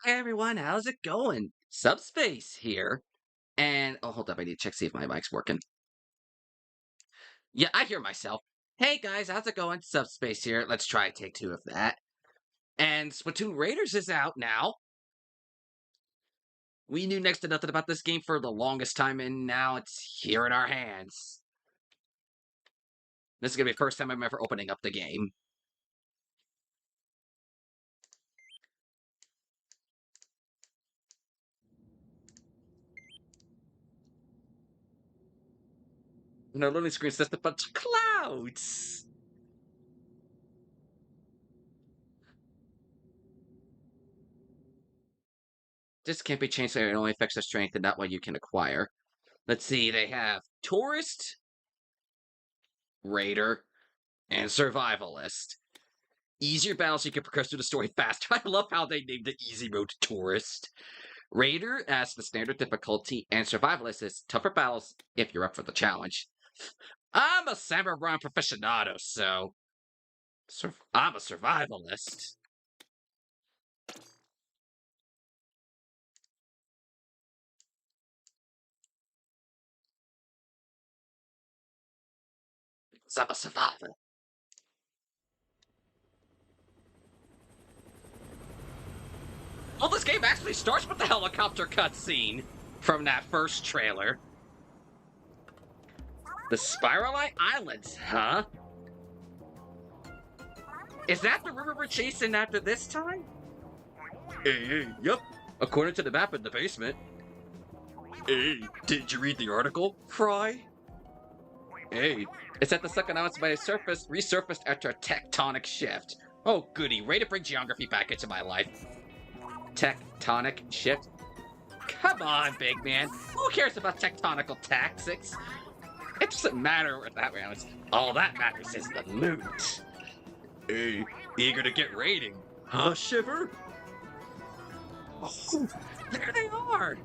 Hey everyone, how's it going? Subspace here. And oh, hold up, I need to check see if my mic's working. Yeah, I hear myself. Hey guys, how's it going? Subspace here. Let's try take two of that. And Splatoon Raiders is out now. We knew next to nothing about this game for the longest time, and now it's here in our hands. This is gonna be the first time I'm ever opening up the game. And our loading screen says a bunch of clouds. This can't be changed, so it only affects their strength and not what you can acquire. Let's see, they have Tourist, Raider, and Survivalist. Easier battles so you can progress through the story faster. I love how they named the easy mode Tourist. Raider as the standard difficulty, and Survivalist is tougher battles if you're up for the challenge. I'm a samurai aficionado, so I'm a survivalist. So I'm a survivor. Well, this game actually starts with the helicopter cutscene from that first trailer. The Spiralhite Islands, huh? Is that the river we're chasing after this time? Hey, yep. According to the map in the basement. Hey, did you read the article? Fry? Hey, it's at the second islands by a surface resurfaced after a tectonic shift. Oh goody, way to bring geography back into my life. Tectonic shift? Come on, big man. Who cares about tectonical tactics? It doesn't matter what that rounds. All that matters is the loot. Hey, eager to get raiding. Huh, Shiver? Oh, there they are!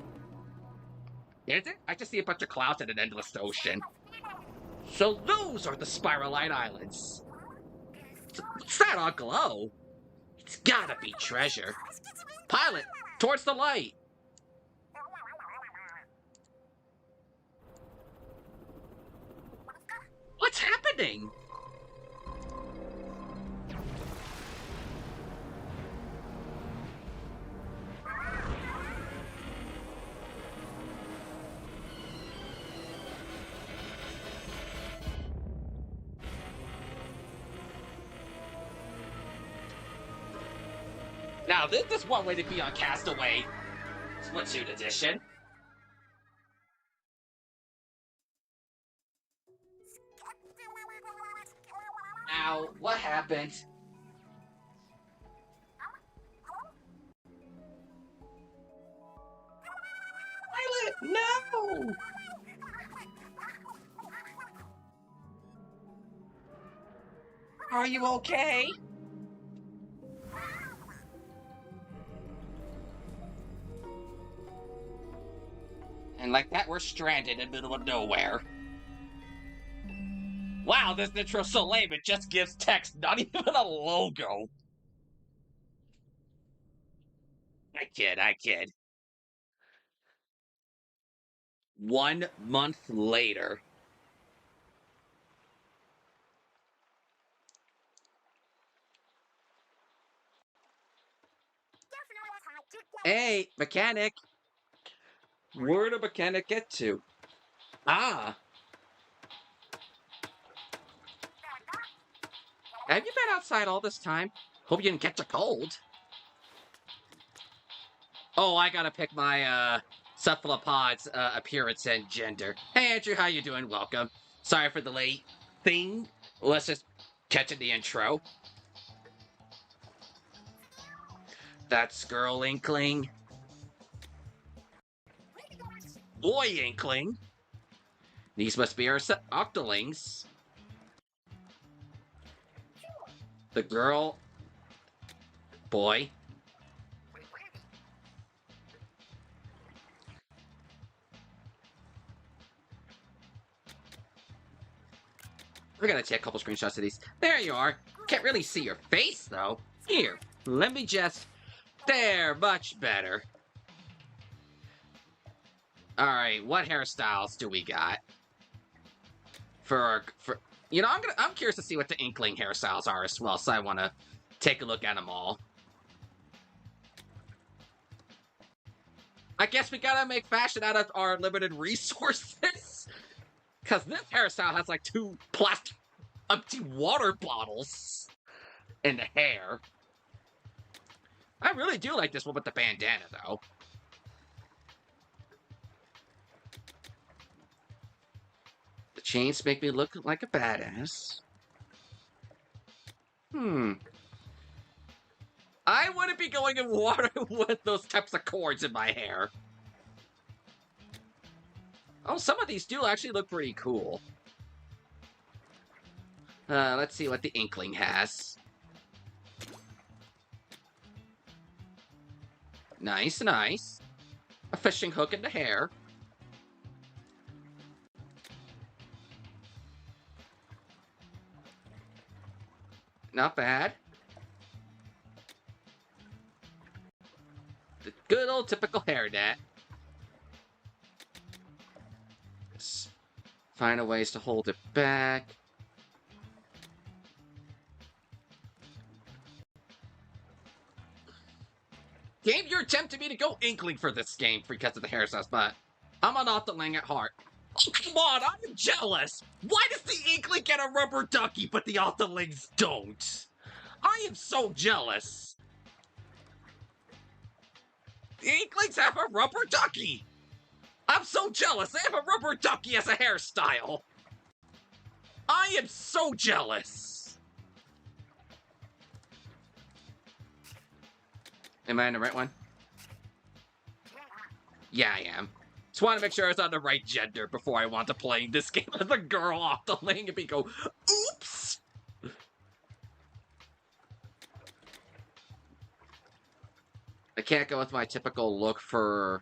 Is it? I just see a bunch of clouds and an endless ocean. So those are the Spiralhite Islands. What's that on glow? It's gotta be treasure. Pilot, towards the light! What's happening? Now, this is one way to be on Castaway Splatoon Edition. Now, what happened? Pilot, no! Are you okay? And like that, we're stranded in the middle of nowhere. Wow, this intro's so lame, it just gives text, not even a logo. I kid. 1 month later. Hey, mechanic! Where'd a mechanic get to? Ah! Have you been outside all this time? Hope you didn't catch a cold. Oh, I gotta pick my, cephalopod's, appearance and gender. Hey, Andrew, how you doing? Welcome. Sorry for the late thing. Let's just catch in the intro. That's girl Inkling. Boy Inkling. These must be our octolings. The girl. Boy. We're gonna take a couple screenshots of these. There you are. Can't really see your face, though. Here, let me just There, much better. Alright, what hairstyles do we got? For you know, I'm curious to see what the Inkling hairstyles are as well, so I want to take a look at them all. I guess we gotta make fashion out of our limited resources. Because this hairstyle has like 2 plastic empty water bottles in the hair. I really do like this one with the bandana, though. The chains make me look like a badass. I wouldn't be going in water with those types of cords in my hair. Oh, some of these do actually look pretty cool. Let's see what the Inkling has. Nice, nice. A fishing hook in the hair. Not bad. The good old typical hairnet. Just find a ways to hold it back. Game, you're tempting me to go Inkling for this game because of the hairstyles, but I'm an Octoling at heart. Oh, come on, I'm jealous! Why does the Inkling get a rubber ducky, but the Octolings don't? I am so jealous! The Inklings have a rubber ducky! I'm so jealous, they have a rubber ducky as a hairstyle! I am so jealous! Am I on the right one? Yeah, I am. Just want to make sure I was on the right gender before I want to play this game as a girl off the lane and be go, oops! I can't go with my typical look from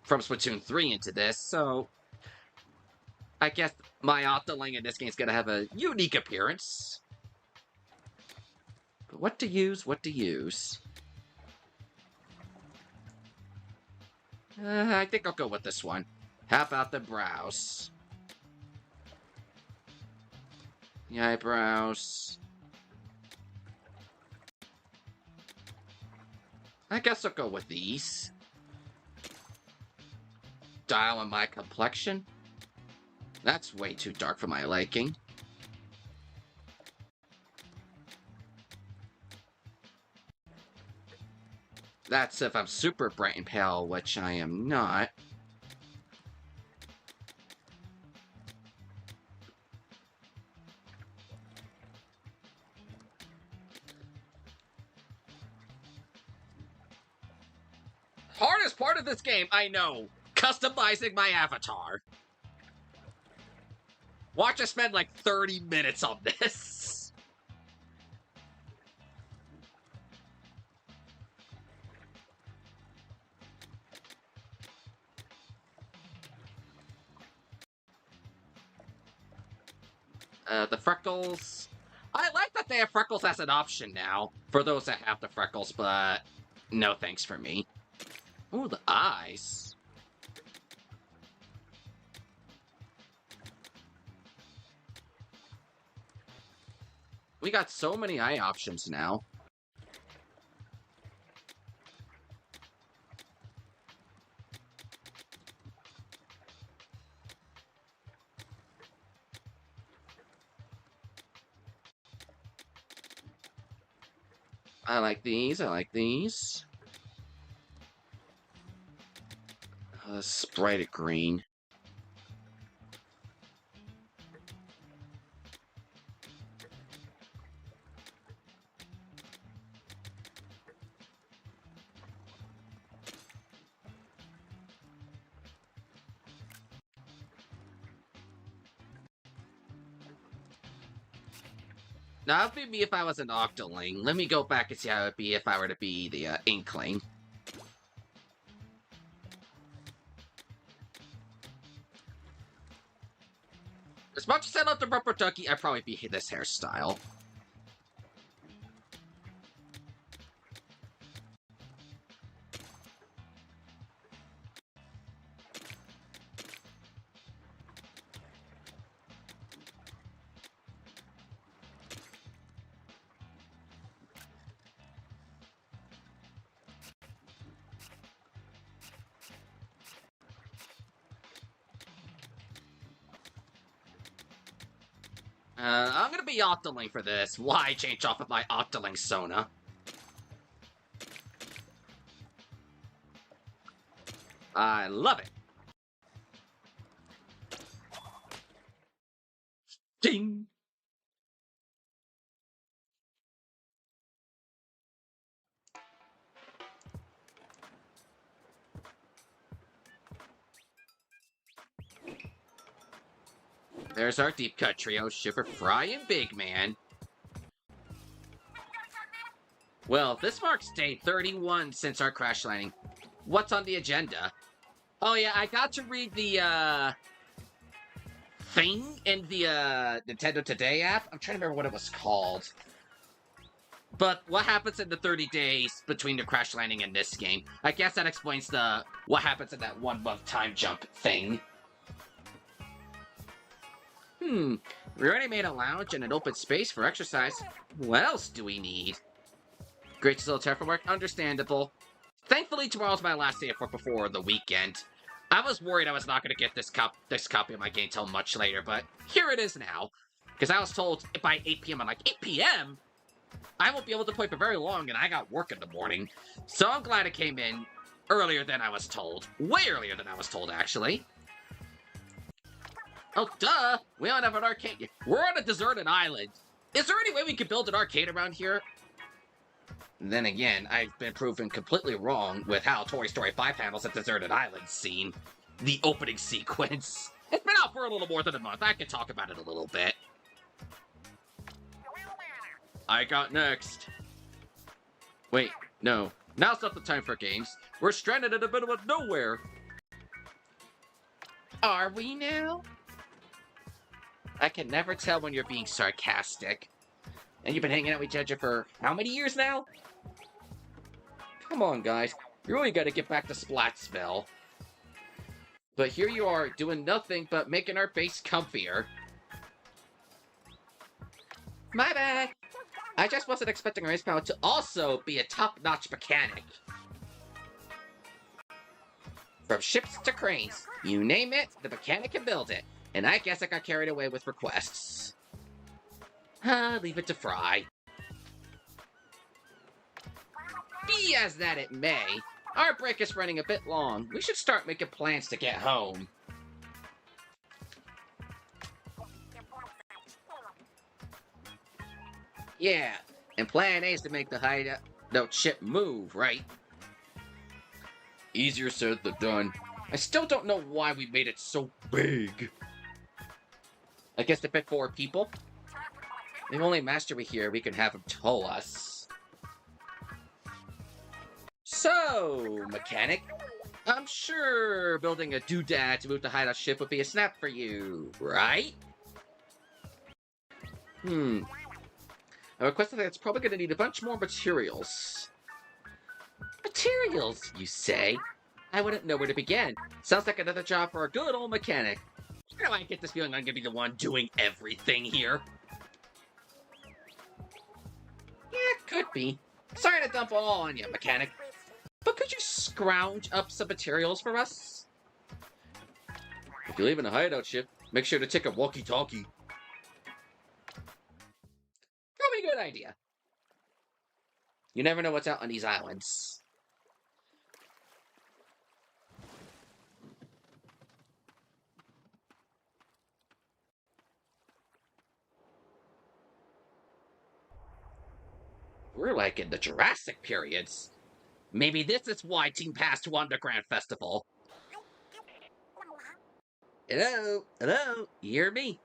Splatoon 3 into this, so I guess my Octoling in this game is going to have a unique appearance. But what to use, what to use? I think I'll go with this one. How about the brows? The eyebrows. I guess I'll go with these. Dial on my complexion. That's way too dark for my liking. That's if I'm super bright and pale, which I am not. Hardest part of this game, I know. Customizing my avatar. Watch us spend like 30 minutes on this. The freckles. I like that they have freckles as an option now, for those that have the freckles, but no thanks for me. Ooh, the eyes. We got so many eye options now. I like these, I like these. Let's bright it green. Now, that would be me if I was an Octoling. Let me go back and see how it would be if I were to be the Inkling. As much as I love the rubber ducky, I'd probably be this hairstyle. I'm gonna be octoling for this. Why change off of my octoling Sona? I love it. Ding! There's our deep cut trio, Shiver, Fry, and Big Man. Well, this marks day 31 since our crash landing. What's on the agenda? Oh yeah, I got to read the, thing in the, Nintendo Today app. I'm trying to remember what it was called. But what happens in the 30 days between the crash landing and this game? I guess that explains what happens in that 1 month time jump thing. We already made a lounge and an open space for exercise. What else do we need? Great to still tear for work? Understandable. Thankfully, tomorrow's my last day of work before the weekend. I was worried I was not going to get this copy of my game till much later, but here it is now. Because I was told by 8 p.m. I'm like, 8 p.m.? I won't be able to play for very long, and I got work in the morning. So I'm glad it came in earlier than I was told. Way earlier than I was told, actually. Oh, duh! We don't have an arcade. We're on a deserted island. Is there any way we could build an arcade around here? Then again, I've been proven completely wrong with how Toy Story 5 handles a deserted island scene. The opening sequence. It's been out for a little more than a month. I can talk about it a little bit. I got next. Wait, no. Now's not the time for games. We're stranded in the middle of nowhere. Are we now? I can never tell when you're being sarcastic. And you've been hanging out with Jedja for how many years now? Come on, guys. You really gotta get back to Splatsville. But here you are, doing nothing but making our base comfier. My bad. I just wasn't expecting Race Power to also be a top-notch mechanic. From ships to cranes, you name it, the mechanic can build it. And I guess I got carried away with requests. Leave it to Fry. Be as that it may, our break is running a bit long. We should start making plans to get home. Yeah, and plan A is to make the hideout ship move, right? Easier said than done. I still don't know why we made it so big. I guess to fit 4 people? The only master we hear, we can have him tow us. So, mechanic, I'm sure building a doodad to move the hideout ship would be a snap for you, right? I requested that it's probably going to need a bunch more materials. Materials, you say? I wouldn't know where to begin. Sounds like another job for a good old mechanic. Why do I get this feeling I'm going to be the one doing everything here? Yeah, could be. Sorry to dump it all on you, mechanic. But could you scrounge up some materials for us? If you leave in a hideout ship, make sure to take a walkie-talkie. Probably a good idea. You never know what's out on these islands. We're like in the Jurassic periods. Maybe this is why Team Pass to Underground Festival. Hello? Hello? You hear me?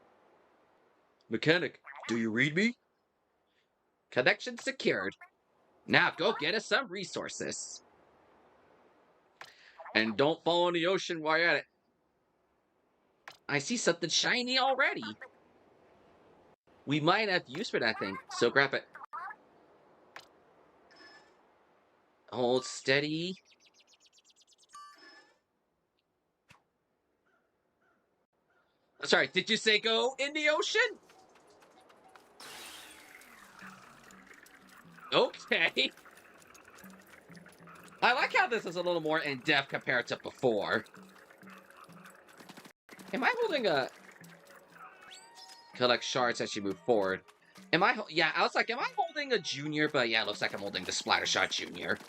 Mechanic, do you read me? Connection secured. Now go get us some resources. And don't fall in the ocean while you're at it. I see something shiny already. We might have use for that thing, so grab it. Hold steady. Sorry, did you say go in the ocean? Okay. I like how this is a little more in-depth compared to before. Am I holding a... Collect shards as you move forward. Yeah, I was like, am I holding a junior? But yeah, it looks like I'm holding the Splattershot Junior.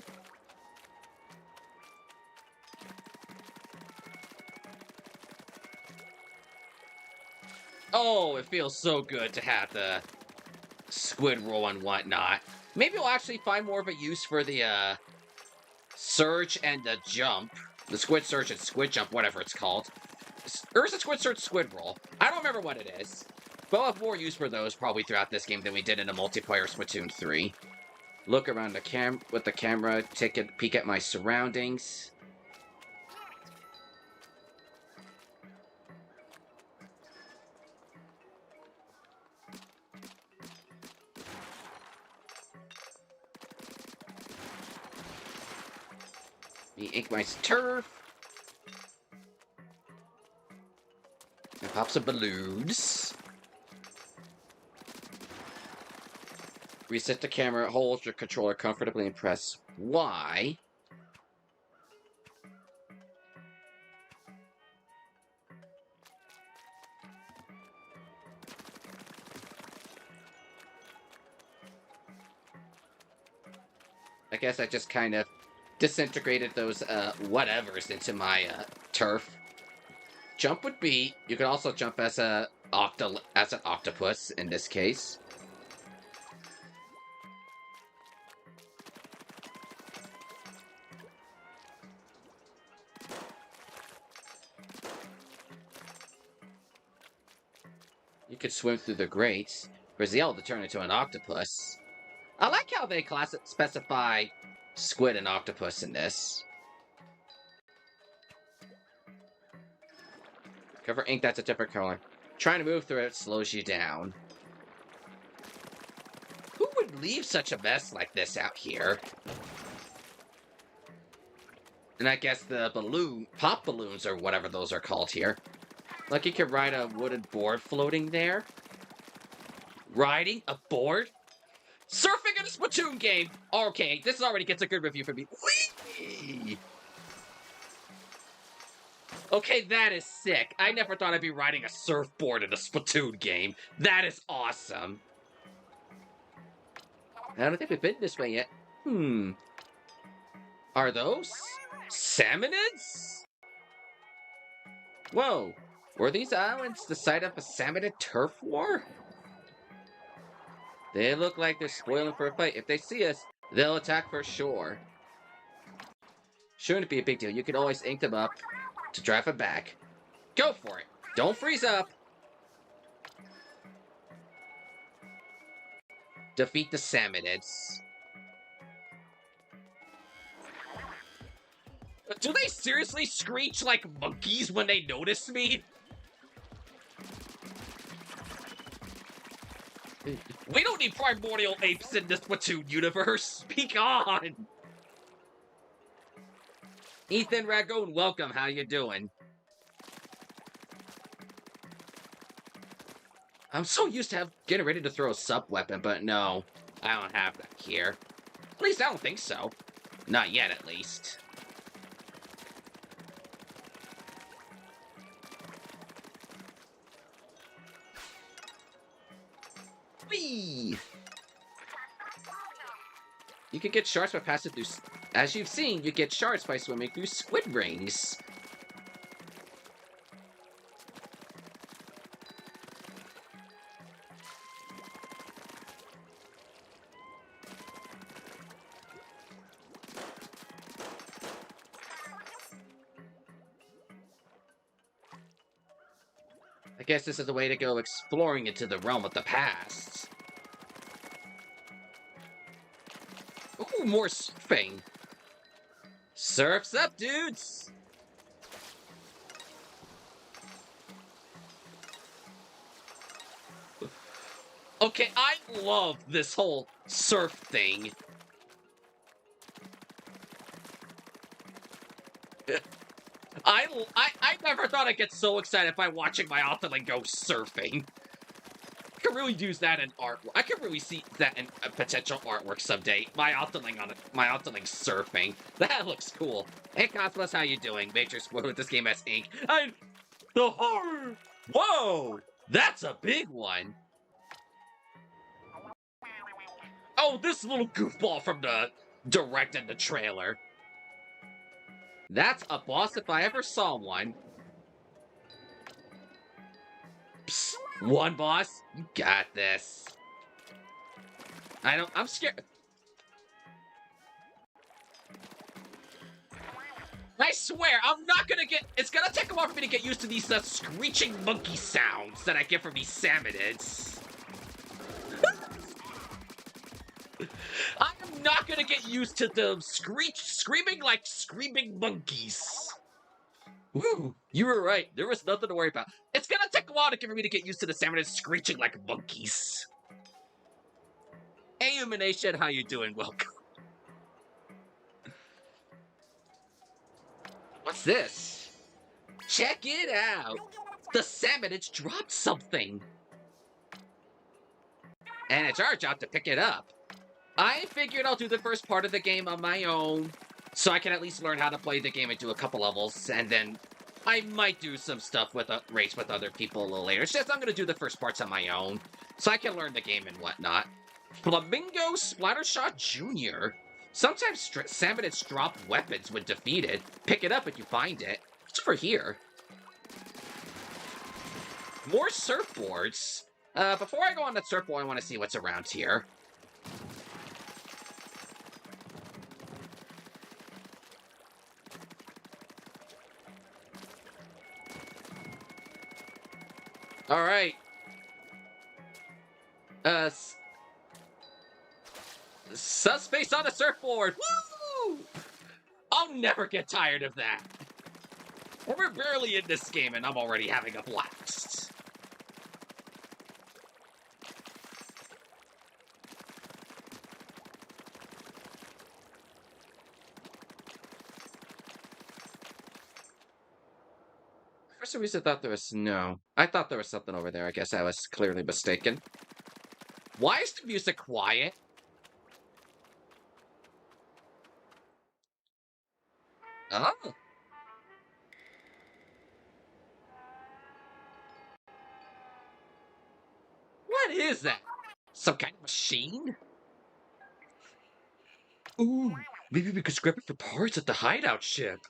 Oh, it feels so good to have the squid roll and whatnot. Maybe we'll actually find more of a use for the surge and the jump. The squid surge and squid jump, whatever it's called. Or is it squid surge, squid roll? I don't remember what it is. But we'll have more use for those probably throughout this game than we did in a multiplayer Splatoon 3. Look around with the camera, take a peek at my surroundings. Ink my turf. And pop some balloons. Reset the camera, hold your controller comfortably and press Y. I guess I just kind of disintegrated those whatevers into my turf. Jump would be, you could also jump as an octopus in this case. You could swim through the grates. Whereas the to turn into an octopus. I like how they specify squid and octopus in this. Cover ink that's a different color. Trying to move through it slows you down. Who would leave such a mess like this out here? And I guess the pop balloons or whatever those are called here. Like you can ride a wooden board floating there. Riding a board? Surfing in a Splatoon game! Okay, this already gets a good review from me. Whee! Okay, that is sick. I never thought I'd be riding a surfboard in a Splatoon game. That is awesome. I don't think we've been this way yet. Are those salmonids? Whoa. Were these islands the site of a salmonid turf war? They look like they're spoiling for a fight. If they see us, they'll attack for sure. Shouldn't be a big deal. You can always ink them up to drive them back. Go for it. Don't freeze up. Defeat the salmonids. Do they seriously screech like monkeys when they notice me? We don't need primordial apes in this Splatoon universe. Speak on! Ethan Ragoon, welcome. How you doing? I'm so used to getting ready to throw a sub weapon, but no. I don't have that here. At least I don't think so. Not yet, at least. Whee! You can get shards by passing through... As you've seen, you get shards by swimming through squid rings. I guess this is a way to go exploring into the realm of the past. Ooh, more surfing. Surf's up, dudes! Okay, I love this whole surf thing. I never thought I'd get so excited by watching my Otterling go surfing. I could really use that in artwork. I could really see that in a potential artwork someday. My Otterling surfing. That looks cool. Hey Cosmos, how you doing? Major spoiler, this game has ink. The horror! Whoa! That's a big one! Oh, this little goofball from the direct in the trailer. That's a boss if I ever saw one. Psst, one boss? You got this. I'm scared. I swear, I'm not gonna get... It's gonna take a while for me to get used to these screeching monkey sounds that I get from these salmonids. I'm not gonna get used to the screaming like screaming monkeys. Woo, you were right. There was nothing to worry about. It's gonna take a while for me to get used to the salmonids screeching like monkeys. Hey, Humanation, how you doing? Welcome. What's this? Check it out! The salmonids dropped something! And it's our job to pick it up. I figured I'll do the first part of the game on my own, so I can at least learn how to play the game and do a couple levels, and then I might do some stuff with a race with other people a little later. It's just I'm gonna do the first parts on my own, so I can learn the game and whatnot. Flamingo Splattershot Jr. Sometimes salmonids drop weapons when defeated. Pick it up if you find it. What's over here? More surfboards. Before I go on the surfboard, I want to see what's around here. Alright. Subspace on a surfboard! Woo! I'll never get tired of that. We're barely in this game and I'm already having a blast. For some reason I thought there was... No. I thought there was something over there. I guess I was clearly mistaken. Why is the music quiet? Oh. What is that? Some kind of machine? Ooh, maybe we could scrap it for parts at the hideout ship.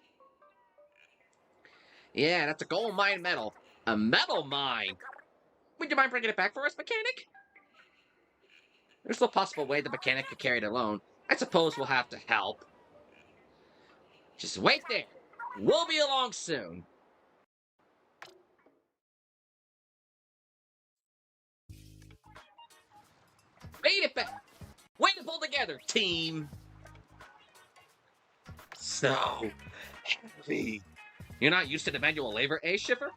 Yeah, that's a gold mine metal. A metal mine! Would you mind bringing it back for us, mechanic? There's no possible way the mechanic could carry it alone. I suppose we'll have to help. Just wait there. We'll be along soon. Made it back. Way to pull together, team. So heavy. You're not used to the manual labor, eh, Shipper?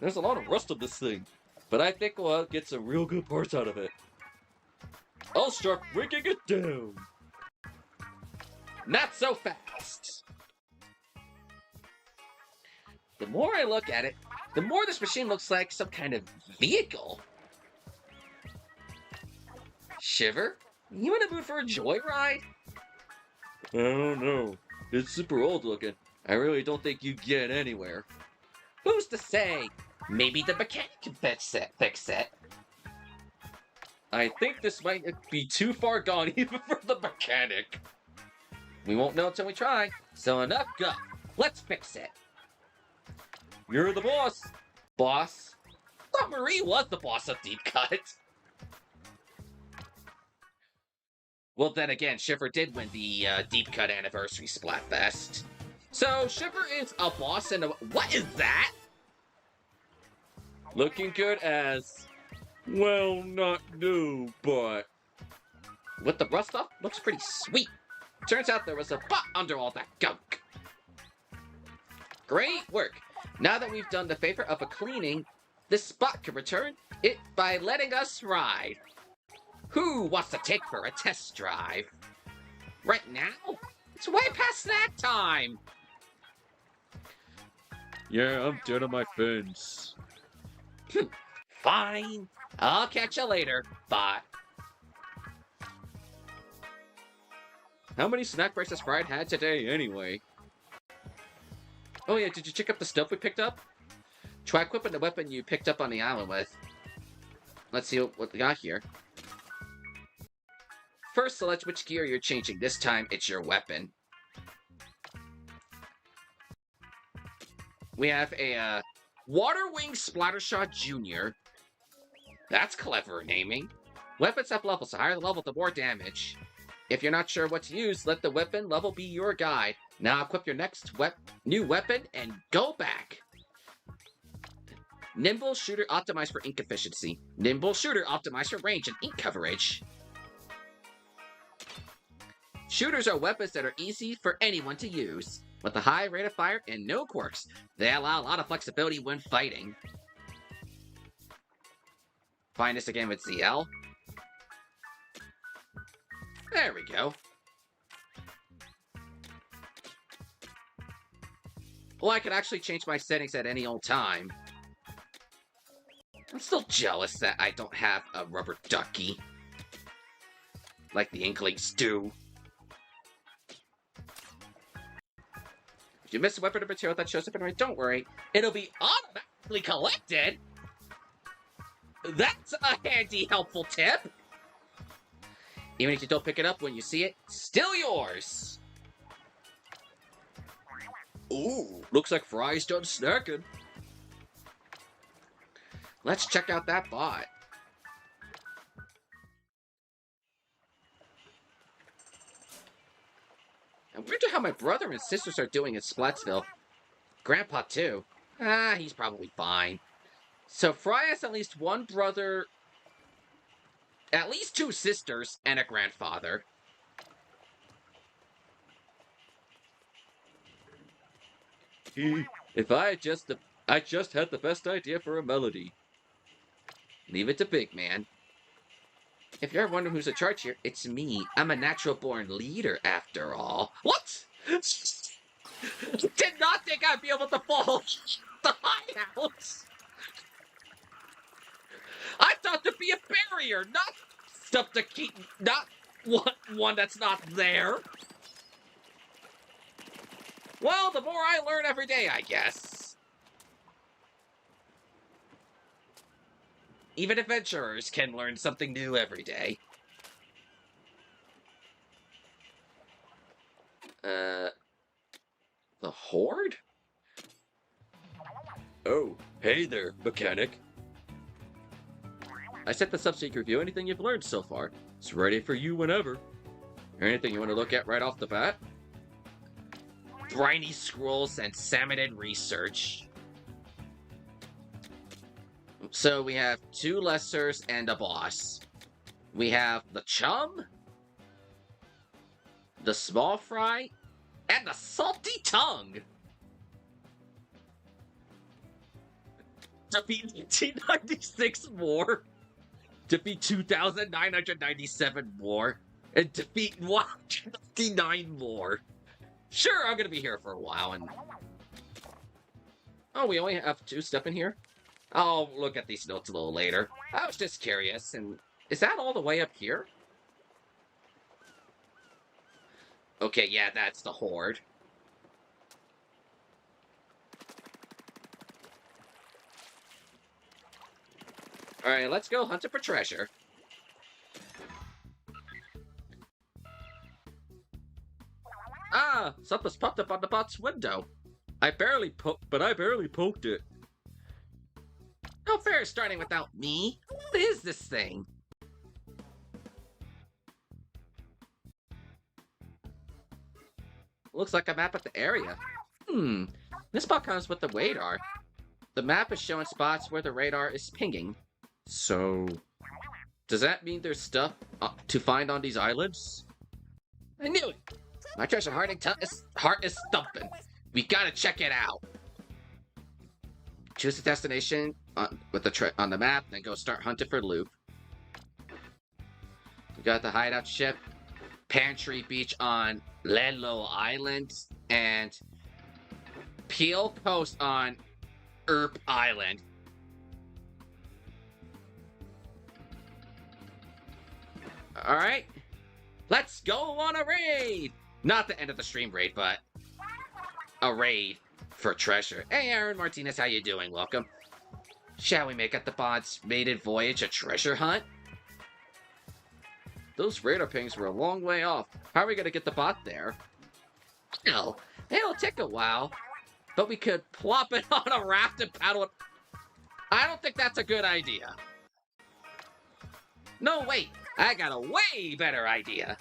There's a lot of rust on this thing, but I think we'll get some real good parts out of it. I'll start breaking it down. Not so fast. The more I look at it, the more this machine looks like some kind of vehicle. Shiver, you in a mood for a joyride? I don't know. It's super old looking. I really don't think you get anywhere. Who's to say? Maybe the mechanic can fix it. I think this might be too far gone even for the mechanic. We won't know until we try. So enough guff. Let's fix it. You're the boss. Boss? I thought Marie was the boss of Deep Cut. Well, then again, Shiver did win the Deep Cut Anniversary Splatfest. So, Shiver is a boss and a... What is that? Looking good as... Well, not new, but... With the rust off, looks pretty sweet. Turns out there was a bot under all that gunk. Great work. Now that we've done the favor of a cleaning, this spot can return it by letting us ride. Who wants to take for a test drive? Right now? It's way past that time! Yeah, I'm done on my fins. Fine. I'll catch you later. Bye. How many snack breaks has Fried had today, anyway? Oh yeah, did you check out the stuff we picked up? Try equipping the weapon you picked up on the island with. Let's see what we got here. First, select which gear you're changing. This time, it's your weapon. We have a Water Wing Splattershot Jr. That's clever naming. Weapons have levels. The higher the level, the more damage. If you're not sure what to use, let the weapon level be your guide. Now equip your next new weapon and go back. Nimble Shooter optimized for ink efficiency. Nimble Shooter optimized for range and ink coverage. Shooters are weapons that are easy for anyone to use. With a high rate of fire and no quirks, they allow a lot of flexibility when fighting. Find this again with ZL. There we go. Well, I can actually change my settings at any old time. I'm still jealous that I don't have a rubber ducky. Like the Inklings do. If you miss a weapon or material that shows up in the right, don't worry. It'll be automatically collected. That's a handy, helpful tip. Even if you don't pick it up when you see it, still yours. Ooh, looks like Fry's done snacking. Let's check out that bot. I wonder how my brother and sisters are doing in Splatsville. Grandpa, too. He's probably fine. So Fry has at least one brother, at least 2 sisters, and a grandfather. If I just had the best idea for a melody. Leave it to Big Man. If you're wondering who's in charge here, it's me. I'm a natural-born leader, after all. What? Did not think I'd be able to fall the hideout. I thought there'd be a barrier, not stuff to keep, not one that's not there. Well, the more I learn every day, I guess. Even adventurers can learn something new every day. The Horde? Oh, hey there, mechanic. I set this up so you can review anything you've learned so far. It's ready for you whenever. Anything you want to look at right off the bat? Briny scrolls and salmonid research. So we have 2 lessers and a boss. We have the Chum, the Small Fry, and the Salty Tongue. Defeat 1896 more. Defeat 2,997 more. And defeat 159 more. Sure, I'm gonna be here for a while and... Oh, we only have 2 stuff in here? I'll look at these notes a little later. I was just curious, and is that all the way up here? Okay, yeah, that's the Horde. Alright, let's go hunting for treasure. Ah, something's popped up on the bot's window. I barely poked it. No fair starting without me. What is this thing? Looks like a map of the area. This spot comes with the radar. The map is showing spots where the radar is pinging. So, does that mean there's stuff to find on these islands? I knew it! My treasure heart is thumping. We gotta check it out. Choose a destination on the map, then go start hunting for loot. We got the hideout ship, Pantry Beach on Lenlo Island, and Peel Coast on Earp Island. Alright, let's go on a raid! Not the end of the stream raid, but a raid. For treasure. Hey, Aaron Martinez, how you doing? Welcome. Shall we make up the bot's maiden voyage a treasure hunt? Those radar pings were a long way off. How are we gonna get the bot there? Well, it'll take a while, but we could plop it on a raft and paddle it. I don't think that's a good idea. No, wait, I got a way better idea.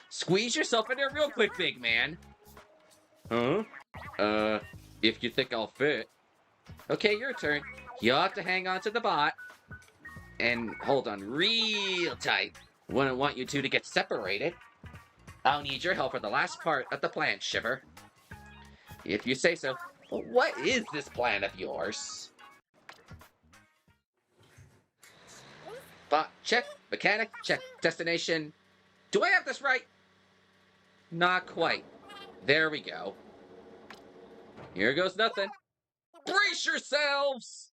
Squeeze yourself in there real quick, big man. Huh? If you think I'll fit. Okay, your turn. You'll have to hang on to the bot and hold on real tight. Wouldn't want you two to get separated. I'll need your help for the last part of the plan, Shiver. If you say so. What is this plan of yours? Bot check, mechanic check, destination. Do I have this right? Not quite. There we go. Here goes nothing. Brace yourselves!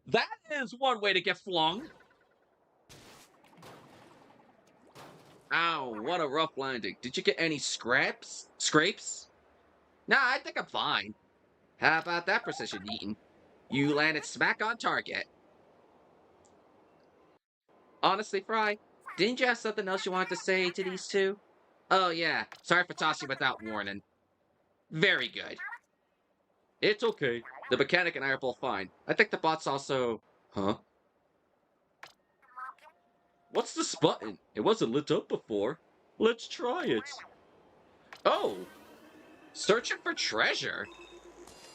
That is one way to get flung. Ow, what a rough landing. Did you get any scrapes? Nah, I think I'm fine. How about that precision, Eaton? You landed smack on target. Honestly, Fry, didn't you have something else you wanted to say to these two? Oh yeah, sorry for tossing without warning. Very good. It's okay. The mechanic and I are both fine. I think the bot's also... Huh? What's this button? It wasn't lit up before. Let's try it. Oh! Searching for treasure?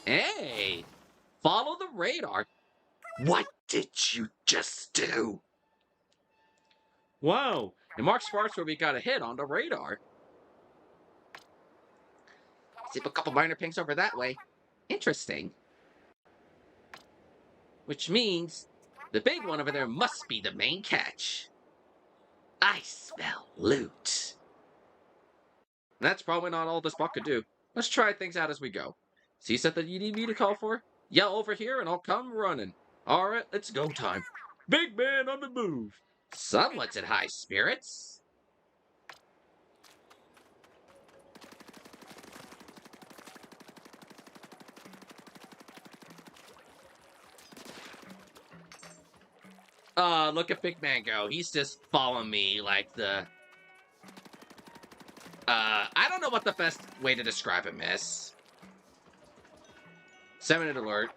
Hey! Follow the radar. What did you just do? Wow! It marks parts where we got a hit on the radar. Zip a couple minor pings over that way. Interesting. Which means the big one over there must be the main catch. I smell loot. That's probably not all this bot could do. Let's try things out as we go. See something you need me to call for? Yell over here and I'll come running. Alright, it's go time. Big man on the move. Someone's in high spirits. Look at Big Man go. He's just following me like the... I don't know what the best way to describe him is. 7-minute alert.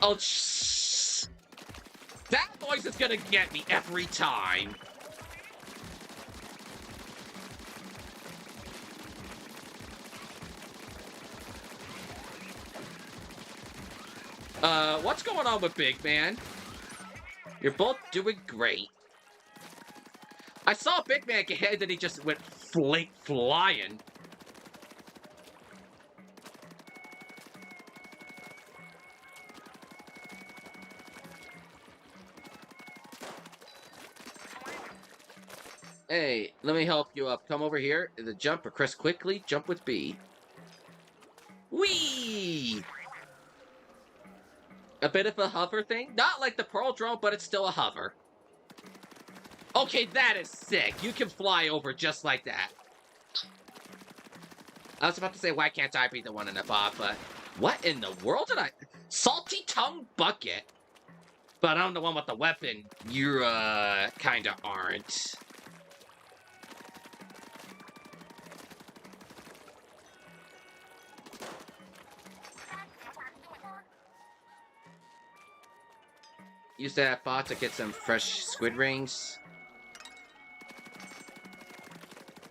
Oh, shh. That voice is gonna get me every time. What's going on with Big Man? You're both doing great. I saw Big Man get hit and he just went flying. Hey, let me help you up. Come over here. The jump or Chris quickly. Jump with B. Whee! A bit of a hover thing. Not like the Pearl drone, but it's still a hover. Okay, that is sick. You can fly over just like that. I was about to say, why can't I be the one in the bot, but... What in the world did I... Salty Tongue Bucket. But I'm the one with the weapon. You, kinda aren't. Use that bot to get some fresh squid rings.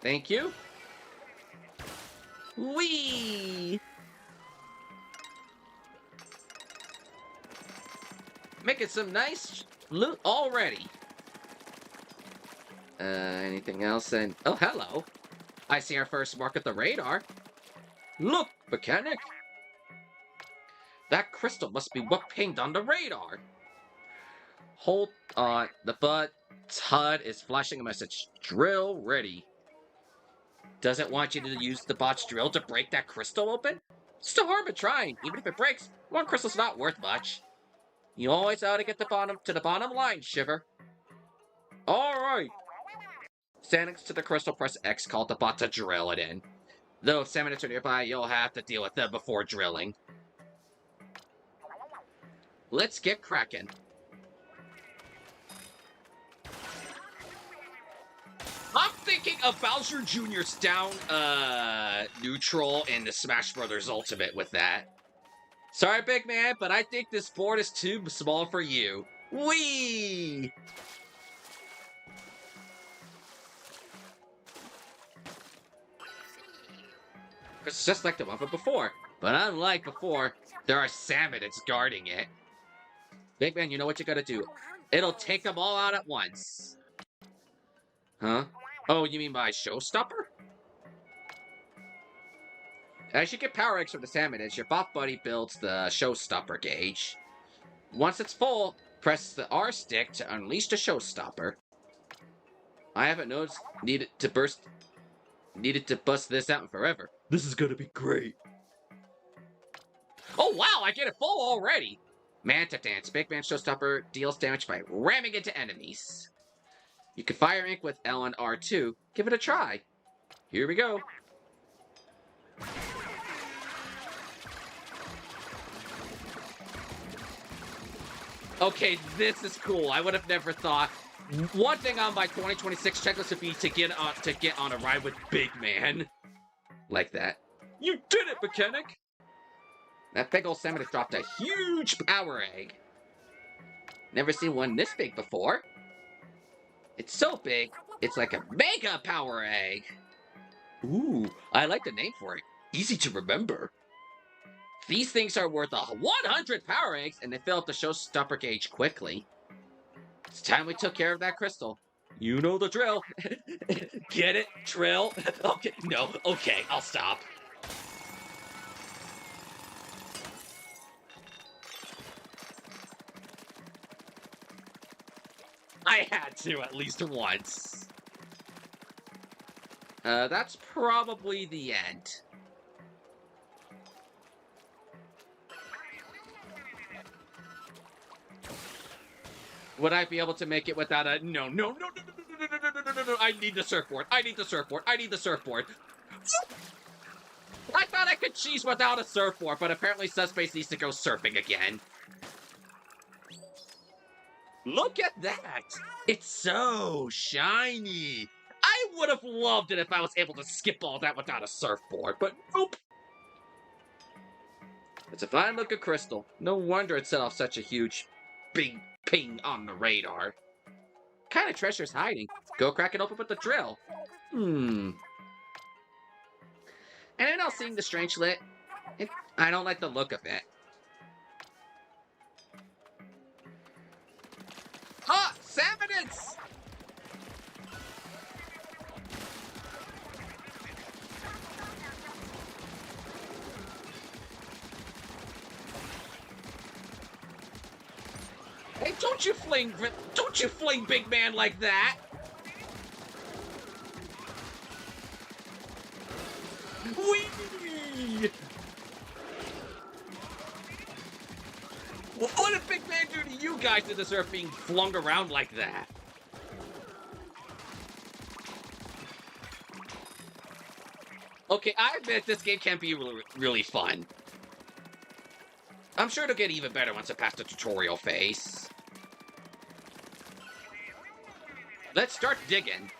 Thank you. Whee! Making some nice loot already. Anything else? And oh, hello. I see our first mark at the radar. Look, mechanic. That crystal must be what pinged on the radar. Hold on. The bot's HUD is flashing a message. Drill ready. Does it want you to use the bot's drill to break that crystal open? Still harm in trying. Even if it breaks, one crystal's not worth much. You always ought to get to the bottom line, Shiver. Alright. Stand next to the crystal, press X, call the bot to drill it in. Though if salmonids are nearby, you'll have to deal with them before drilling. Let's get cracking. I'm thinking of Bowser Jr.'s down neutral in the Smash Brothers Ultimate with that. Sorry, big man, but I think this board is too small for you. Whee! It's just like the one from before. But unlike before, there are salmonids guarding it. Big man, you know what you gotta do. It'll take them all out at once. Huh? Oh, you mean my showstopper? As you get power eggs from the salmonids, your bot buddy builds the showstopper gauge. Once it's full, press the R stick to unleash the showstopper. I haven't noticed needed to bust this out in forever. This is gonna be great. Oh wow, I get it full already! Manta Dance. Big Man Showstopper deals damage by ramming into enemies. You can fire ink with L and R2. Give it a try. Here we go. Okay, this is cool. I would have never thought. One thing on my 2026 checklist would be to get on a ride with Big Man. Like that. You did it, mechanic! That big old salmon has dropped a huge power egg. Never seen one this big before. It's so big, it's like a mega power egg. Ooh, I like the name for it. Easy to remember. These things are worth 100 power eggs, and they fill up the showstopper gauge quickly. It's time we took care of that crystal. You know the drill. Get it? Drill? Okay, no, okay, I'll stop. I had to at least once. That's probably the end. Would I be able to make it without a... No. I need the surfboard. I need the surfboard. I thought I could cheese without a surfboard, but apparently Subspace needs to go surfing again. Look at that! It's so shiny! I would have loved it if I was able to skip all that without a surfboard, but nope! It's a fine looking crystal. No wonder it set off such a huge big ping on the radar. What kind of treasure's hiding? Go crack it open with the drill. Anyone else seeing the strange lit? I don't like the look of it. Ah! Salmonids! Hey, don't you fling Big Man like that! Whee! What did Big Man do to you guys to deserve being flung around like that? Okay, I admit this game can be really fun. I'm sure it'll get even better once it passes the tutorial phase. Let's start digging.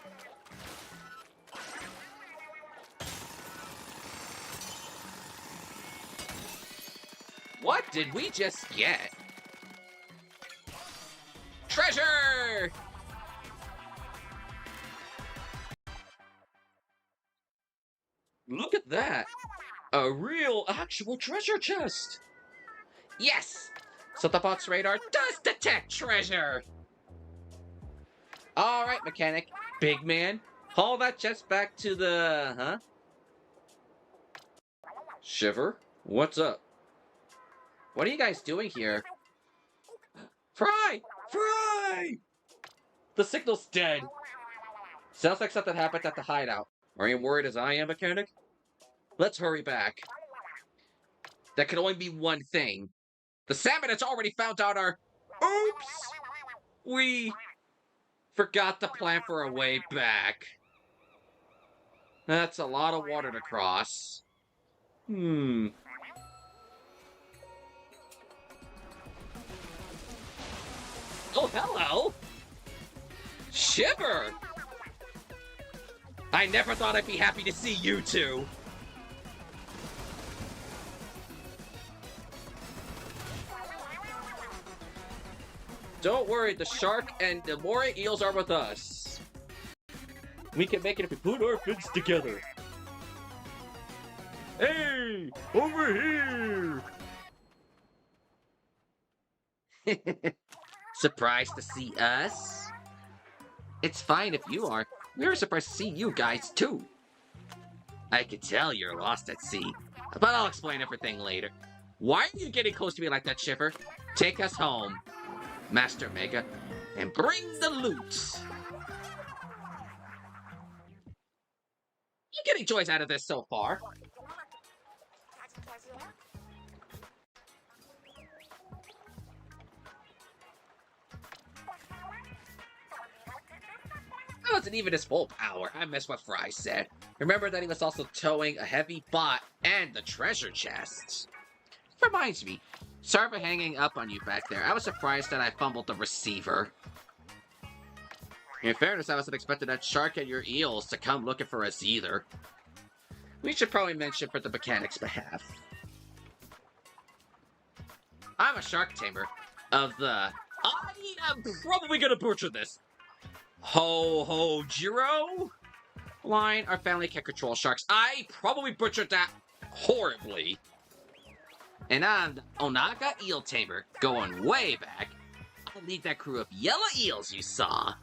What did we just get? Treasure! Look at that! A real, actual treasure chest! Yes! So the bot's radar does detect treasure! Alright, mechanic. Big Man, haul that chest back to the... Huh? Shiver? What's up? What are you guys doing here? Fry! Fry! The signal's dead. Sounds like something happened at the hideout. Are you worried as I am, mechanic? Let's hurry back. That can only be one thing. The salmon has already found out our... Oops! We Forgot to plan for a way back. That's a lot of water to cross. Oh, hello! Shiver! I never thought I'd be happy to see you two. Don't worry, the shark and the moray eels are with us. We can make it if we put our fins together. Hey, over here! Surprised to see us? It's fine if you are. We were surprised to see you guys, too. I could tell you're lost at sea, but I'll explain everything later. Why are you getting close to me like that, Shiver? Take us home, Master Mega, and bring the loot. You getting joys out of this so far? That wasn't even his full power. I missed what Fry said. Remember that he was also towing a heavy bot and the treasure chest. Reminds me, sorry for hanging up on you back there. I was surprised that I fumbled the receiver. In fairness, I wasn't expecting that shark and your eels to come looking for us either. We should probably mention for the mechanic's behalf. I'm a shark tamer of the... I'm probably gonna butcher this. Ho Jiro line. Our family can control sharks. I probably butchered that horribly. And I'm the Onaga Eel Tamer, going way back. I'll lead that crew of yellow eels you saw.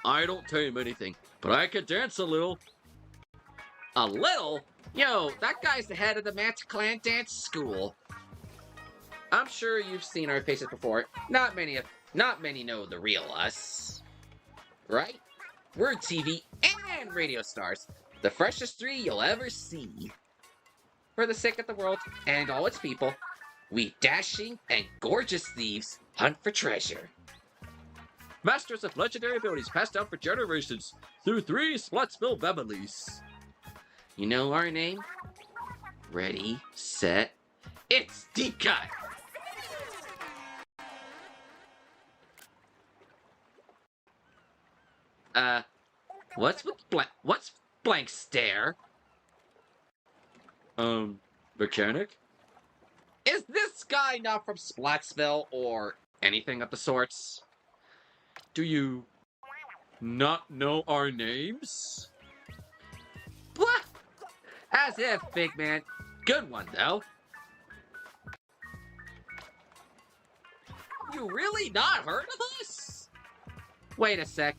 I don't tame anything, but I can dance a little. A little? Yo, that guy's the head of the Manta Clan dance school. I'm sure you've seen our faces before. Not many know the real us. Right? We're TV and radio stars. The freshest three you'll ever see. For the sake of the world and all its people, we dashing and gorgeous thieves hunt for treasure. Masters of legendary abilities passed down for generations through 3 Splitsville families. You know our name? Ready, set, it's Deep Cut! What's blank stare? Mechanic? Is this guy not from Splatsville or anything of the sorts? Do you not know our names? Blah! As if, big man. Good one, though. You really not heard of us? Wait a sec.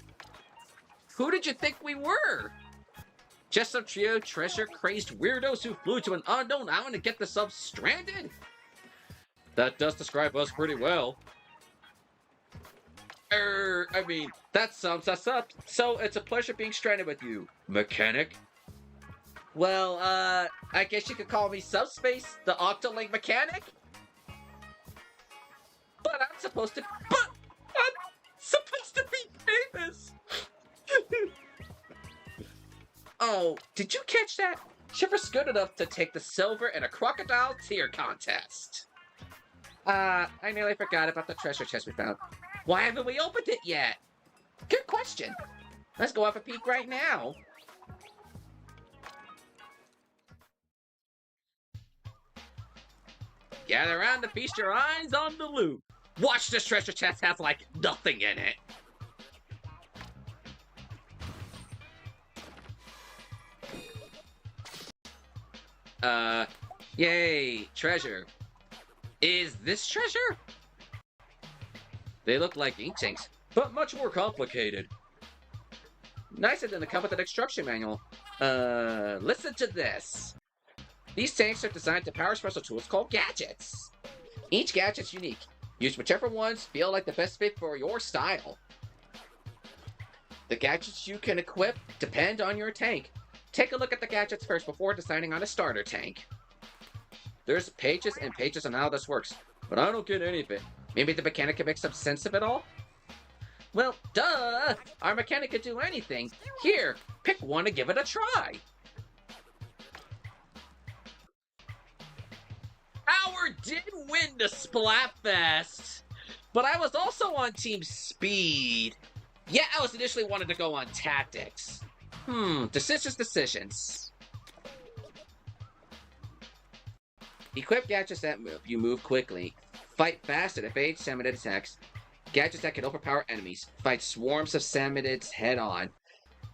Who did you think we were? Just some trio treasure-crazed weirdos who flew to an unknown island to get themselves stranded? That does describe us pretty well. I mean, that sums us up, so it's a pleasure being stranded with you, mechanic. Well, I guess you could call me Subspace, the Octoling mechanic? But I'm supposed to be famous! Oh, did you catch that? Shiver's good enough to take the silver in a crocodile tear contest. I nearly forgot about the treasure chest we found. Why haven't we opened it yet? Good question. Let's go have a peek right now. Gather around to feast your eyes on the loot. Watch, this treasure chest has like nothing in it. Yay, treasure. Is this treasure? They look like ink tanks, but much more complicated. Nicer than the come with an instruction manual. Listen to this. These tanks are designed to power special tools called gadgets. Each gadget's unique. Use whichever ones feel like the best fit for your style. The gadgets you can equip depend on your tank. Take a look at the gadgets first before deciding on a starter tank. There's pages and pages on how this works, but I don't get any of it. Maybe the mechanic can make some sense of it all? Well, duh! Our mechanic could do anything. Here, pick one and give it a try. Howard did win the Splatfest, but I was also on Team Speed. Yeah, I was initially wanted to go on Tactics. Decisions. Equip gadgets that move. You move quickly. Fight fast and evade Samanid attacks. Gadgets that can overpower enemies. Fight swarms of Samanids head-on.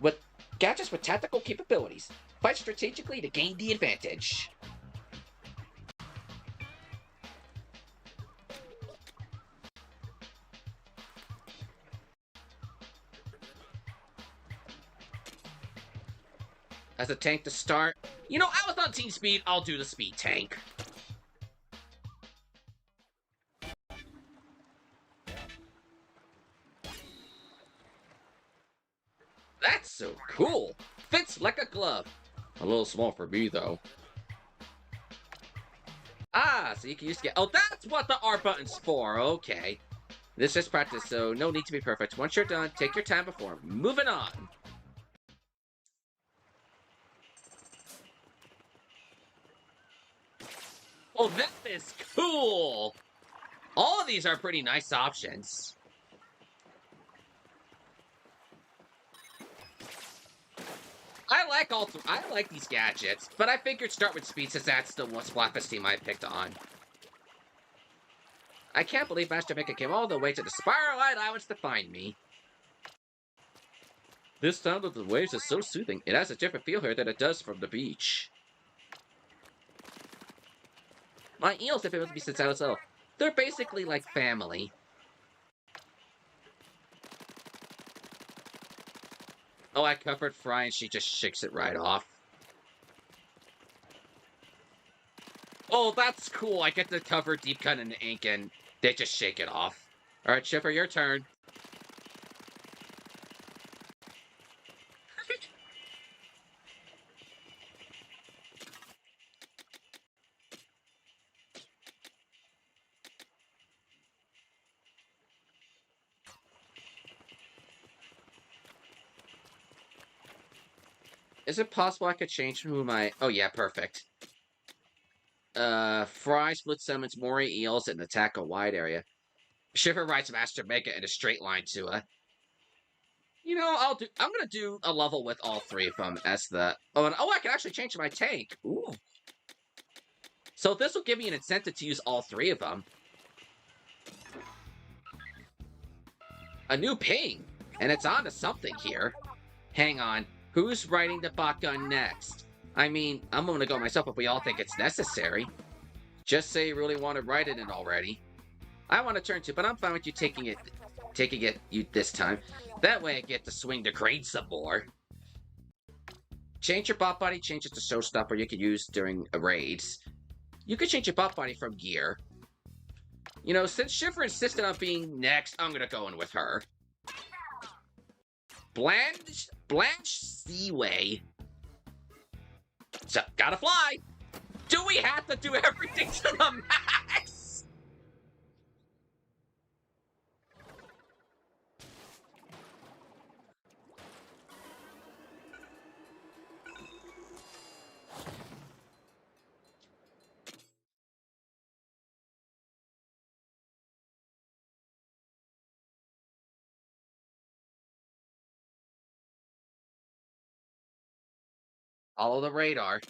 With gadgets with tactical capabilities. Fight strategically to gain the advantage. As a tank to start. You know, I was on Team Speed. I'll do the Speed tank. That's so cool. Fits like a glove. A little small for me, though. Ah, so you can use... Oh, that's what the R button's for. Okay. This is just practice, so no need to be perfect. Once you're done, take your time before moving on. Oh, that is cool! All of these are pretty nice options. I like these gadgets, but I figured start with Speed since that's the one Splatfest team I picked on. I can't believe Master Mika came all the way to the Spiralhite Islands to find me. This sound of the waves is so soothing. It has a different feel here than it does from the beach. My eels have been with me since I was little. They're basically like family. Oh, I covered Fry and she just shakes it right off. Oh, that's cool. I get to cover Deep Cut in the ink and they just shake it off. Alright, Shipper, your turn. Is it possible I could change who my... Oh, yeah, perfect. Fry split summons Mori eels and attack a wide area. Shiver rides Master Mega in a straight line to a... You know, I'm gonna do a level with all three of them as the... Oh, and I can actually change my tank. Ooh. So this will give me an incentive to use all three of them. A new ping. And it's on to something here. Hang on. Who's riding the botgun next? I mean, I'm gonna go myself if we all think it's necessary. Just say you really want to ride it in already. I want to turn to, but I'm fine with you taking it you this time. That way I get to swing the crane some more. Change your bot body, change it to showstopper you can use during raids. You can change your bot body from gear. You know, since Shiver insisted on being next, I'm gonna go in with her. Blanche Seaway. So, gotta fly. Do we have to do everything to the max? Follow the radar.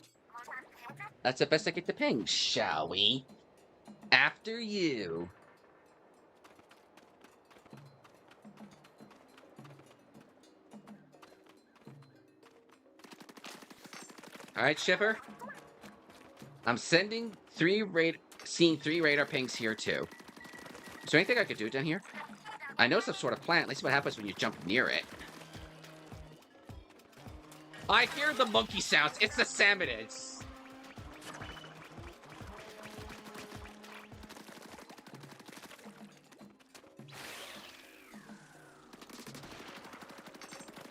Let's investigate the ping, shall we? After you. Alright, Shiver. I'm seeing three radar pings here too. Is there anything I could do down here? I know some sort of plant. Let's see what happens when you jump near it. I hear the monkey sounds. It's the Samanids.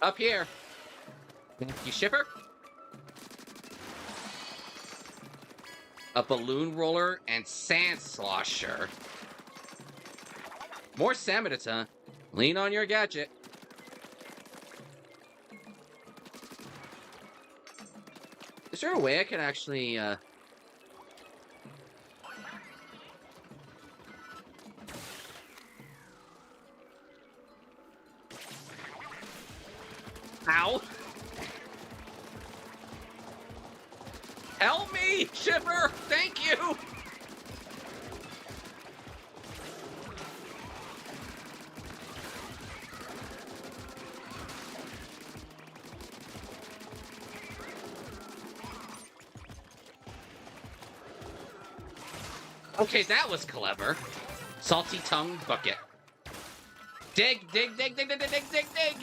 Up here. Thank you, Shiver. A balloon roller and sand slosher. More Samanids, huh? Lean on your gadget. Is there a way I can actually, Ow! Help me, Shiver! Thank you! Okay, that was clever. Salty tongue bucket. Dig, dig, dig, dig, dig, dig, dig, dig, dig!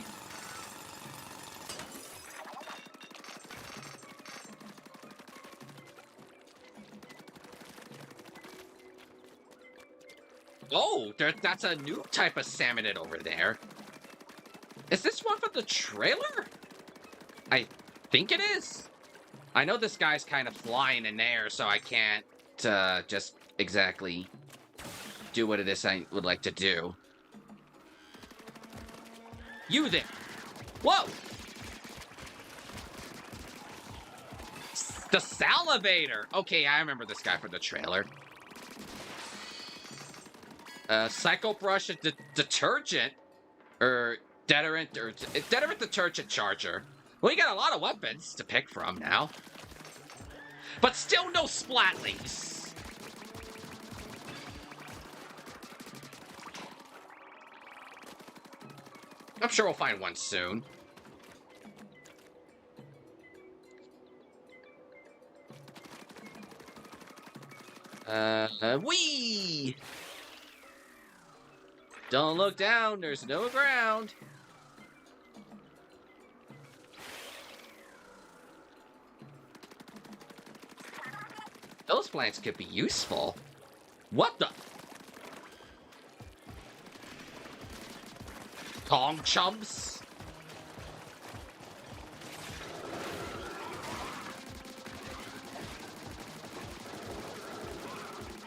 Oh, that's a new type of salmonid over there. Is this one from the trailer? I think it is. I know this guy's kind of flying in there, so I can't just exactly do what it is I would like to do. You there. Whoa! The Salivator! Okay, I remember this guy from the trailer. Psycho Brush detergent, or deterrent, or deterrent detergent charger. Well, you got a lot of weapons to pick from now, but still no Splatlings. I'm sure we'll find one soon. Whee! Don't look down, there's no ground. Those plants could be useful. What the? Kong chumps?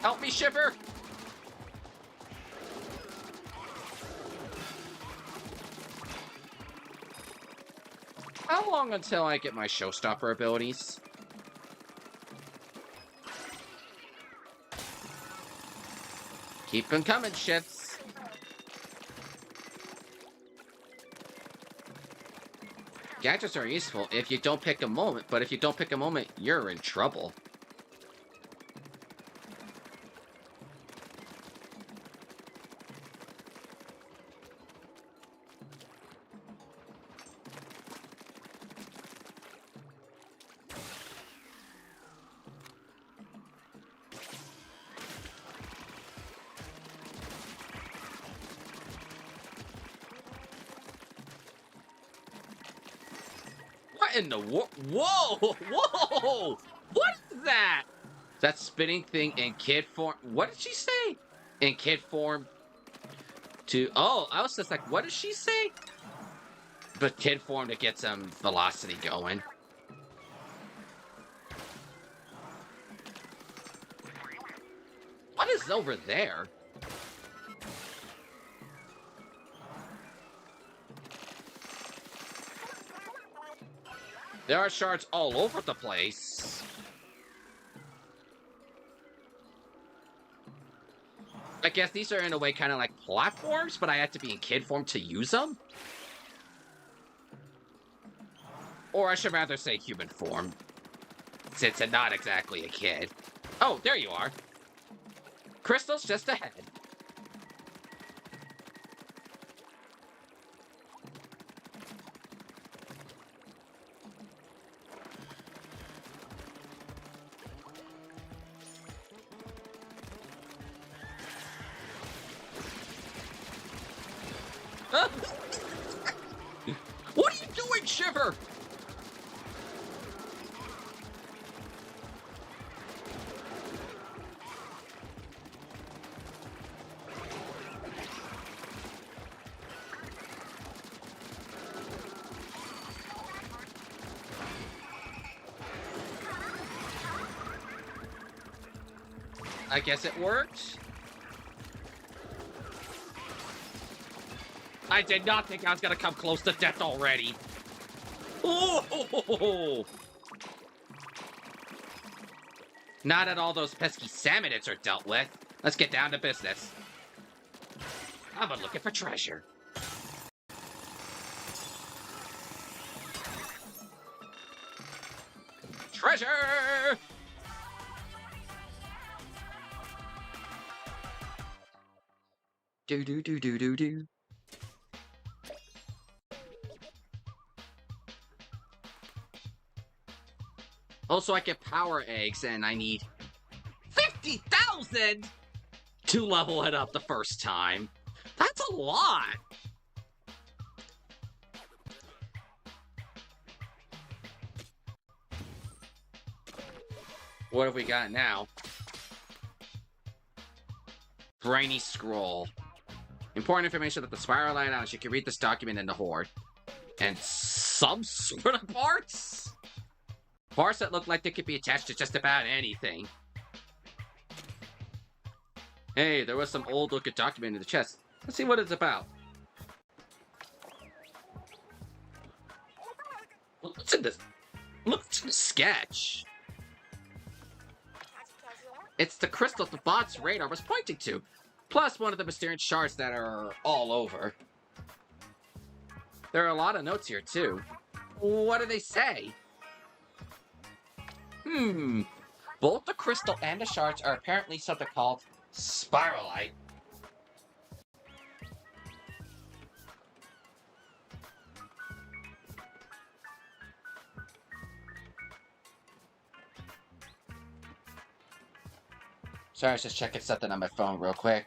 Help me, Shiver! How long until I get my showstopper abilities? Keep them coming, shits. Gadgets are useful if you don't pick a moment, but if you don't pick a moment, you're in trouble. In the whoa, whoa, what is that? That spinning thing in kid form. What did she say? In kid form to, oh, I was just like, what did she say? But kid form to get some velocity going. What is over there? There are shards all over the place. I guess these are in a way kind of like platforms, but I have to be in kid form to use them? Or I should rather say human form, since I'm not exactly a kid. Oh, there you are. Crystal's just ahead. What are you doing, Shiver? I guess it worked. I did not think I was gonna come close to death already. Oh! Not that all those pesky salmonids are dealt with. Let's get down to business. I'm looking for treasure. Treasure! Do. Also, I get power eggs, and I need 50,000 to level it up the first time. That's a lot. What have we got now? Brainy scroll. Important information that the Spiralhite Islands. You can read this document in the Horde. And some sort of parts? Parts that look like they could be attached to just about anything. Hey, there was some old-looking document in the chest. Let's see what it's about. What's in this? What's in the sketch? It's the crystal the bot's radar was pointing to. Plus one of the mysterious shards that are all over. There are a lot of notes here, too. What do they say? Both the crystal and the shards are apparently something called Spiralhite. Sorry, I was just checking something on my phone real quick.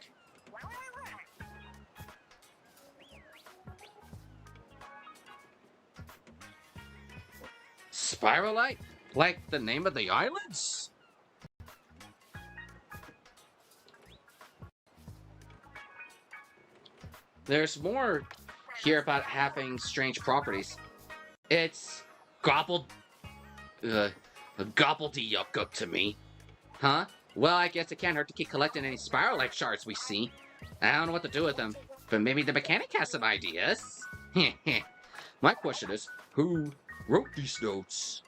Spiralhite? Like the name of the islands? There's more here about having strange properties. It's gobbledygook to me. Huh? Well, I guess it can't hurt to keep collecting any Spiralhite shards we see. I don't know what to do with them, but maybe the mechanic has some ideas. My question is, who wrote these notes?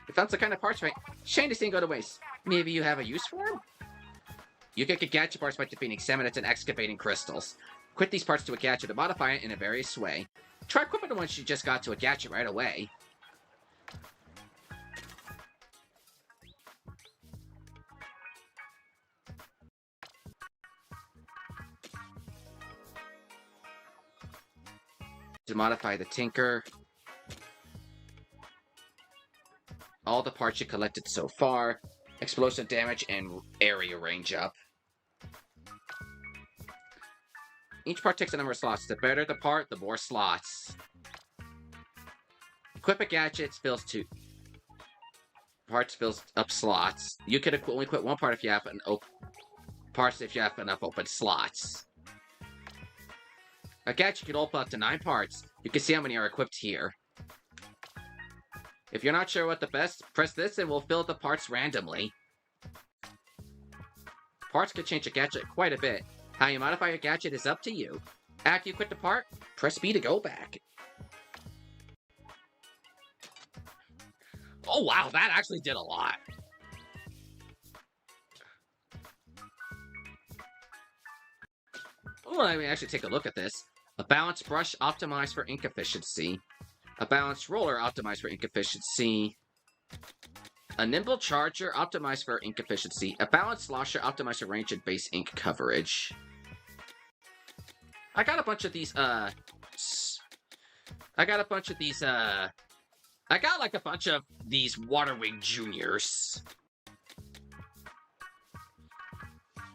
We found some kind of parts, right? Shame this thing go to waste. Maybe you have a use for them? You can get gadget parts by defeating salmonids and excavating crystals. Equip these parts to a gadget to modify it in a various way. Try equipping the ones you just got to a gadget right away. To modify the Tinker. All the parts you collected so far. Explosive damage and area range up. Each part takes a number of slots. The better the part, the more slots. Equip a gadget fills 2. Parts fills up slots. You can only equip one part if you have parts if you have enough open slots. A gadget can open up to 9 parts. You can see how many are equipped here. If you're not sure what the best, press this and we'll fill the parts randomly. Parts can change a gadget quite a bit. How you modify your gadget is up to you. After you quit the part, press B to go back. Oh wow, that actually did a lot. Oh, let me actually take a look at this. A balanced brush optimized for ink efficiency. A balanced roller optimized for ink efficiency. A nimble charger optimized for ink efficiency. A balanced slosher optimized for range and base ink coverage. I got a bunch of these, I got like a bunch of these Waterwing Juniors.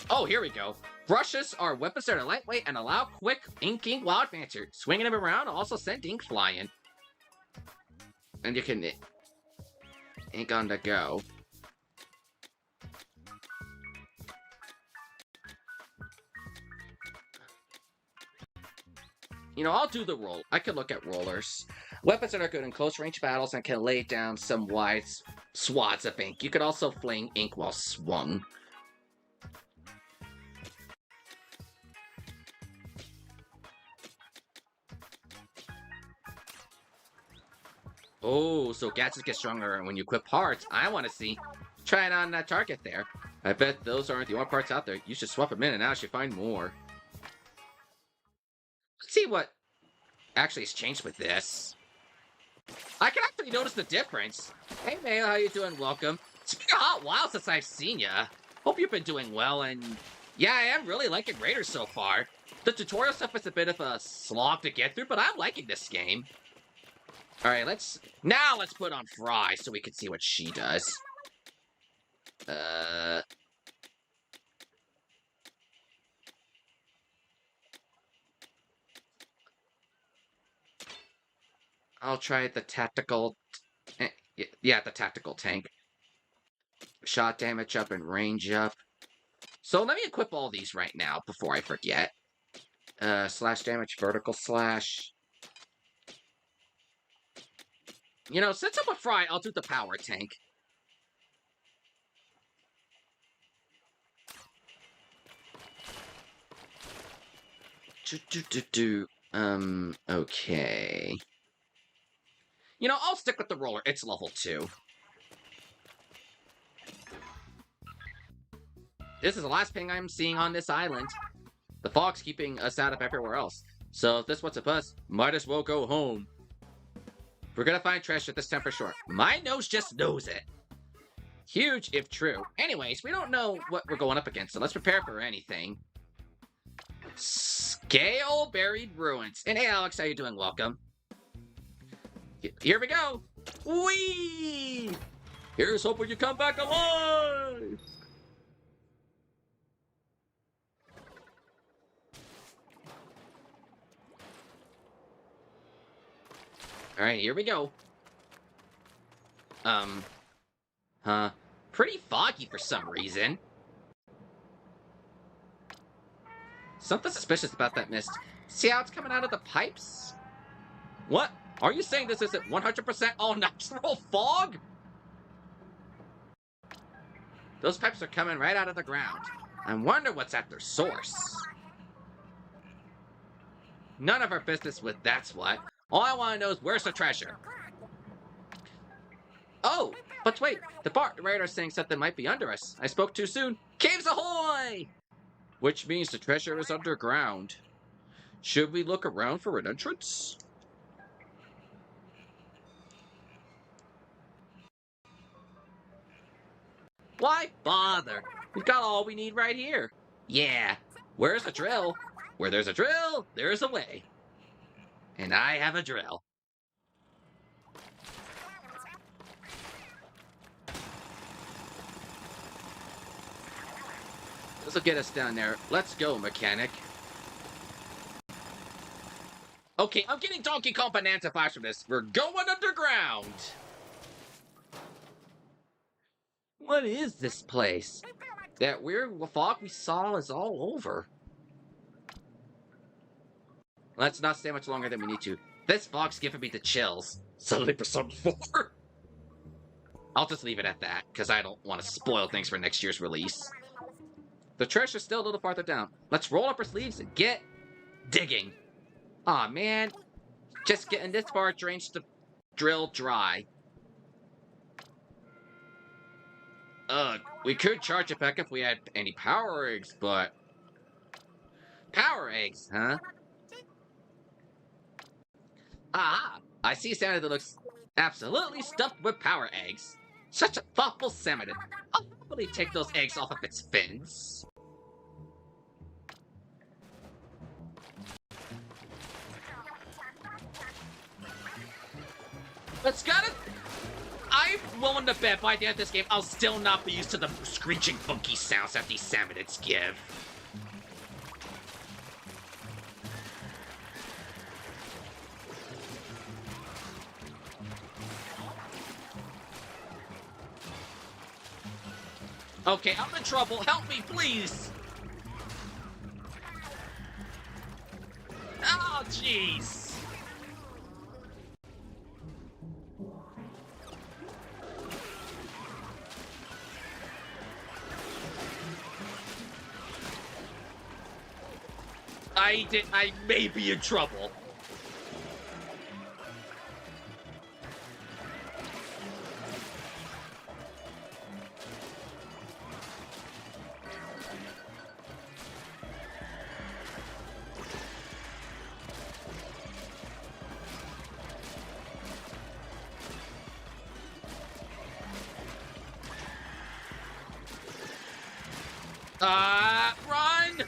Oh, here we go. Brushes are weapons that are lightweight and allow quick inking while advancing. Swinging them around also send ink flying. And you can ink on the go. You know, I'll do the roll. I can look at rollers. Weapons that are good in close range battles and can lay down some wide swaths of ink. You could also fling ink while swung. Oh, so gadgets get stronger when you equip parts. I want to see. Try it on that target there. I bet those aren't the only parts out there. You should swap them in and out. You find more. Let's see what actually has changed with this. I can actually notice the difference. Hey, Mayo, how you doing? Welcome. It's been a hot while since I've seen ya. Hope you've been doing well, and yeah, I am really liking Raiders so far. The tutorial stuff is a bit of a slog to get through, but I'm liking this game. Alright, let's put on Fry so we can see what she does. I'll try the tactical... Yeah, the tactical tank. Shot damage up and range up. So let me equip all these right now before I forget. Slash damage, vertical slash. You know, since I'm a Fry, I'll do the power tank. Okay. You know, I'll stick with the roller. It's level 2. This is the last ping I'm seeing on this island. The fog's keeping us out of everywhere else. So if this what's a bus, might as well go home. We're gonna find treasure this time for sure. My nose just knows it. Huge if true. Anyways, we don't know what we're going up against, so let's prepare for anything. Scale Buried Ruins. And hey Alex, how you doing? Welcome. Here we go. Whee! Here's hoping you come back alive! Alright, here we go. Pretty foggy for some reason. Something suspicious about that mist. See how it's coming out of the pipes? What? Are you saying this isn't 100% all natural fog? Those pipes are coming right out of the ground. I wonder what's at their source. None of our business with that's what. All I want to know is where's the treasure? Oh, but wait, the radar's saying something might be under us. I spoke too soon. Caves ahoy! Which means the treasure is underground. Should we look around for an entrance? Why bother? We've got all we need right here. Yeah, where's the drill? Where there's a drill, there's a way. And I have a drill. This will get us down there. Let's go, mechanic. Okay, I'm getting Donkey Kong Bonanza vibes from this. We're going underground. What is this place? That weird fog we saw is all over. Let's not stay much longer than we need to. This fog's giving me the chills. Suddenly for some more. I'll just leave it at that, because I don't want to spoil things for next year's release. The treasure's still a little farther down. Let's roll up our sleeves and get digging. Aw, man. Just getting this far drains the drill dry. We could charge it back if we had any power eggs, but... Power eggs, huh? Ah, I see something that looks absolutely stuffed with power eggs. Such a thoughtful salmon. I'll probably take those eggs off of its fins. Let's get it. I'm willing to bet by the end of this game, I'll still not be used to the screeching, funky sounds that these salmonids give. Okay, I'm in trouble. Help me, please. Oh, jeez. I may be in trouble. Run!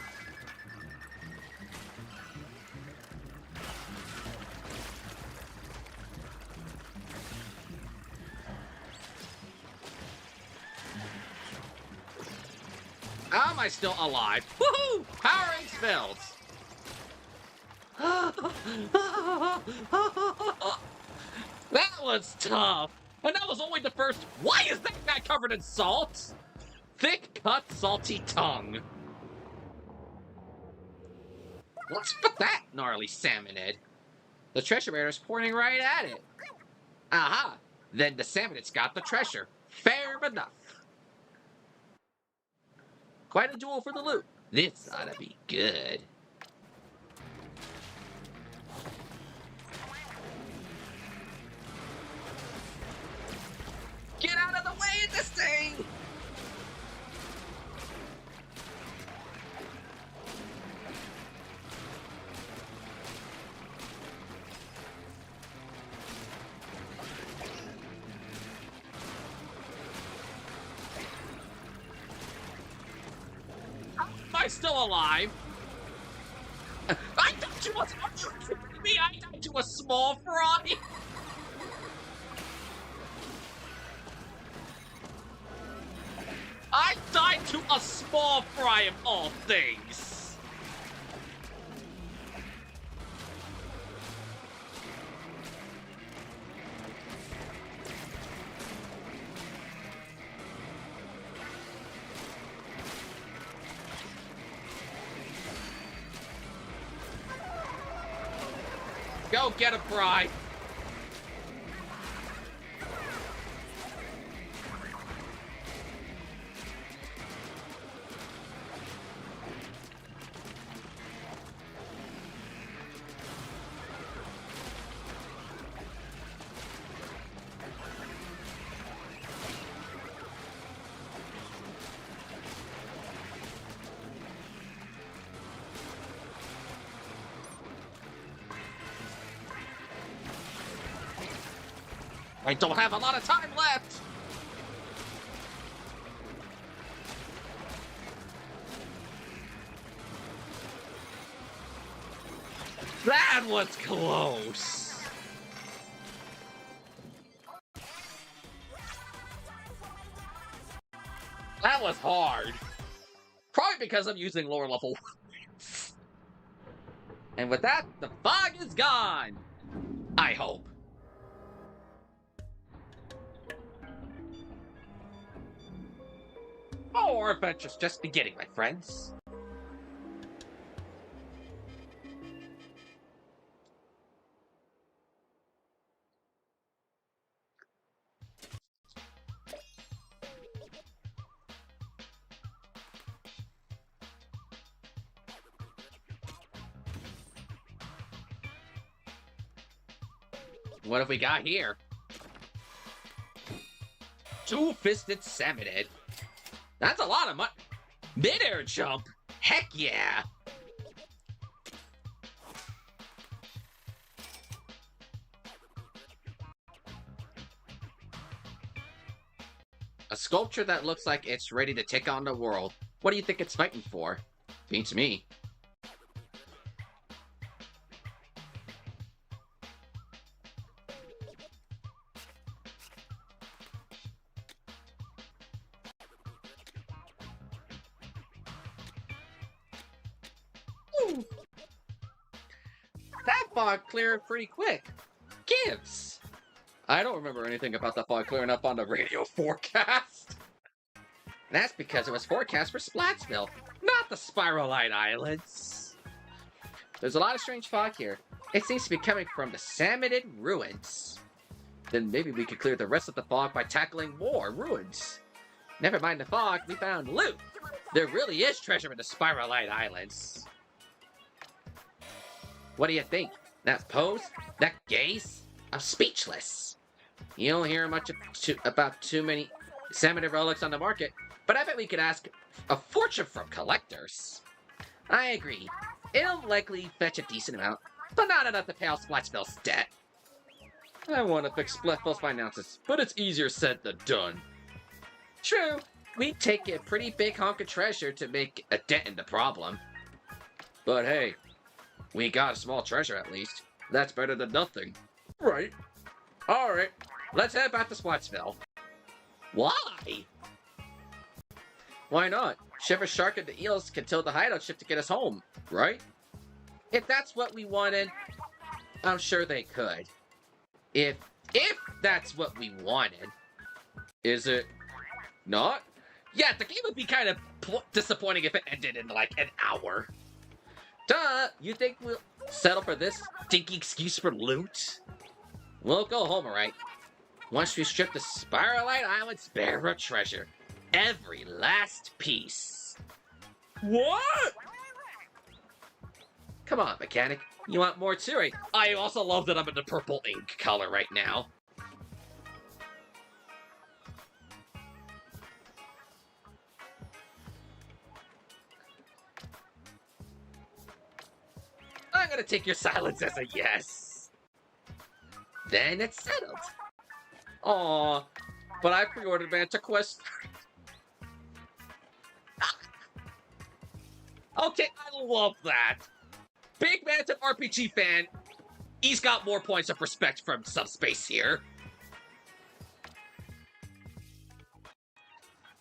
How am I still alive? Woohoo! Power range filled! That was tough! And that was only the first. Why is that guy covered in salt? Thick cut, salty tongue. What's with that gnarly salmonid? The treasure raider's pointing right at it. Aha! Then the salmonid's got the treasure. Fair enough. Quite a duel for the loot. This ought to be good. Get out of the way of this thing! Am I still alive? I thought you was. Are you kidding me? I died to a small fry. I died to a small fry of all things. Go get a fry. I don't have a lot of time left! That was close! That was hard. Probably because I'm using lower level. And with that, the fog is gone! I hope. Oh, our adventure's just beginning, my friends. What have we got here? Two-fisted salmonid. That's a lot of money. Mid-air jump? Heck yeah! A sculpture that looks like it's ready to take on the world. What do you think it's fighting for? Beats me. That fog cleared pretty quick. Gives. I don't remember anything about the fog clearing up on the radio forecast. That's because it was forecast for Splatsville, not the Spiralhite Islands. There's a lot of strange fog here. It seems to be coming from the Salmonid ruins. Then maybe we could clear the rest of the fog by tackling more ruins. Never mind the fog, we found loot. There really is treasure in the Spiralhite Islands. What do you think? That pose? That gaze? I'm speechless. You don't hear much about too many salmonid relics on the market, but I bet we could ask a fortune from collectors. I agree. It'll likely fetch a decent amount, but not enough to pay off Splatsville's debt. I want to fix Splatsville's finances, but it's easier said than done. True. We'd take a pretty big hunk of treasure to make a dent in the problem. But hey, we got a small treasure at least. That's better than nothing. Right. Alright, let's head back to Splatsville. Why? Why not? Shiver Shark and the Eels can tow the hideout ship to get us home, right? If that's what we wanted, I'm sure they could. If that's what we wanted. Is it not? Yeah, the game would be kind of disappointing if it ended in like an hour. Duh, you think we'll settle for this stinky excuse for loot? We'll go home, alright. Once we strip the Spiralhite Islands bare of treasure. Every last piece. What? Come on, mechanic. You want more too, right? I also love that I'm in the purple ink color right now. I'm gonna take your silence as a yes. Then it's settled. Aw, but I pre-ordered Manta Quest. Okay, I love that. Big Manta RPG fan. He's got more points of respect from Subspace here.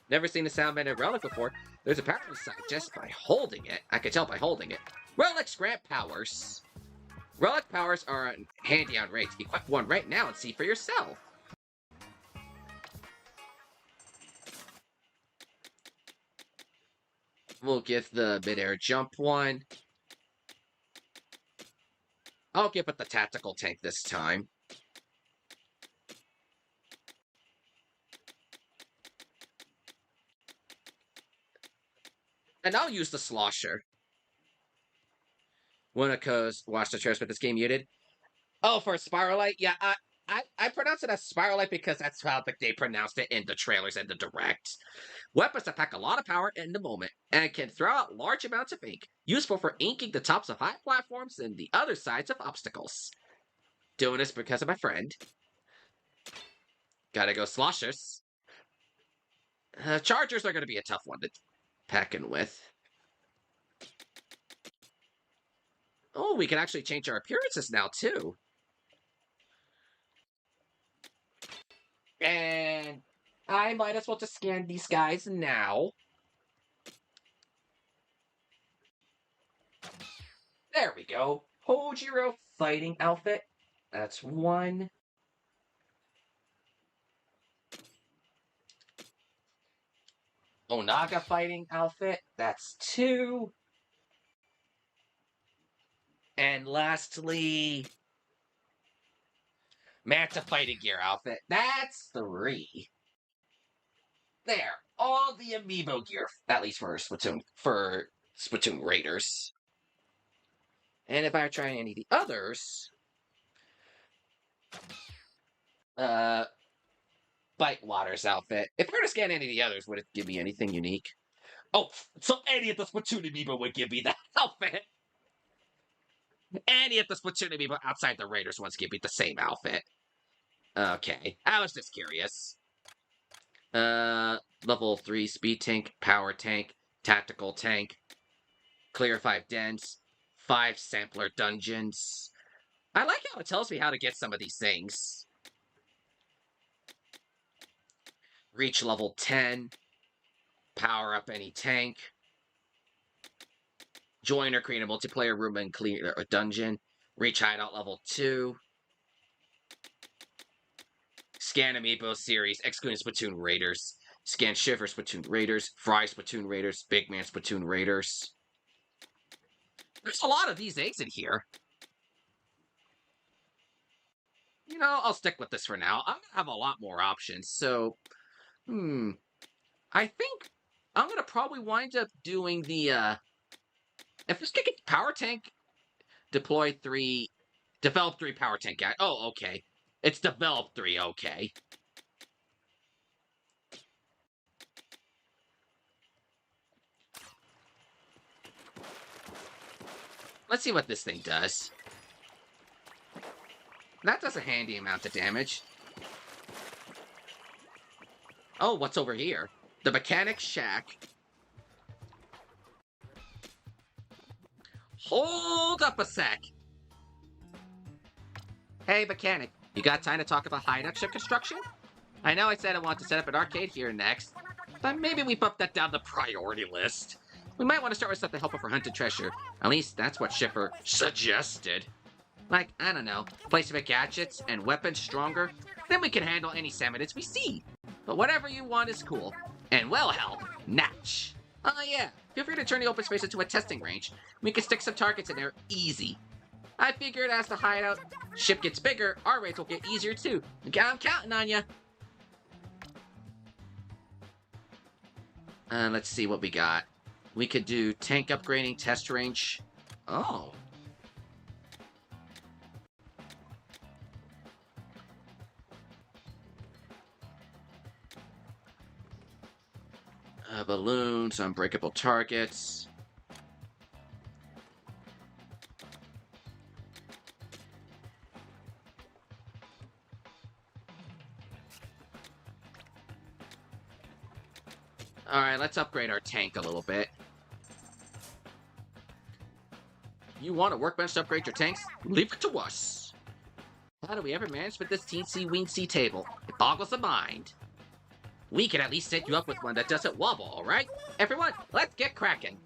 Never seen a Soundbanded relic before. There's a power inside just by holding it. I can tell by holding it. Relics grant powers. Relic powers are handy on raids. Equip one right now and see for yourself. We'll give the mid-air jump one. I'll give it the tactical tank this time. And I'll use the slosher. Winoko's watch the trailers with this game muted. Oh, for Spiralhite? Yeah, I pronounce it as Spiralhite because that's how they pronounced it in the trailers and the direct. Weapons that pack a lot of power in the moment and can throw out large amounts of ink, useful for inking the tops of high platforms and the other sides of obstacles. Doing this because of my friend. Gotta go sloshers. Chargers are gonna be a tough one to pack in with. Oh, we can actually change our appearances now, too. And I might as well just scan these guys now. There we go. Hojiro fighting outfit. That's one. Onaga fighting outfit. That's two. And lastly, Manta fighting gear outfit. That's three. There. All the amiibo gear, at least for Splatoon Raiders. And if I try any of the others, Bitewater's outfit. If I were to scan any of the others, would it give me anything unique? Oh, so any of the Splatoon amiibo would give me that outfit. Any of the Splatoon amiibo outside the Raiders ones give me the same outfit. Okay, I was just curious. Level 3 speed tank, power tank, tactical tank, clear 5 dens, 5 sampler dungeons. I like how it tells me how to get some of these things. Reach level 10, power up any tank, join or create a multiplayer room and clear a dungeon, reach hideout level 2, scan amiibo series, excluding Splatoon Raiders, scan Shiver Splatoon Raiders, Fry Splatoon Raiders, Big Man Splatoon Raiders. There's a lot of these eggs in here. You know, I'll stick with this for now. I'm gonna have a lot more options, so... I think I'm gonna probably wind up doing the, if this can get power tank, develop 3 power tank guy. Oh, okay. It's develop 3, okay. Let's see what this thing does. That does a handy amount of damage. Oh, what's over here? The mechanic shack. Hold up a sec. Hey, mechanic. You got time to talk about hideout ship construction? I know I said I want to set up an arcade here next, but maybe we bump that down the priority list. We might want to start with something helpful for hunted treasure. At least that's what Shipper suggested. Like, I don't know, place to make gadgets and weapons stronger. Then we can handle any salmonids we see. But whatever you want is cool. And will help, Natch. Oh yeah, feel free to turn the open space into a testing range. We can stick some targets in there easy. I figured as the hideout ship gets bigger, our raids will get easier too. I'm counting on ya. Let's see what we got. We could do tank upgrading test range. Oh. Balloons, unbreakable targets. Alright, let's upgrade our tank a little bit. You want a workbench to upgrade your tanks? Leave it to us. How do we ever manage with this teensy-weensy table? It boggles the mind. We can at least set you up with one that doesn't wobble, alright? Everyone, let's get cracking.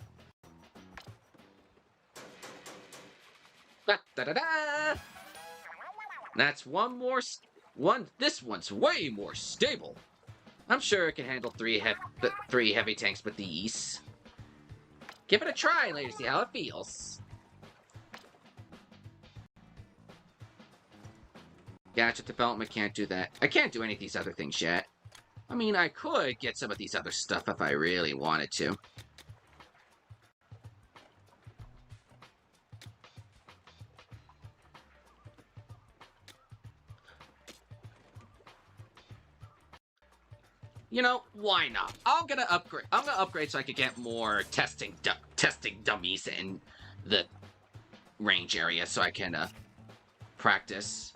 Da-da-da-da! That's one more... This one's way more stable. I'm sure it can handle three heavy tanks with ease. Give it a try, later, see how it feels. Gadget development can't do that. I can't do any of these other things yet. I mean, I could get some of these other stuff if I really wanted to. You know, why not? I'm gonna upgrade so I could get more testing dummies in the range area so I can practice.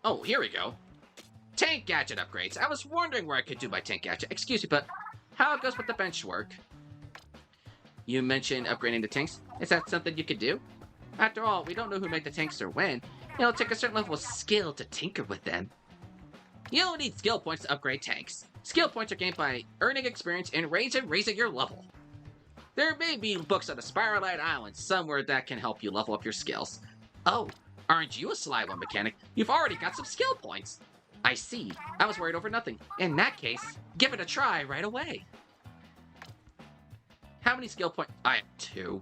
Oh, here we go. Tank gadget upgrades. I was wondering where I could do my tank gadget. Excuse me, but how it goes with the bench work? You mentioned upgrading the tanks. Is that something you could do? After all, we don't know who made the tanks or when. It'll take a certain level of skill to tinker with them. You don't need skill points to upgrade tanks. Skill points are gained by earning experience and raising your level. There may be books on the Spiralhite Islands somewhere that can help you level up your skills. Oh, aren't you a sly one, mechanic? You've already got some skill points. I see. I was worried over nothing. In that case, give it a try right away. How many skill points? I have 2.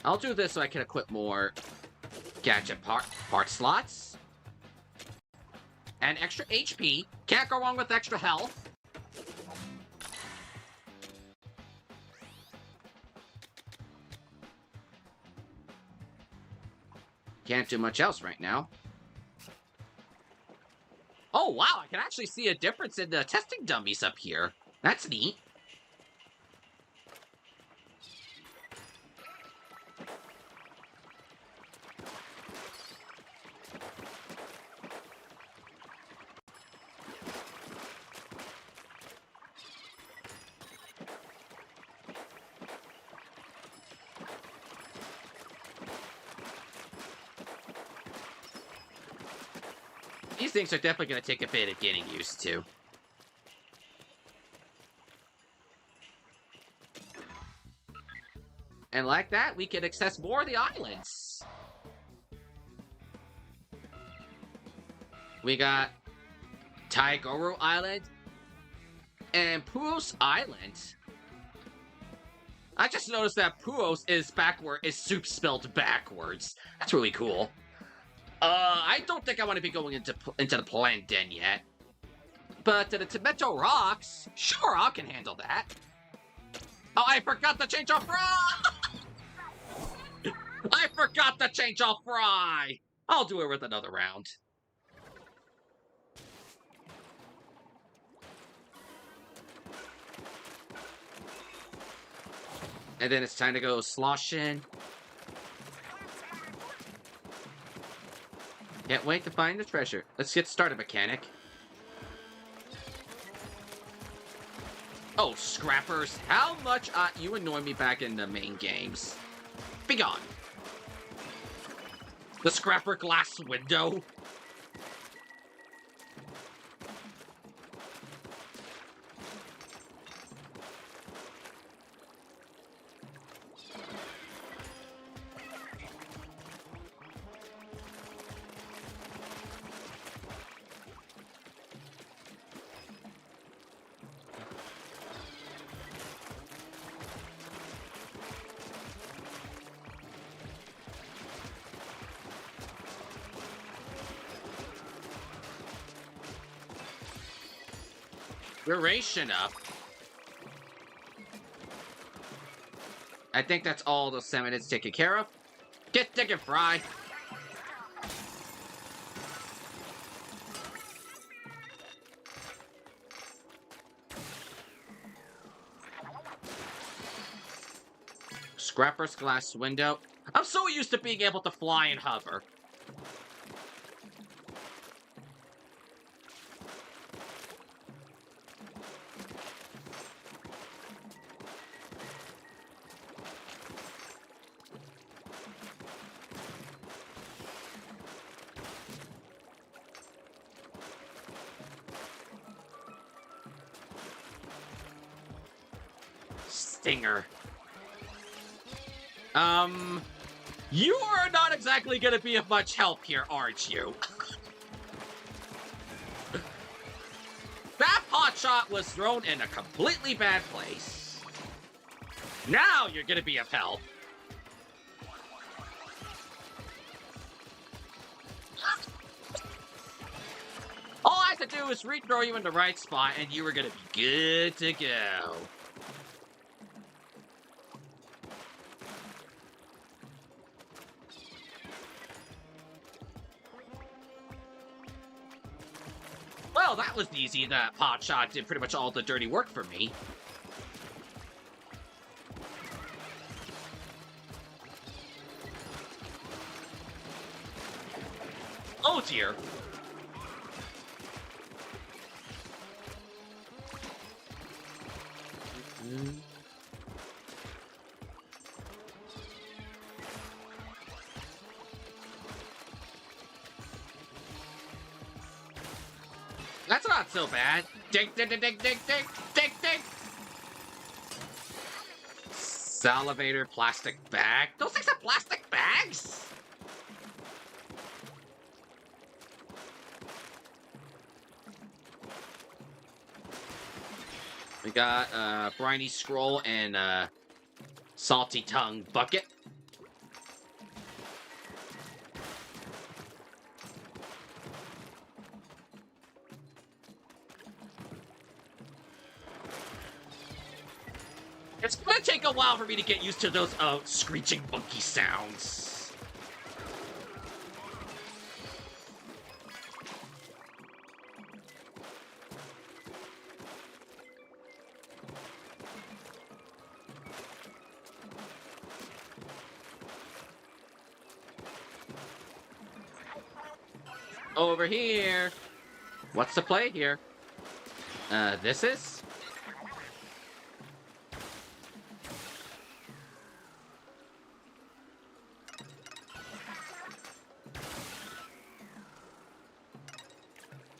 I'll do this so I can equip more gadget part slots. And extra HP. Can't go wrong with extra health. Can't do much else right now. Oh, wow, I can actually see a difference in the testing dummies up here. That's neat. These things are definitely going to take a bit of getting used to. And like that, we can access more of the islands. We got Taigoro Island and Puos Island. I just noticed that Puos is soup spelled backwards. That's really cool. I don't think I want to be going into the plant den yet. But the tomato rocks? Sure, I can handle that. Oh, I forgot to change off Fry! I forgot to change off Fry! I'll do it with another round. And then it's time to go sloshing. Can't wait to find the treasure. Let's get started, mechanic. Oh, scrappers, how much you annoy me back in the main games. Be gone. The scrapper glass window. Duration up. I think that's all the 7 minutes taken care of. Get digging, Fry. Scrapper's glass window. I'm so used to being able to fly and hover. Stinger. You are not exactly gonna be of much help here, aren't you? That pot shot was thrown in a completely bad place. Now you're gonna be of help. All I have to do is re-throw you in the right spot and you were gonna be good to go. Well, that was easy. That pot shot did pretty much all the dirty work for me. Oh dear. That's not so bad. Dig, dig, dig, dig, dig, dig, dig, dig. Salivator plastic bag. Those things are plastic bags? We got briny scroll and salty tongue bucket. It's gonna take a while for me to get used to those screeching monkey sounds. Over here. What's the play here? This is?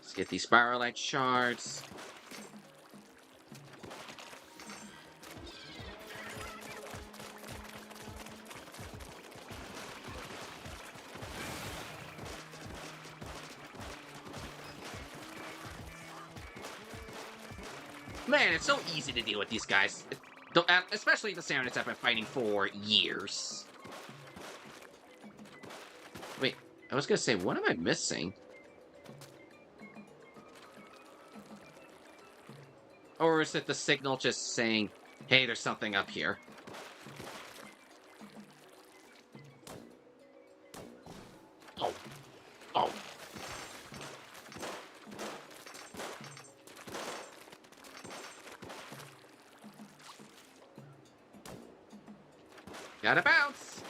Let's get these Spiralhite shards. Man, it's so easy to deal with these guys. Especially the Samus I've been fighting for years. Wait, I was gonna say, what am I missing? Or is it the signal just saying, hey, there's something up here? Oh. Oh. Gotta bounce!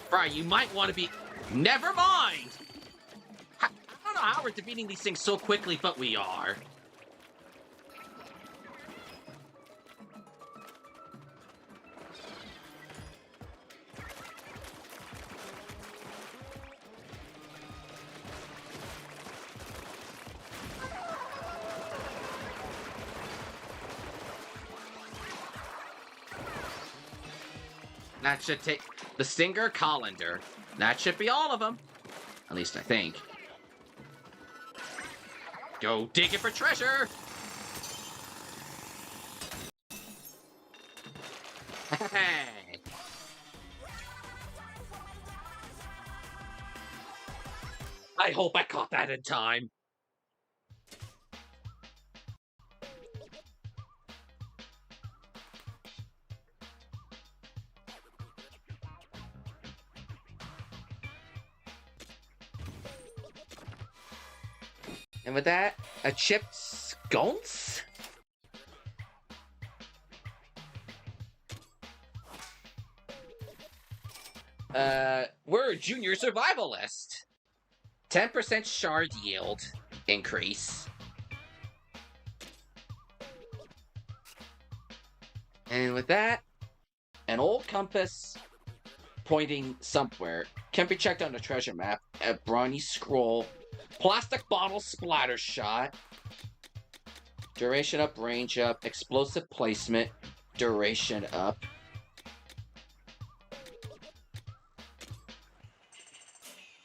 Fry, you might want to be... Never mind! I don't know how we're defeating these things so quickly, but we are. That should take... The Singer Colander. That should be all of them. At least I think. Go digging for treasure! Hey! I hope I caught that in time. And with that, a chipped sconce? We're a junior survivalist. 10% shard yield increase. And with that, an old compass pointing somewhere can be checked on the treasure map. A brawny scroll. Plastic bottle splatter shot. Duration up, range up, explosive placement, duration up.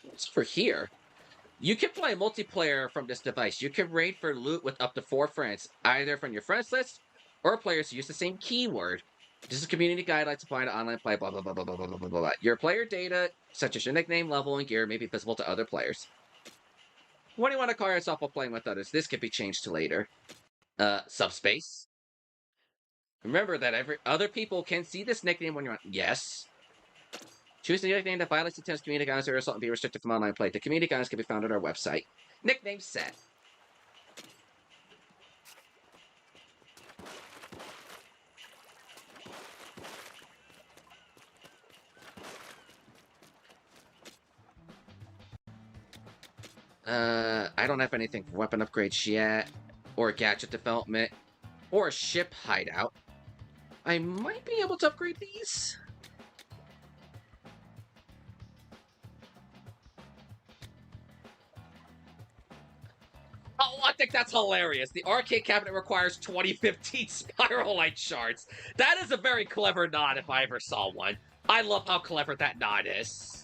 What's for here? You can play multiplayer from this device. You can raid for loot with up to 4 friends, either from your friends list or players who use the same keyword. This is community guidelines applying to online play, blah, blah, blah, blah, blah, blah, blah, blah. Your player data, such as your nickname, level, and gear, may be visible to other players. What do you want to call yourself while playing with others? This could be changed to later. Subspace. Remember that other people can see this nickname when you're on. Yes. Choose the nickname that violates the tense community guidelines or assault and be restricted from online play. The community guidelines can be found on our website. Nickname set. I don't have anything for weapon upgrades yet, or gadget development, or a ship hideout. I might be able to upgrade these. Oh, I think that's hilarious. The arcade cabinet requires 2015 Spiralhite shards. That is a very clever nod if I ever saw one. I love how clever that nod is.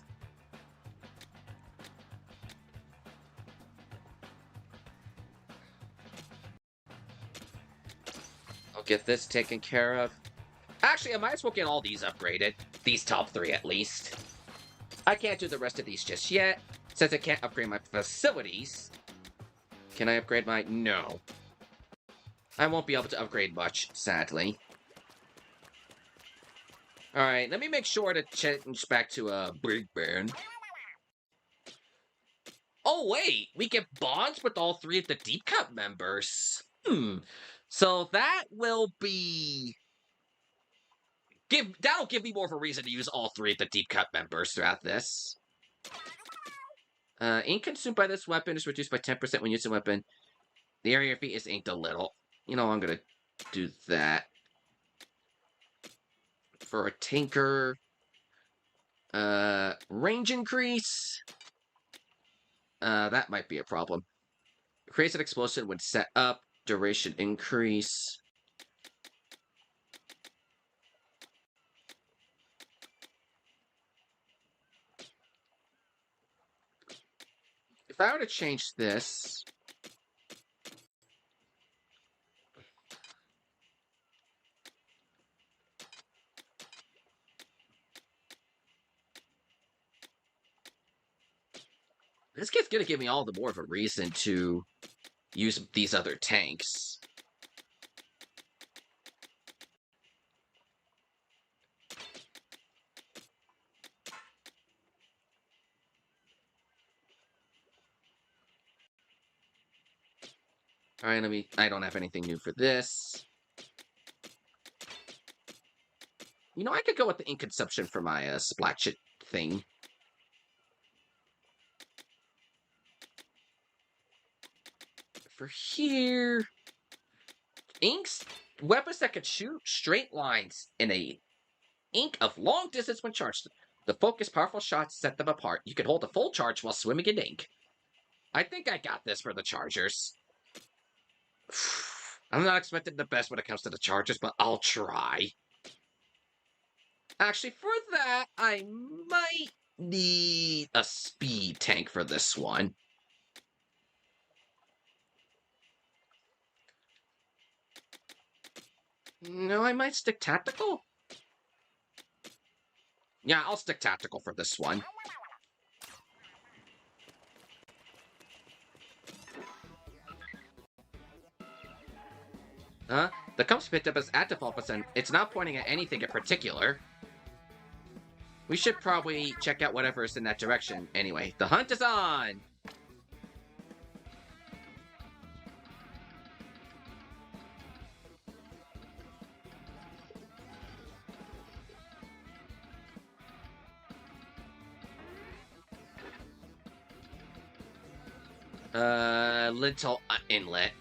I'll get this taken care of. Actually, I might as well get all these upgraded. These top 3, at least. I can't do the rest of these just yet, since I can't upgrade my facilities. Can I upgrade my... No. I won't be able to upgrade much, sadly. Alright, let me make sure to change back to a Big Ben. Oh, wait! We get bonds with all 3 of the Deep Cut members. So that will be... That'll give me more of a reason to use all 3 of the Deep Cut members throughout this. Ink consumed by this weapon is reduced by 10% when using a weapon. The area of feet is inked a little. You know, I'm gonna do that. For a tinker. Range increase. That might be a problem. Creates an explosion when set up. Duration increase. If I were to change this... This kid's gonna give me all the more of a reason to use these other tanks. Alright, I don't have anything new for this. You know, I could go with the ink consumption for my splat shit thing. For here... Inks, weapons that can shoot straight lines in a ink of long distance when charged. The focused powerful shots set them apart. You can hold a full charge while swimming in ink. I think I got this for the Chargers. I'm not expecting the best when it comes to the Chargers, but I'll try. Actually, for that, I might need a speed tank for this one. No, I might stick tactical. Yeah, I'll stick tactical for this one. The compass picked up as active all of a sudden. It's not pointing at anything in particular. We should probably check out whatever is in that direction. Anyway, the hunt is on! Little inlet.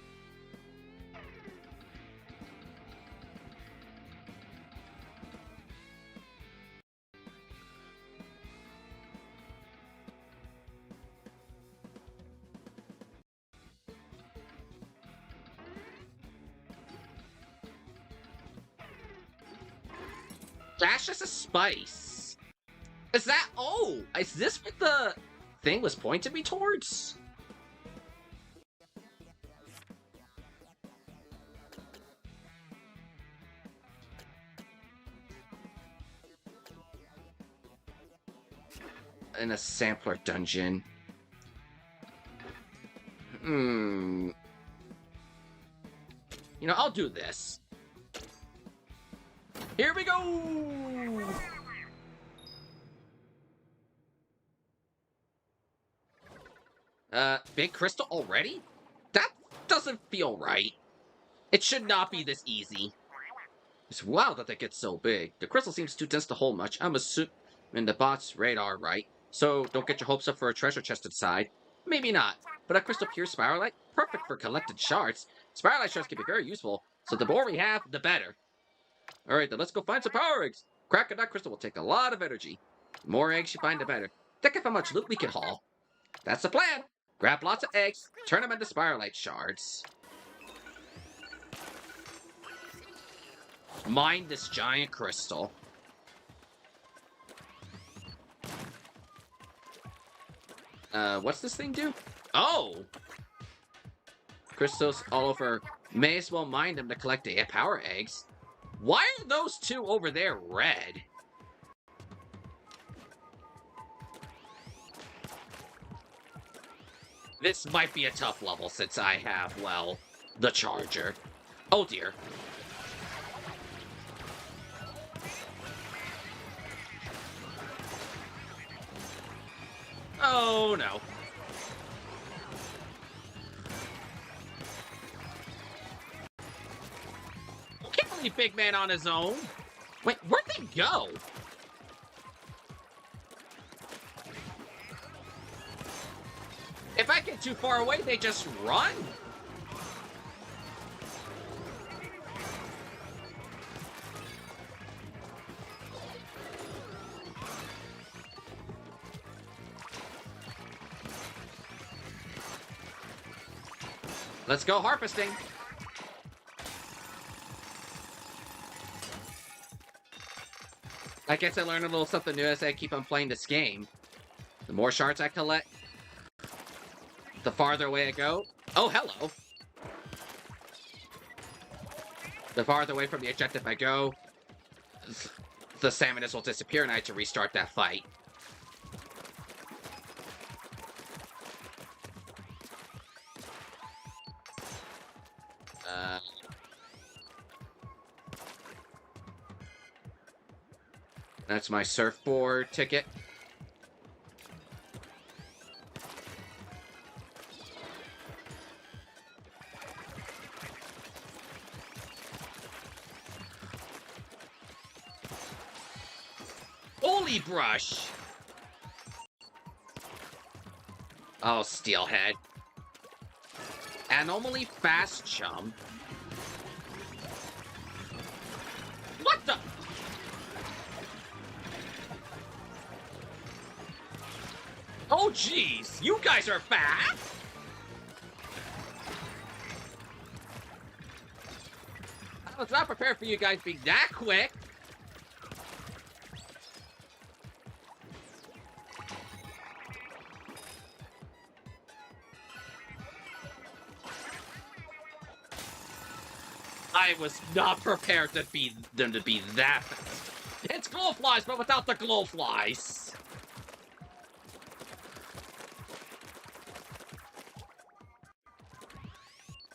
Dash as a spice. Is that... Oh! Is this what the thing was pointing me towards? In a sampler dungeon. You know, I'll do this. Here we go! Big crystal already? That doesn't feel right. It should not be this easy. It's wild that they get so big. The crystal seems too dense to hold much. I'm assuming the bot's radar, right? So don't get your hopes up for a treasure chest inside. Maybe not, but a crystal pure spiralite? Perfect for collected shards. Spiralite shards can be very useful, so the more we have, the better. Alright, then let's go find some power eggs. Cracking that crystal will take a lot of energy. The more eggs you find, the better. Think of how much loot we can haul. That's the plan. Grab lots of eggs, turn them into spiralite shards. Mine this giant crystal. What's this thing do? Oh! Crystals all over. May as well mine them to collect the power eggs. Why are those two over there red? This might be a tough level since I have, well, the Charger. Oh dear. Oh no. Can't leave Big Man on his own. Wait, where'd they go? If I get too far away, they just run? Let's go harvesting. I guess I learned a little something new as I keep on playing this game. The more shards I collect, the farther away I go. Oh, hello. The farther away from the objective I go, the salmoness will disappear and I have to restart that fight. That's my surfboard ticket. Holy brush! Oh, steelhead. Anomaly fast chum. What the? Oh, jeez. You guys are fast? I was not prepared for you guys being that quick. I was not prepared to be them to be that fast. It's glowflies, but without the glowflies.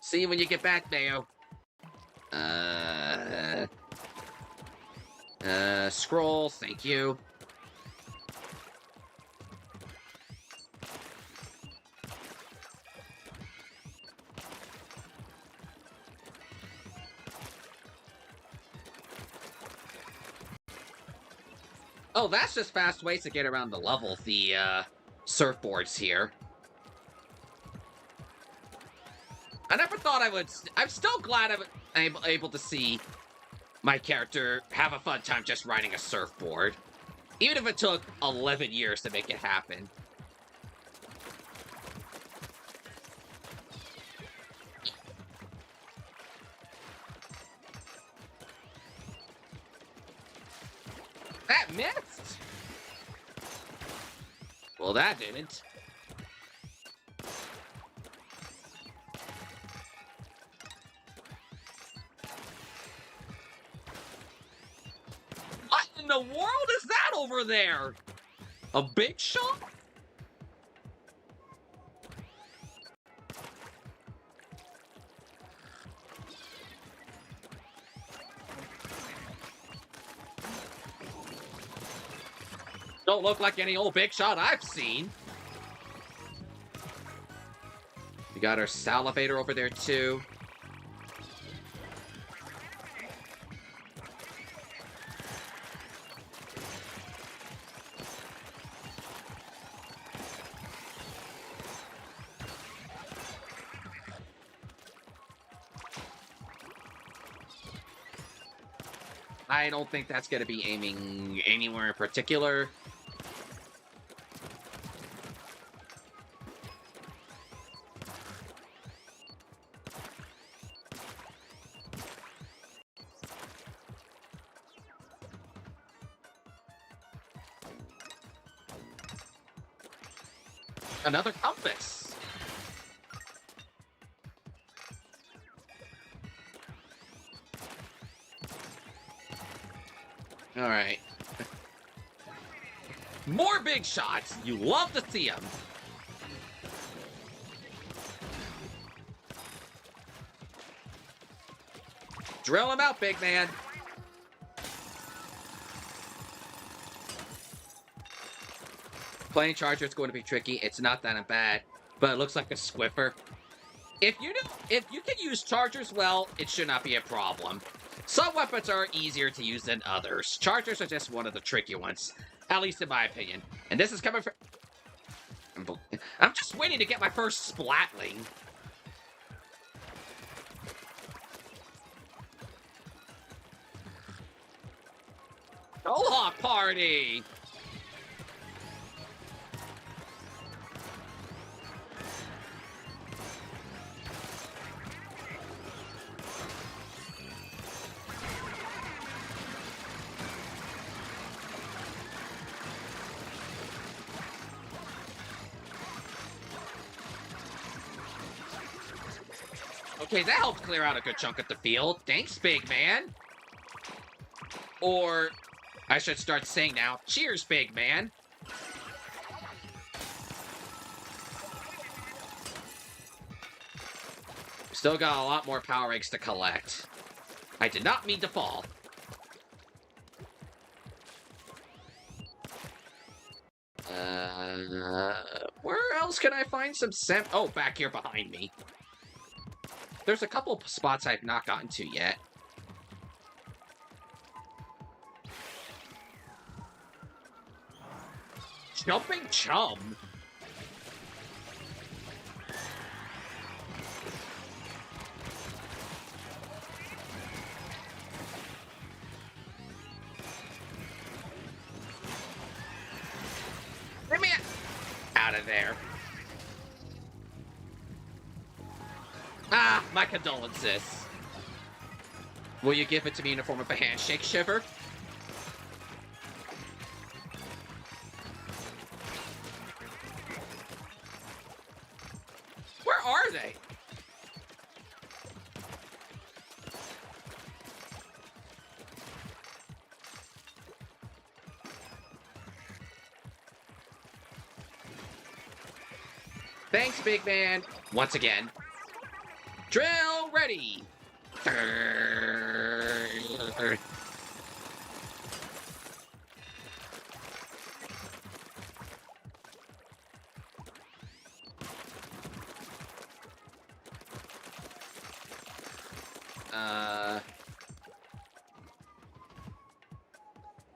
See you when you get back, Mayo. Scroll, thank you. Oh, that's just fast ways to get around the level, the, surfboards here. I never thought I would... I'm still glad I'm able to see my character have a fun time just riding a surfboard. Even if it took 11 years to make it happen. That missed! Well, that didn't. What in the world is that over there? A big shot? Don't look like any old big shot I've seen. We got our salivator over there too. I don't think that's going to be aiming anywhere in particular. Another compass. All right. More big shots. You love to see them. Drill them out, big man. Playing Charger is going to be tricky. It's not that bad, but it looks like a Squiffer. If you can use Chargers well, it should not be a problem. Some weapons are easier to use than others. Chargers are just one of the tricky ones, at least in my opinion. And this is coming from... I'm just waiting to get my first Splatling. Mohawk Party! Okay, that helped clear out a good chunk of the field. Thanks, big man. Or, I should start saying now, cheers, big man. Still got a lot more power eggs to collect. I did not mean to fall. Where else can I find some sem- Oh, back here behind me. There's a couple spots I've not gotten to yet. Jumping Chum? Let me out of there. Ah, my condolences. Will you give it to me in the form of a handshake, Shiver? Where are they? Thanks, big man. Once again. Drill ready.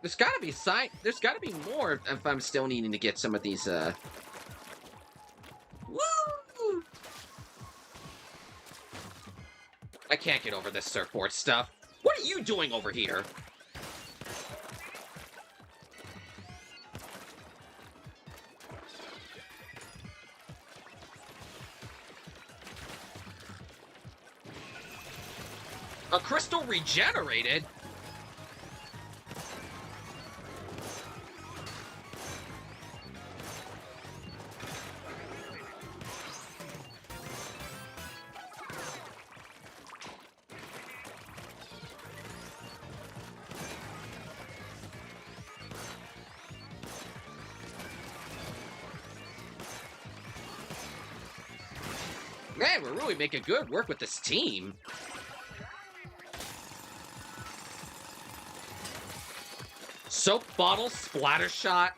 There's gotta be there's gotta be more if I'm still needing to get some of these, Woo! I can't get over this surfboard stuff. What are you doing over here? A crystal regenerated? Man, we're really making good work with this team. Soap bottle splatter shot.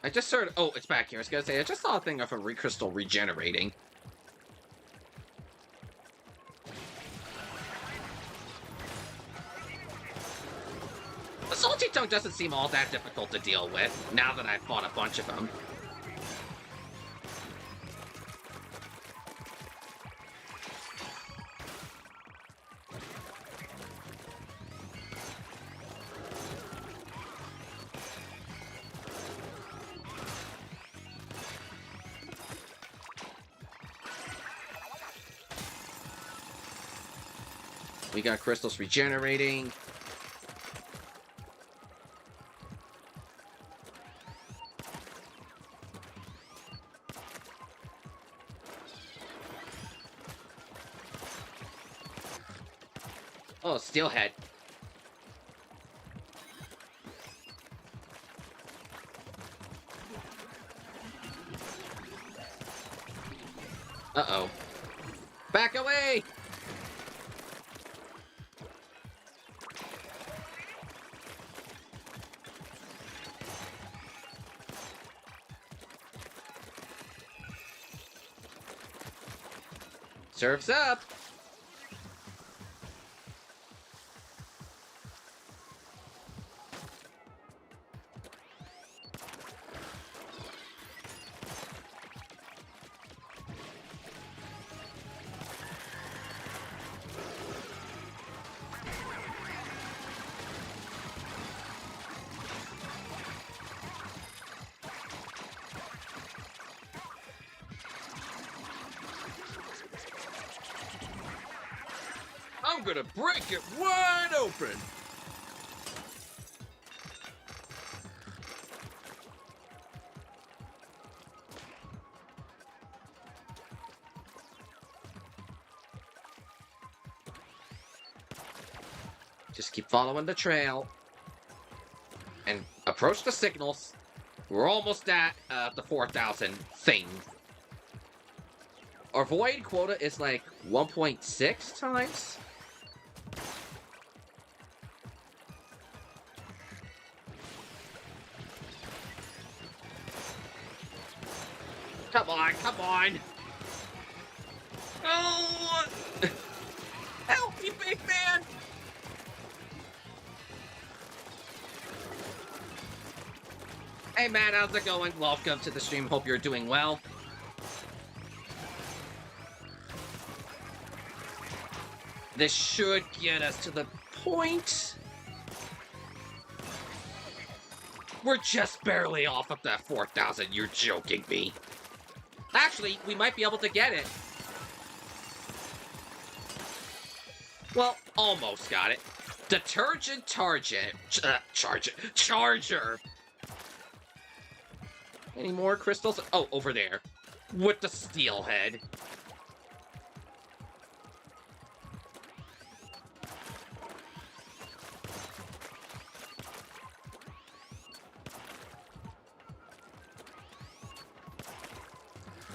I just heard. Oh, it's back here. I was gonna say I just saw a thing of a crystal regenerating. The salty tongue doesn't seem all that difficult to deal with now that I've fought a bunch of them. We got crystals regenerating. Oh, steelhead. Uh-oh. Back away! Surf's up! I'm gonna break it wide open! Just keep following the trail. And approach the signals. We're almost at the 4,000 thing. Our void quota is like 1.6 times? Come on, come on! Oh! Help me, big man! Hey man, how's it going? Welcome to the stream, hope you're doing well. This should get us to the point. We're just barely off of that 4,000, you're joking me. Actually, we might be able to get it. Well, almost got it. Detergent Charger. Any more crystals? Oh, over there. With the steelhead.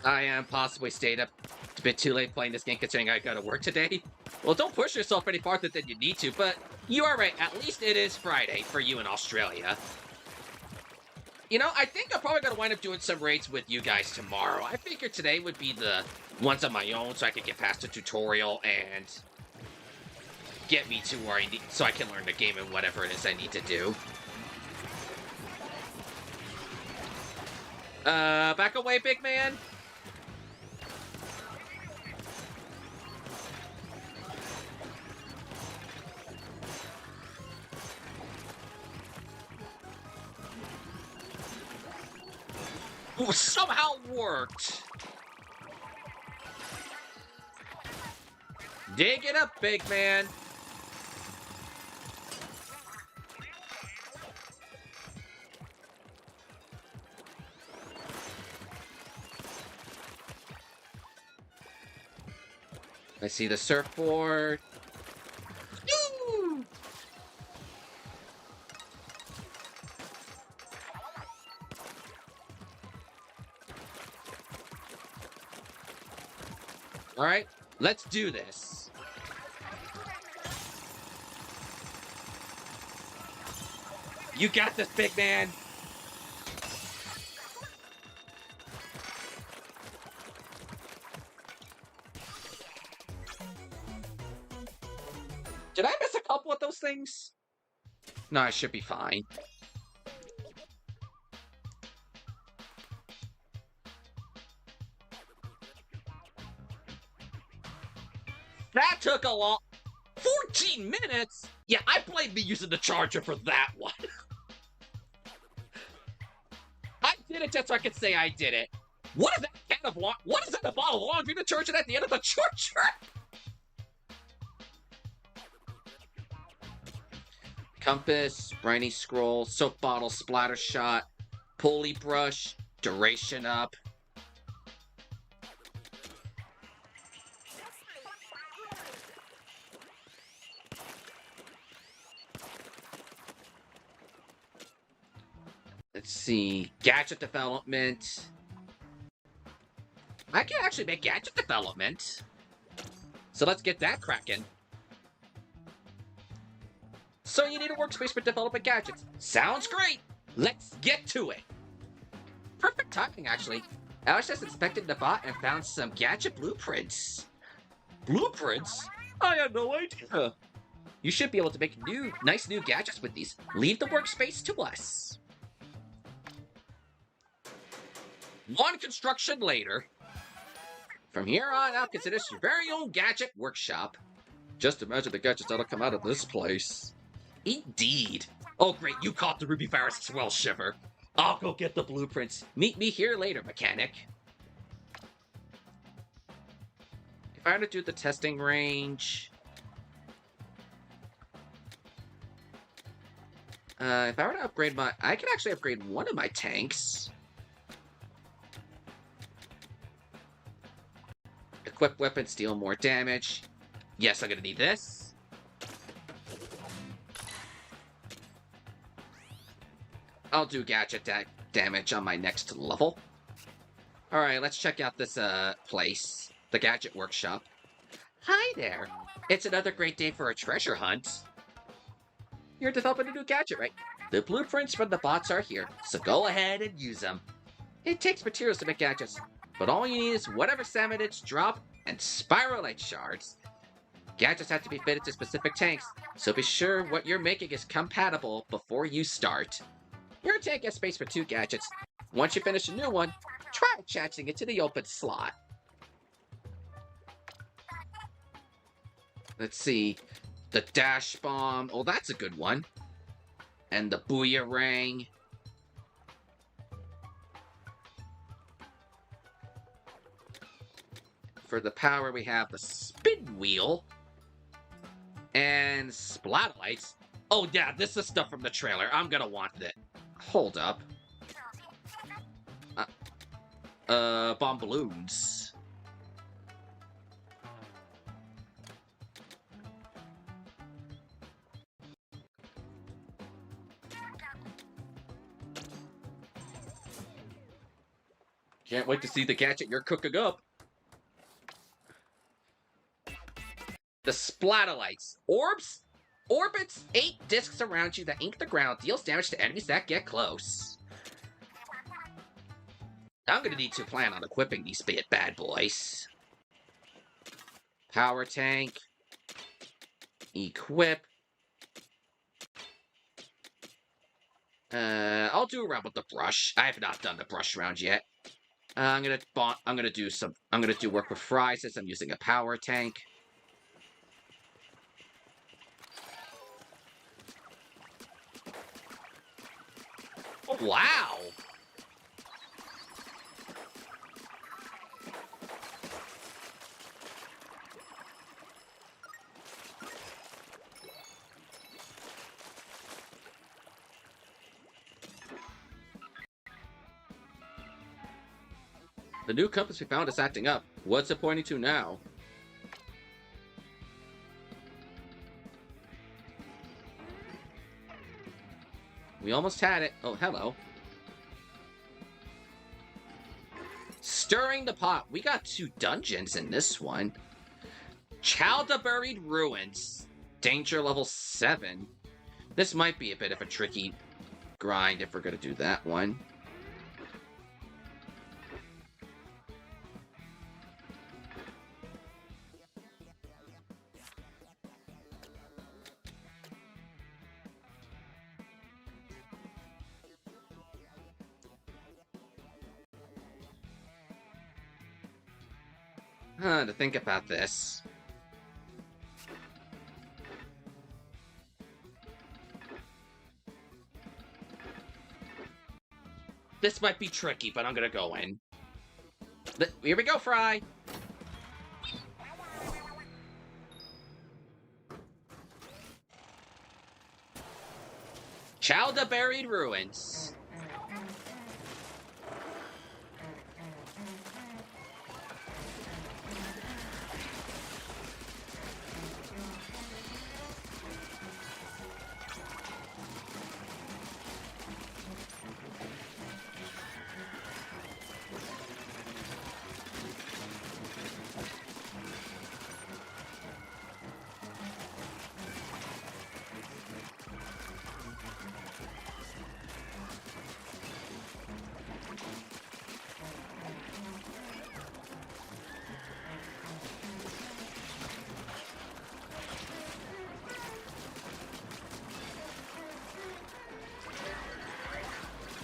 I am possibly stayed up a bit too late playing this game considering I gotta work today. Well, don't push yourself any farther than you need to, but you are right. At least it is Friday for you in Australia. You know, I think I'm probably gonna wind up doing some raids with you guys tomorrow. I figured today would be the ones on my own so I could get past the tutorial and get me to where I need, so I can learn the game and whatever it is I need to do. Back away, big man. Ooh, somehow worked. Dig it up, big man. I see the surfboard. Woo! All right, let's do this. You got this, big man. Did I miss a couple of those things? No, I should be fine. That took a lot. 14 minutes? Yeah, I blame me using the charger for that one. I did it just so I could say I did it. What is that can of laundry? What is in the bottle of laundry detergent at the end of the charger? Compass, briny scroll, soap bottle, splatter shot, pulley brush, duration up. Let's see, gadget development. I can actually make gadget development. So let's get that cracking. So you need a workspace for developing gadgets. Sounds great. Let's get to it. Perfect timing, actually. Alex just inspected the bot and found some gadget blueprints. Blueprints? I had no idea. You should be able to make nice new gadgets with these. Leave the workspace to us. One construction later. From here on out, consider this your very own gadget workshop. Just imagine the gadgets that'll come out of this place. Indeed. Oh great, you caught the ruby virus as well, Shiver. I'll go get the blueprints. Meet me here later, mechanic. If I were to do the testing range... if I were to upgrade my... I can actually upgrade one of my tanks. Equip weapons, deal more damage. Yes, I'm gonna need this. I'll do gadget damage on my next level. Alright, let's check out this place. The Gadget Workshop. Hi there! It's another great day for a treasure hunt. You're developing a new gadget, right? The blueprints from the bots are here, so go ahead and use them. It takes materials to make gadgets. But all you need is whatever Samanits drop and Spiralhite shards. Gadgets have to be fitted to specific tanks, so be sure what you're making is compatible before you start. Your tank has space for 2 gadgets. Once you finish a new one, try attaching it to the open slot. Let's see. The Dash Bomb. Oh, that's a good one. And the Booyarang. For the power, we have the Spin Wheel. And Splatlights. Oh, yeah, this is stuff from the trailer. I'm gonna want it. Hold up. Bomb balloons. Can't wait to see the gadget you're cooking up. The Splatlights. Orbs? Orbits 8 discs around you that ink the ground, deals damage to enemies that get close. I'm gonna need to plan on equipping these bad boys. Power tank. Equip. I'll do a round with the brush. I have not done the brush round yet. I'm gonna do work with Fry since I'm using a power tank. Oh, wow! The new compass we found is acting up. What's it pointing to now? We almost had it. Oh, hello. Stirring the pot. We got 2 dungeons in this one. Child of Buried Ruins. Danger level 7. This might be a bit of a tricky grind if we're going to do that one. To think about this. This might be tricky, but I'm gonna go in. Here we go, Fry! Child of Buried Ruins.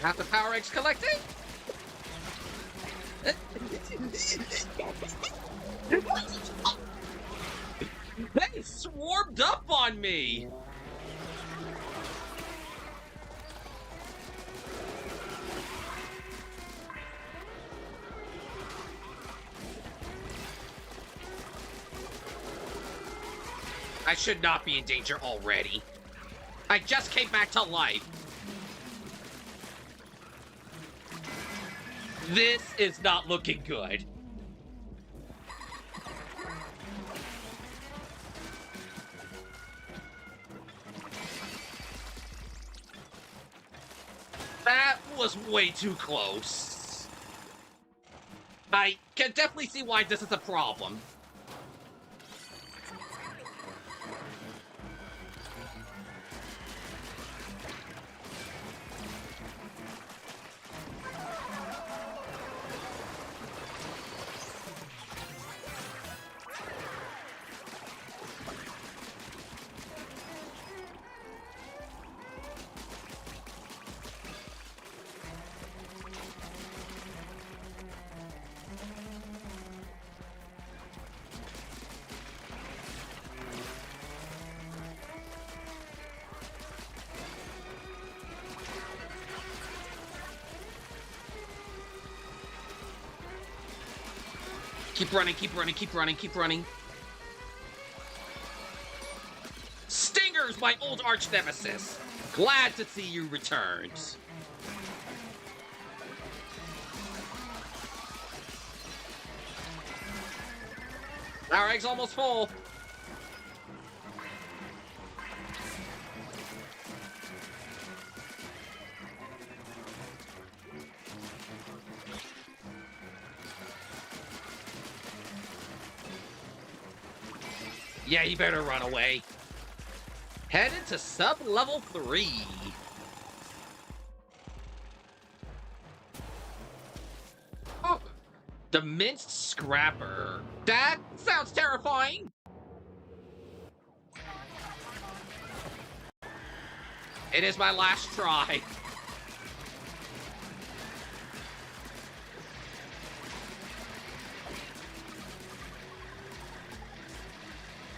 Have the power eggs collecting? They swarmed up on me! I should not be in danger already. I just came back to life. This is not looking good. That was way too close. I can definitely see why this is a problem. Keep running, keep running, keep running, keep running. Stinger's my old arch nemesis. Glad to see you returned. Our egg's almost full. Yeah, you better run away. Headed to sub-level 3. Oh, the minced scrapper. That sounds terrifying. It is my last try.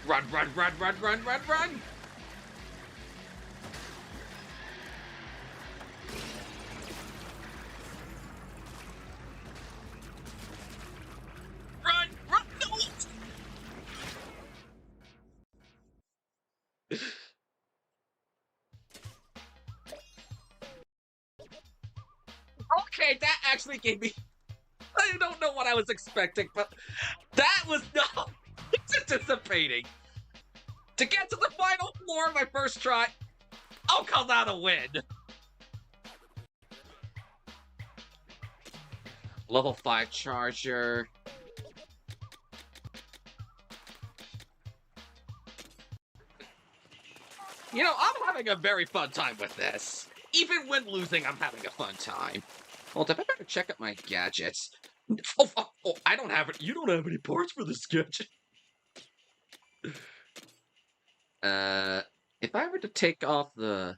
Run, run, run, run, run, run, run! Run, run, no! Okay, that actually gave me... I don't know what I was expecting, but that was not anticipating. To get to the final floor of my first try, I'll come out a win. Level 5 charger. You know, I'm having a very fun time with this. Even when losing, I'm having a fun time. Hold up, I better check out my gadgets. Oh, I don't have it. You don't have any parts for this gadget. If I were to take off the...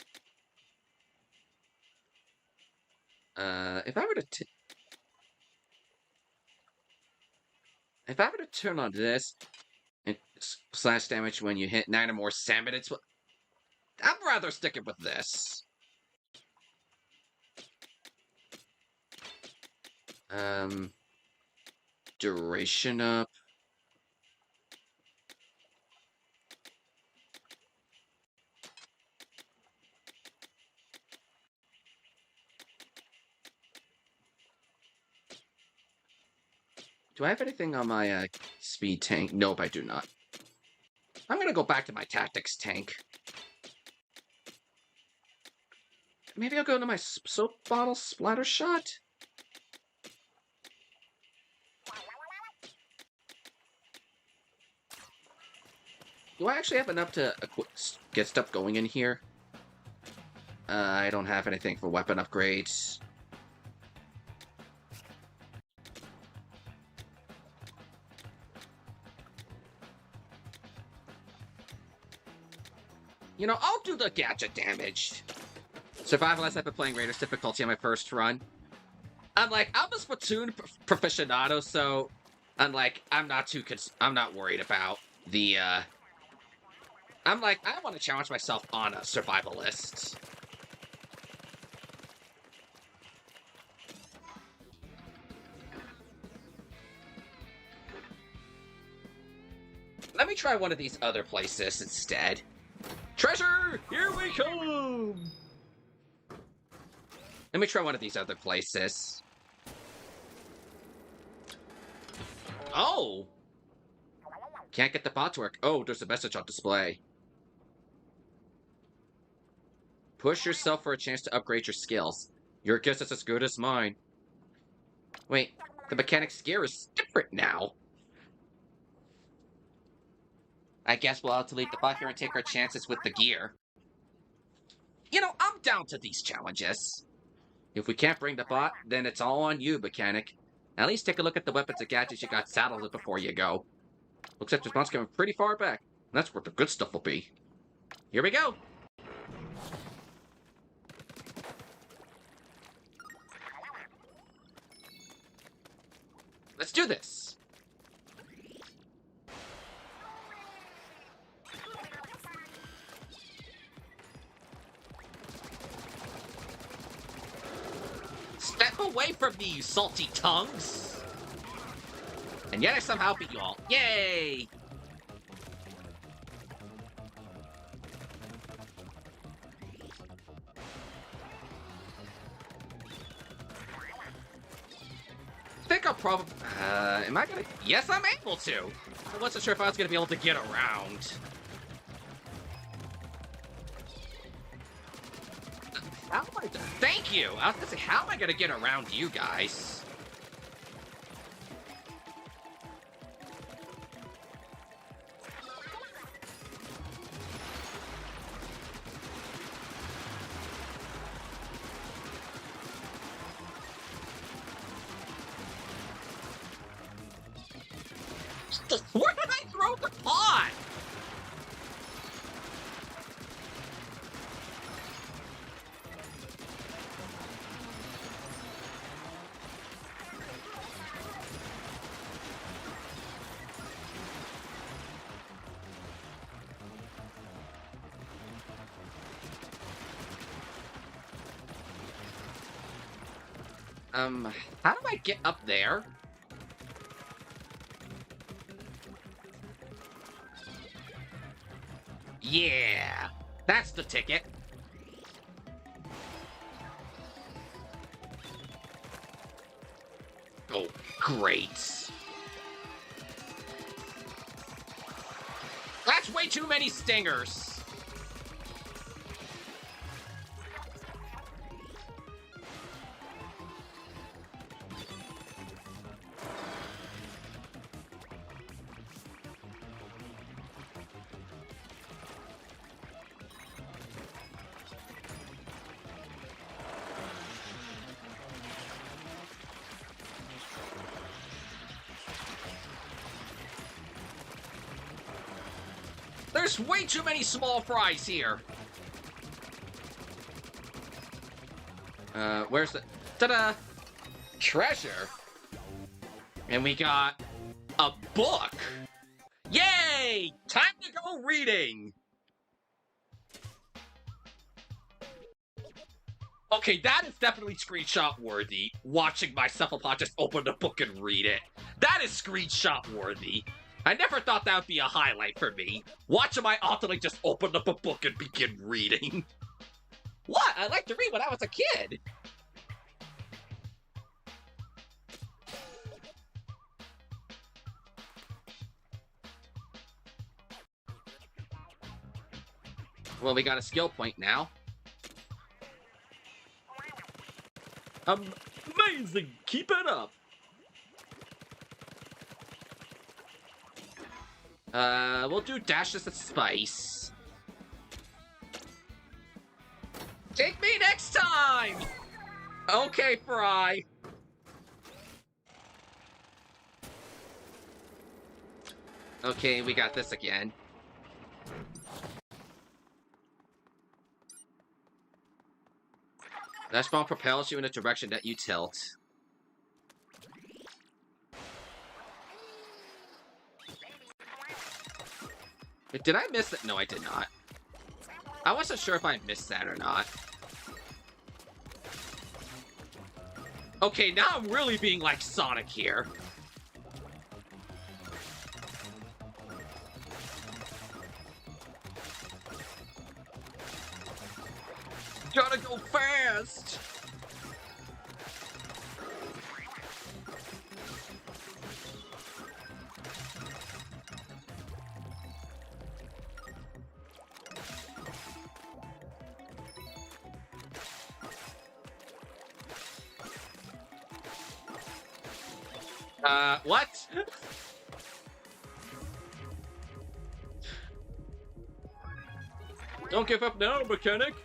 if I were to turn on this, and slash damage when you hit 9 or more minutes, I'm rather sticking with this. Duration up. Do I have anything on my speed tank? Nope, I do not. I'm gonna go back to my tactics tank. Maybe I'll go into my soap bottle splatter shot? Do I actually have enough to get stuff going in here? I don't have anything for weapon upgrades. You know, I'll do the gadget damage. Survivalist, I've been playing Raiders difficulty on my first run. I'm a Splatoon proficionado, so I'm not worried about the, I want to challenge myself on a survivalist. Let me try one of these other places instead. Treasure! Here we come! Let me try one of these other places. Oh! Can't get the bot to work. Oh, there's a message on display. Push yourself for a chance to upgrade your skills. Your guess is as good as mine. Wait, the mechanic's gear is different now. I guess we'll have to leave the bot here and take our chances with the gear. You know, I'm down to these challenges. If we can't bring the bot, then it's all on you, mechanic. At least take a look at the weapons and gadgets you got saddled with before you go. Looks like the spawn's coming pretty far back. That's where the good stuff will be. Here we go! Let's do this! Step away from me, you salty tongues! I And yet I somehow beat you all. Yay! I think I'll probably... am I gonna... Yes, I'm able to! I wasn't sure if I was gonna be able to get around. How am I... Thank you! I was gonna say, how am I gonna get around you guys? Where did I throw the pot? How do I get up there? Yeah, that's the ticket. Oh, great. That's way too many stingers. There's way too many small fries here. Where's the... Ta-da! Treasure? And we got a book. Yay! Time to go reading! Okay, that is definitely screenshot worthy. Watching myself just open the book and read it. That is screenshot worthy. I never thought that would be a highlight for me. Watching my ultimately just open up a book and begin reading. What? I liked to read when I was a kid. Well, we got a skill point now. Amazing! Keep it up! We'll do dashes of spice. Take me next time! Okay, Fry. Okay, we got this again. That spawn propels you in a direction that you tilt. Did I miss it? No, I did not. I wasn't sure if I missed that or not. Okay, now I'm really being like Sonic here. Gotta go fast! What? Don't give up now, mechanic!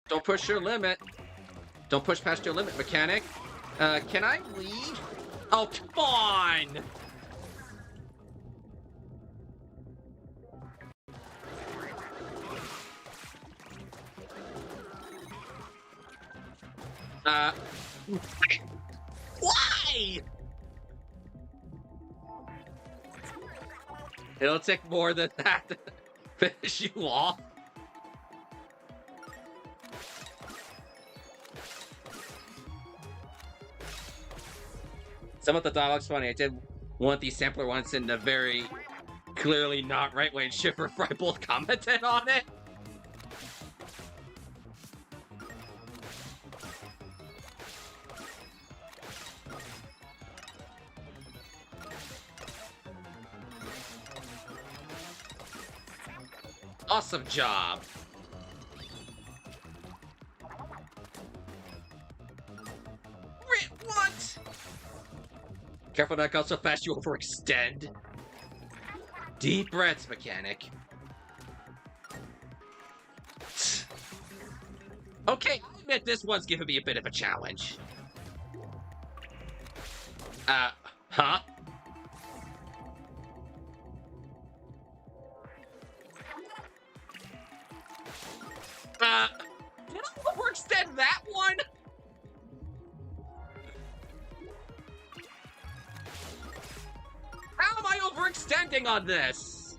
Don't push your limit. Don't push past your limit, mechanic. Can I leave? Oh, come on! Uh... Why? It'll take more than that to finish you off. Some of the dialogue's funny. I did want these sampler ones in a very clearly not right way. Shipper Fry both commented on it. Awesome job. What? Careful not to go so fast you overextend. Deep breaths, mechanic. Okay, I admit this one's giving me a bit of a challenge. Huh? Did I overextend that one? How am I overextending on this?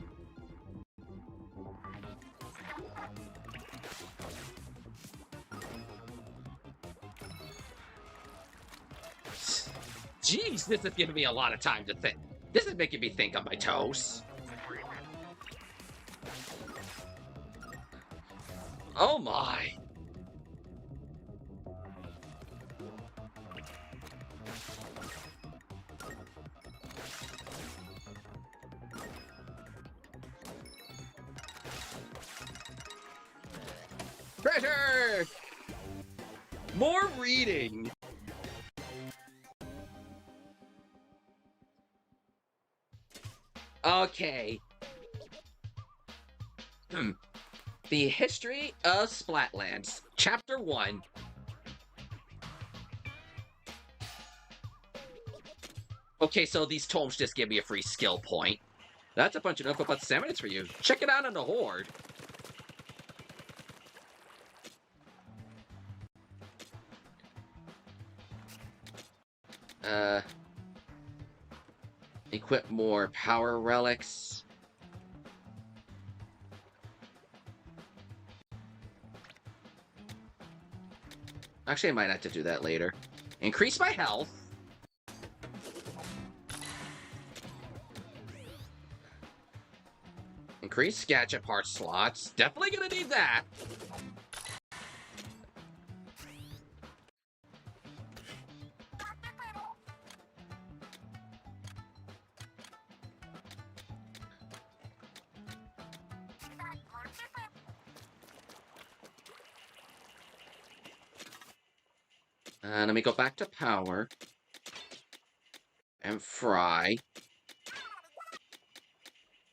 Jeez, this is giving me a lot of time to think. This is making me think on my toes. Oh my. Treasure! More reading! Okay. The History of Splatlands, Chapter 1. Okay, so these tomes just give me a free skill point. That's a bunch of info about Sammons for you. Check it out on the Horde. Equip more power relics. Actually, I might have to do that later. Increase my health. Increase gadget part slots. Definitely gonna need that. Let me go back to power. And fry.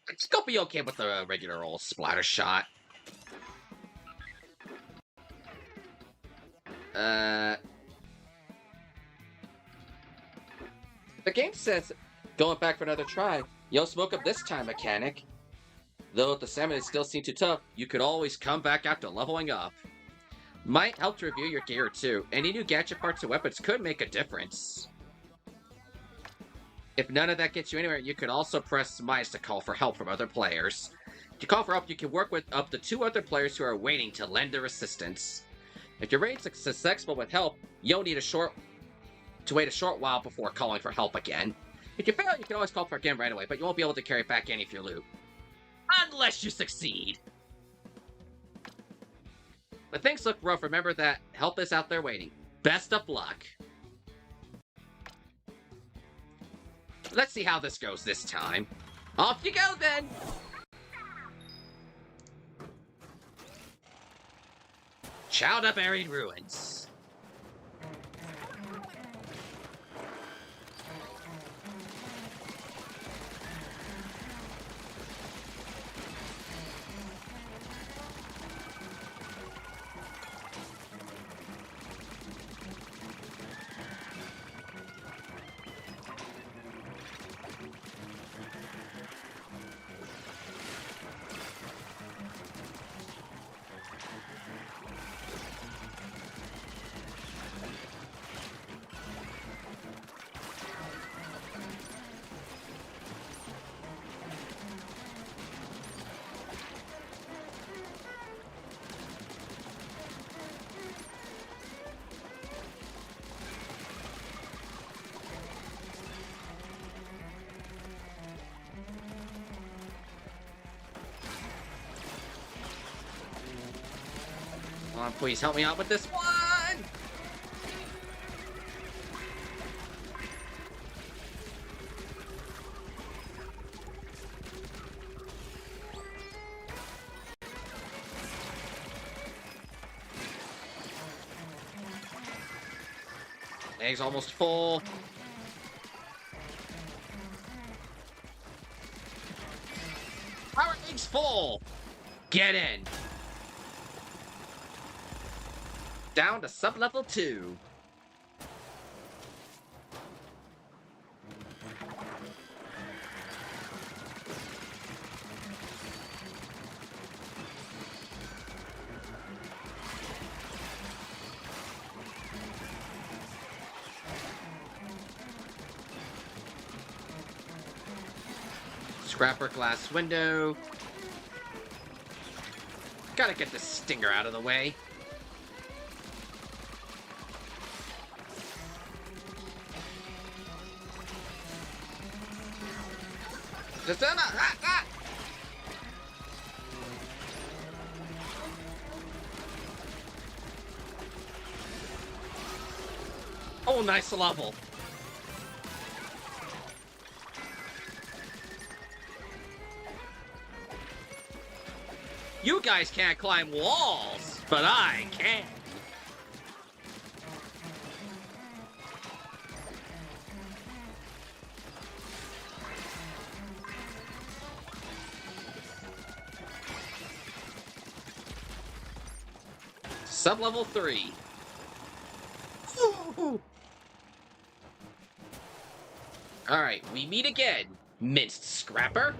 I think I'll be okay with the regular old splatter shot. The game says, going back for another try. You'll smoke up this time, mechanic. Though the salmon still seem too tough, you could always come back after leveling up. Might help to review your gear too. Any new gadget parts and weapons could make a difference. If none of that gets you anywhere, you could also press minus to call for help from other players. To call for help, you can work with up to 2 other players who are waiting to lend their assistance. If you're ready to successful with help, you'll need to wait a short while before calling for help again. If you fail, you can always call for it again right away, but you won't be able to carry back any of your loot. Unless you succeed. When things look rough, remember that help is out there waiting. Best of luck. Let's see how this goes this time. Off you go, then! Chowed up Buried Ruins. on, please help me out with this one! Egg's almost full. Our egg's full! Get in! Down to sub-level 2. Scrapper glass window. Gotta get the stinger out of the way. Just Oh, nice level. You guys can't climb walls, but I can. Sub-level 3. Alright, we meet again, minced scrapper.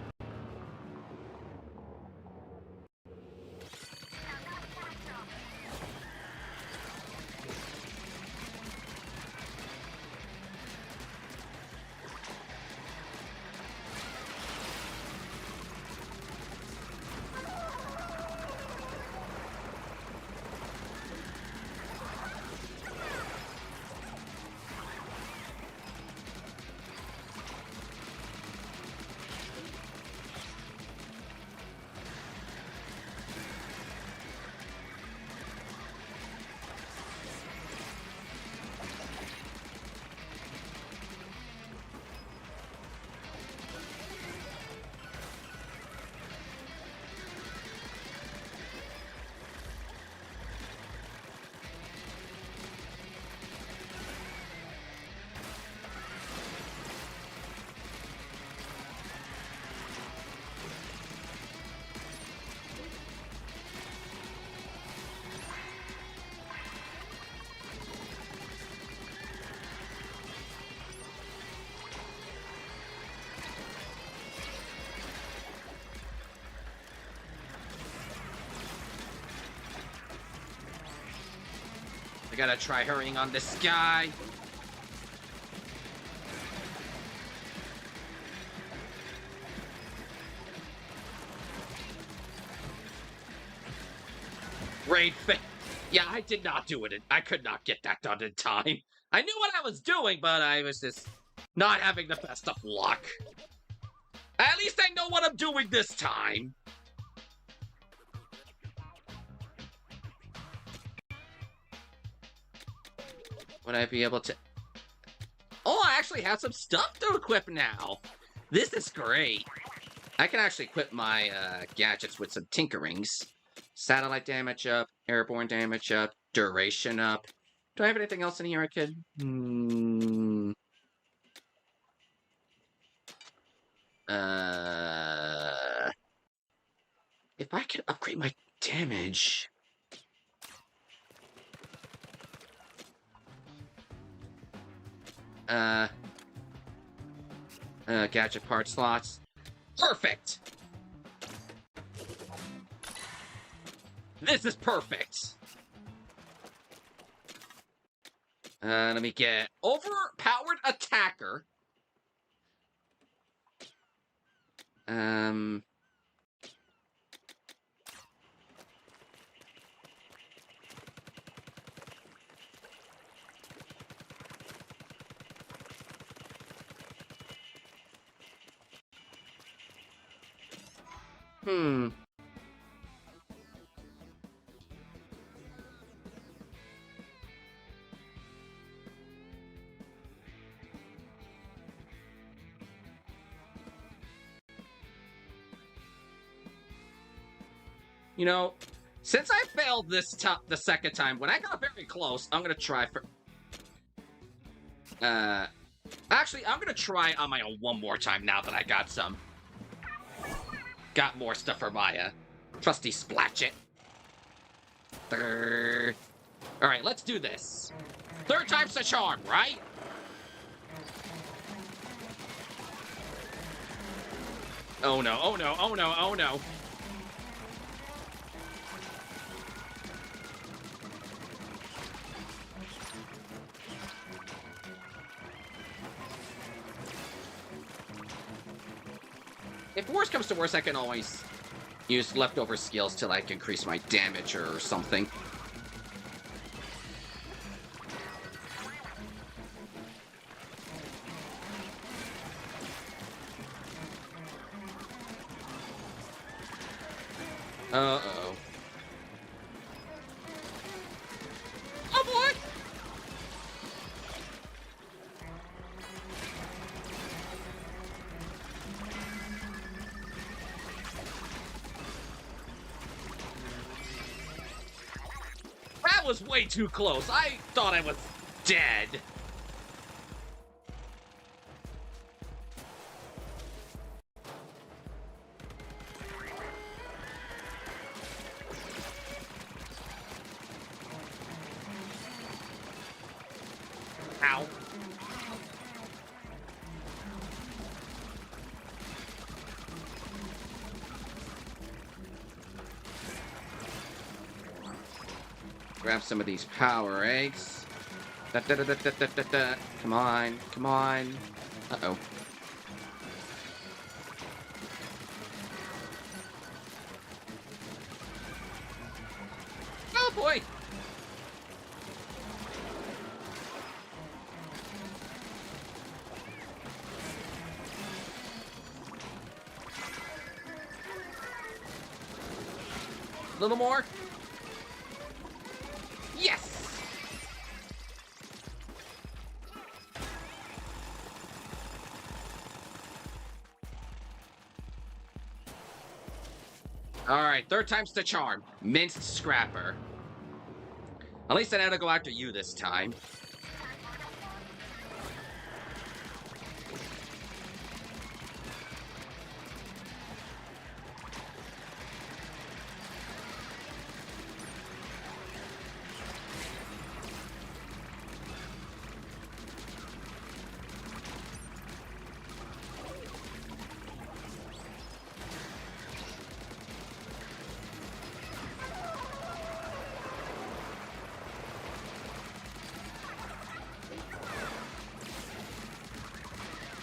I gotta try hurrying on this guy. Raid fa- Yeah, I did not do it. I could not get that done in time. I knew what I was doing, but I was just not having the best of luck. At least I know what I'm doing this time. Would I be able to... Oh, I actually have some stuff to equip now. This is great. I can actually equip my gadgets with some tinkerings. Satellite damage up, airborne damage up, duration up. Do I have anything else in here I could... If I could upgrade my damage... gadget part slots. Perfect! This is perfect! Let me get overpowered attacker. You know, since I failed the second time, when I got very close, I'm gonna try for... Actually, I'm gonna try on my own one more time now that I got more stuff for my, trusty Splatchet. Alright, let's do this. Third time's the charm, right? Oh no, oh no, oh no, oh no. If worse comes to worse, I can always use leftover skills to, like, increase my damage or something. Uh-oh. Oh, boy! That was way too close. I thought I was dead. Ow. Grab some of these power eggs. Da, da, da, da, da, da, da, da. Come on, come on. Uh-oh. Oh boy! A little more. Yes! Alright, third time's the charm. Minced Scrapper. At least I had to go after you this time.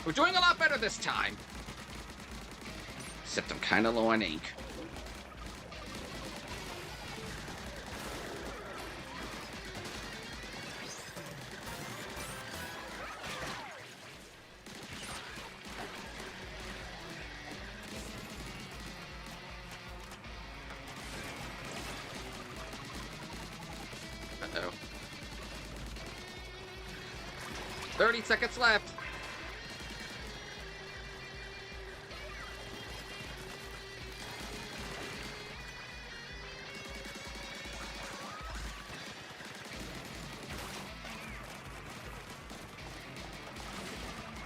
We're doing a lot better this time. Except I'm kind of low on ink. Uh-oh. 30 seconds left.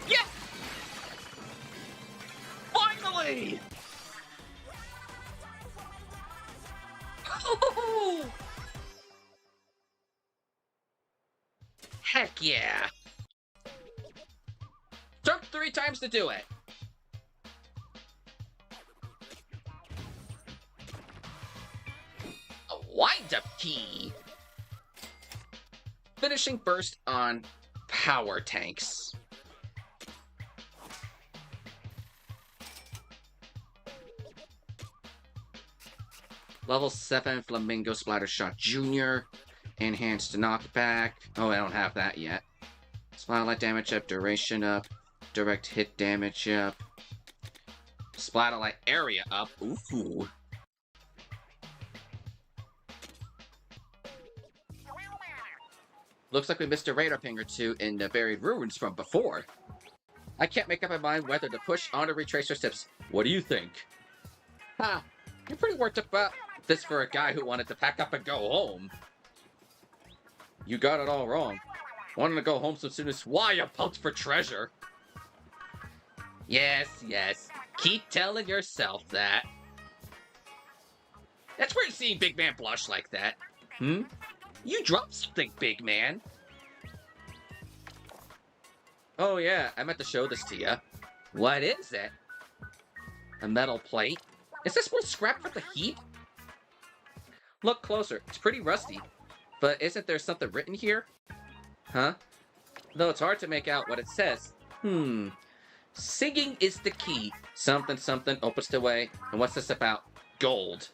Yes! Finally! Oh! Heck yeah! Took 3 times to do it. A wind-up key. Finishing burst on power tanks. Level 7 Flamingo Splattershot Jr. Enhanced knockback. Oh, I don't have that yet. Splatterlight damage up, duration up, direct hit damage up, Splatterlight area up. Ooh. Looks like we missed a radar ping or two in the buried ruins from before. I can't make up my mind whether to push on or retrace our steps. What do you think? Ha! You're pretty worked up This for a guy who wanted to pack up and go home. You got it all wrong. Wanting to go home so soon as why you pumped for treasure. Yes, yes. Keep telling yourself that. That's weird seeing Big Man blush like that. Hmm? You dropped something, Big Man. Oh yeah, I meant to show this to you. What is it? A metal plate? Is this one scrap for the heap? Look closer. It's pretty rusty. But isn't there something written here? Huh? Though it's hard to make out what it says. Singing is the key. Something, something opens the way. And what's this about? Gold.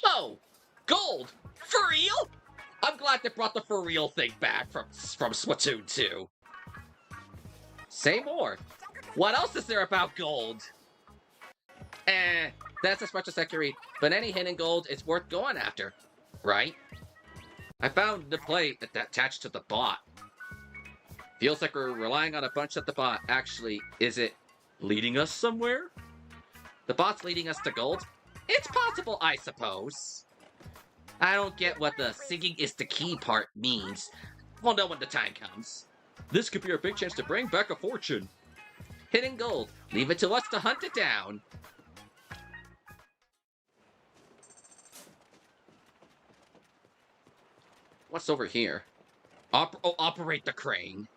Whoa! Gold! For real? I'm glad they brought the for real thing back from Splatoon 2. Say more. What else is there about gold? That's as much as I can read. But any hidden gold is worth going after, right? I found the plate attached to the bot. Feels like we're relying on a bunch of the bot. Actually, is it leading us somewhere? The bot's leading us to gold? It's possible, I suppose. I don't get what the singing is the key part means. We'll know when the time comes. This could be our big chance to bring back a fortune. Hidden gold. Leave it to us to hunt it down. What's over here? Operate the crane.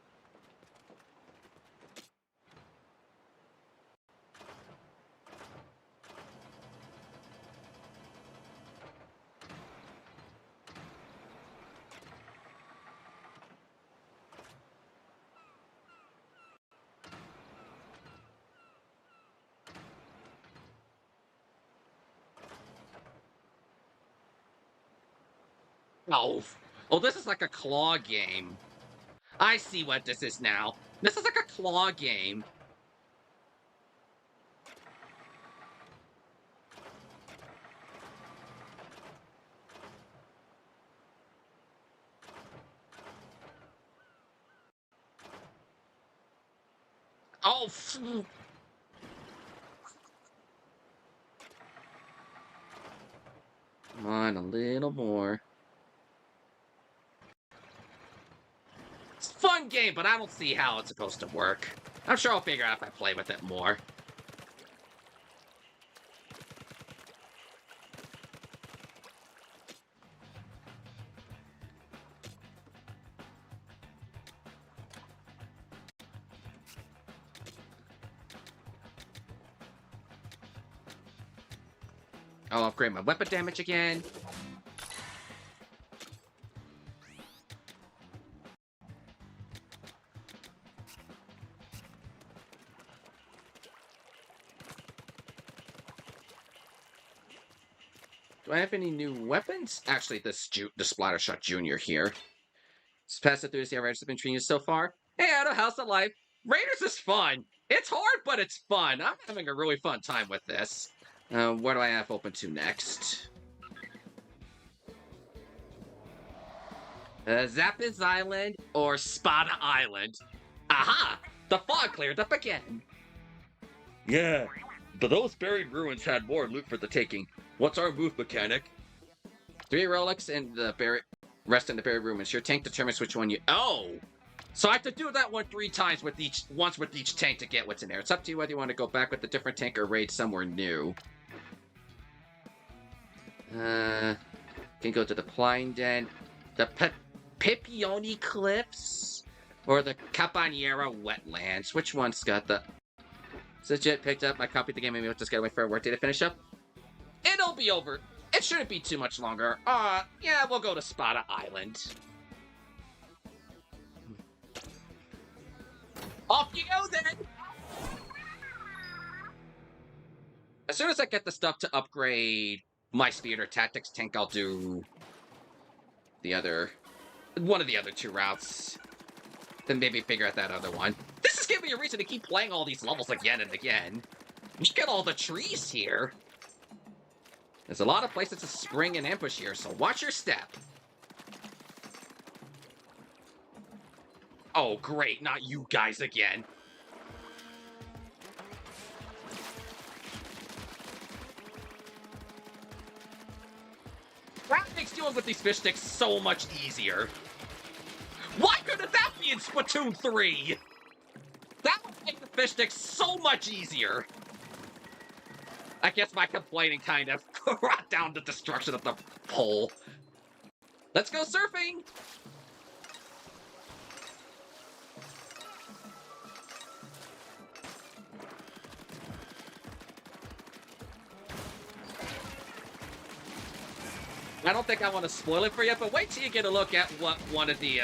Oh, this is like a claw game. I see what this is now. This is like a claw game. Oh, come on, a little more. It's a fun game, but I don't see how it's supposed to work. I'm sure I'll figure out if I play with it more. I'll upgrade my weapon damage again. Do I have any new weapons? Actually, the Splattershot Jr. here. It's past the enthusiasm Raiders have been treating you so far. Hey, out of House of Life. Raiders is fun. It's hard, but it's fun. I'm having a really fun time with this. What do I have open to next? Zapis Island or Spada Island. Aha! The fog cleared up again. Yeah, but those buried ruins had more loot for the taking. What's our move mechanic? 3 relics and the rest in the buried ruins. Your tank determines which one you... Oh! So I have to do that one 3 times with once with each tank to get what's in there. It's up to you whether you want to go back with a different tank or raid somewhere new. Can go to the Pline Den, the Pipioni Cliffs, or the Capanera Wetlands. Which one's got the... Legit picked up. I copied the game. Maybe I'll just gotta wait for a workday to finish up. It'll be over. It shouldn't be too much longer. Yeah, we'll go to Spada Island. Off you go, then! As soon as I get the stuff to upgrade my speed or tactics tank, I'll do one of the other 2 routes. Then maybe figure out that other one. This is giving me a reason to keep playing all these levels again and again. Look at all the trees here. There's a lot of places to spring and ambush here, so watch your step. Oh, great, not you guys again. makes dealing with these fish sticks so much easier. Why couldn't that be in Splatoon 3? That would make the fish sticks so much easier. I guess my complaining kind of brought down the destruction of the pole. Let's go surfing! I don't think I want to spoil it for you, but wait till you get a look at what one of the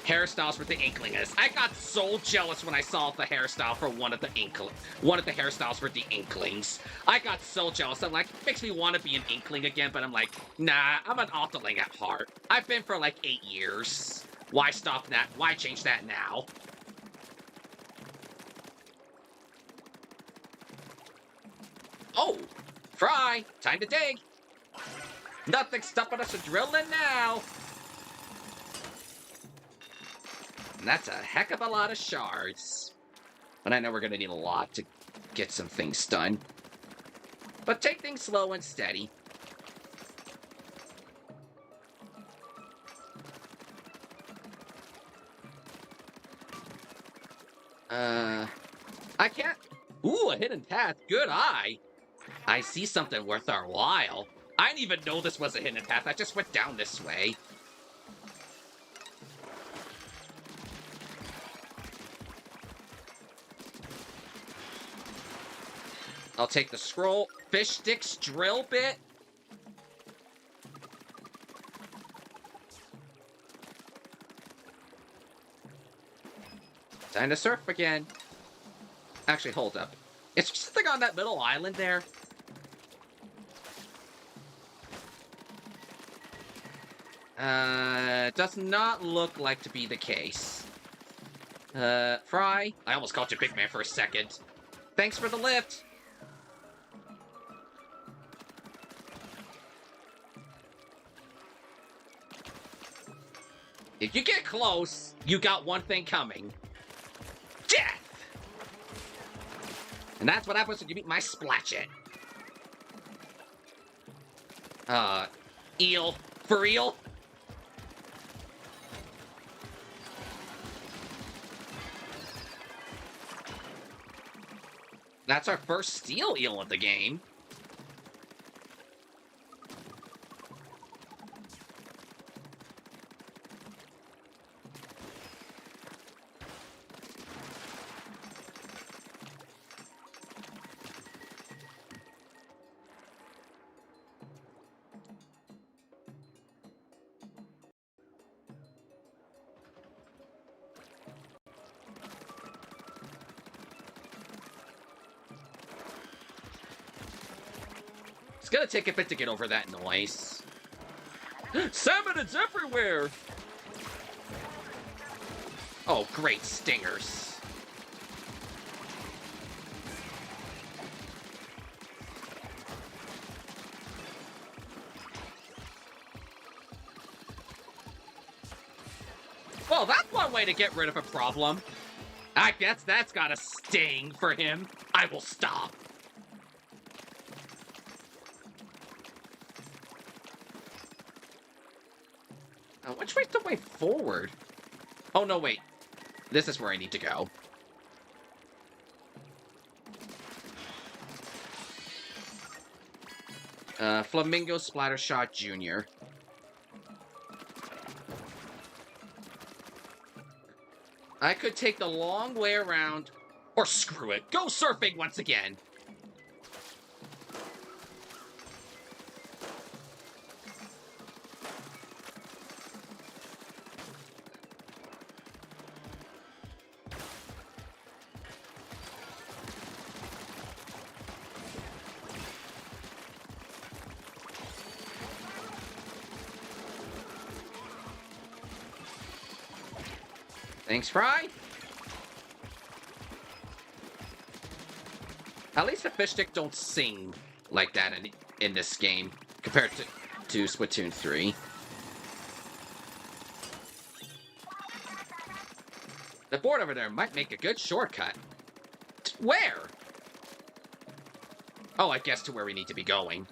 hairstyles for the Inkling is. I got so jealous when I saw the hairstyle for one of the hairstyles for the Inklings. I got so jealous. I'm like, it makes me want to be an Inkling again, but I'm like, nah, I'm an Octoling at heart. I've been for like 8 years. Why stop that? Why change that now? Oh, Fry, time to dig. Nothing's stopping us from drilling now. And that's a heck of a lot of shards. And I know we're going to need a lot to get some things done. But take things slow and steady. I can't... Ooh, a hidden path. Good eye. I see something worth our while. I didn't even know this was a hidden path. I just went down this way. I'll take the scroll. Fish sticks, drill bit. Time to surf again. Actually, hold up. Is there something on that middle island there? Does not look like to be the case. Fry? I almost called you Big Man for a second. Thanks for the lift! If you get close, you got one thing coming. Death! And that's what happens when you meet my Splatchet. Eel. For real? That's our first steel eel of the game. It's gonna take a bit to get over that noise. Salmon is everywhere! Oh, great stingers. Well, that's one way to get rid of a problem. I guess that's gotta sting for him. I will stop. Which way's the way forward? Oh, no, wait. This is where I need to go. Flamingo Splattershot Jr. I could take the long way around, or screw it, go surfing once again. Thanks, Fry. At least the fish stick don't sing like that in this game compared to Splatoon 3. The board over there might make a good shortcut. Where? Oh, I guess to where we need to be going.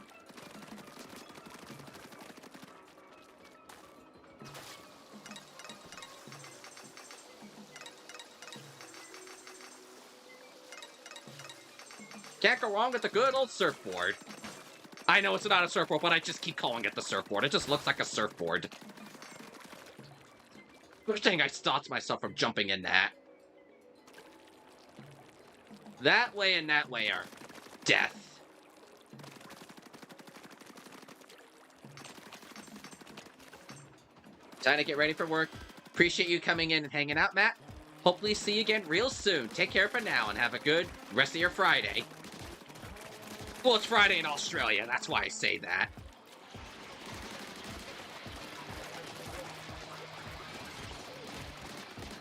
Can't go wrong with the good old surfboard. I know it's not a surfboard, but I just keep calling it the surfboard. It just looks like a surfboard. Good thing I stopped myself from jumping in that. That way and that way are death. Time to get ready for work. Appreciate you coming in and hanging out, Matt. Hopefully see you again real soon. Take care for now and have a good rest of your Friday. Well, it's Friday in Australia. That's why I say that.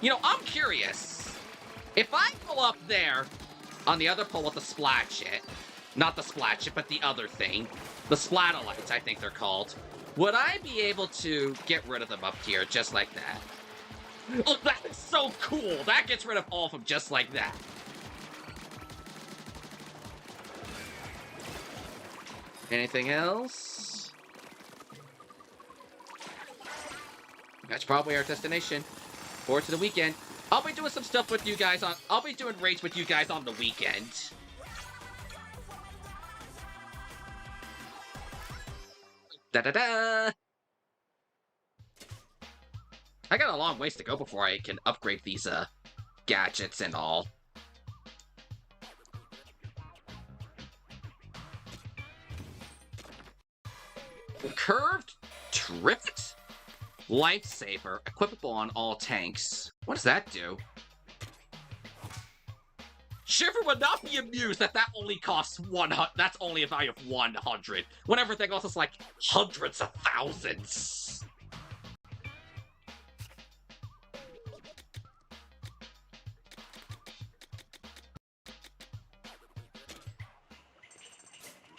You know, I'm curious. If I go up there on the other pole with the splat shit, not the splat shit, but the other thing, the Splatolites, I think they're called, would I be able to get rid of them up here just like that? Oh, that is so cool! That gets rid of all of them just like that. Anything else? That's probably our destination. Forward to the weekend. I'll be doing some stuff with you guys on... I'll be doing raids with you guys on the weekend. Da-da-da! I got a long ways to go before I can upgrade these, gadgets and all. Curved Tripped Lifesaver, equipable on all tanks. What does that do? Shiver would not be amused that that only costs 100. That's only a value of 100. When everything else is like hundreds of thousands.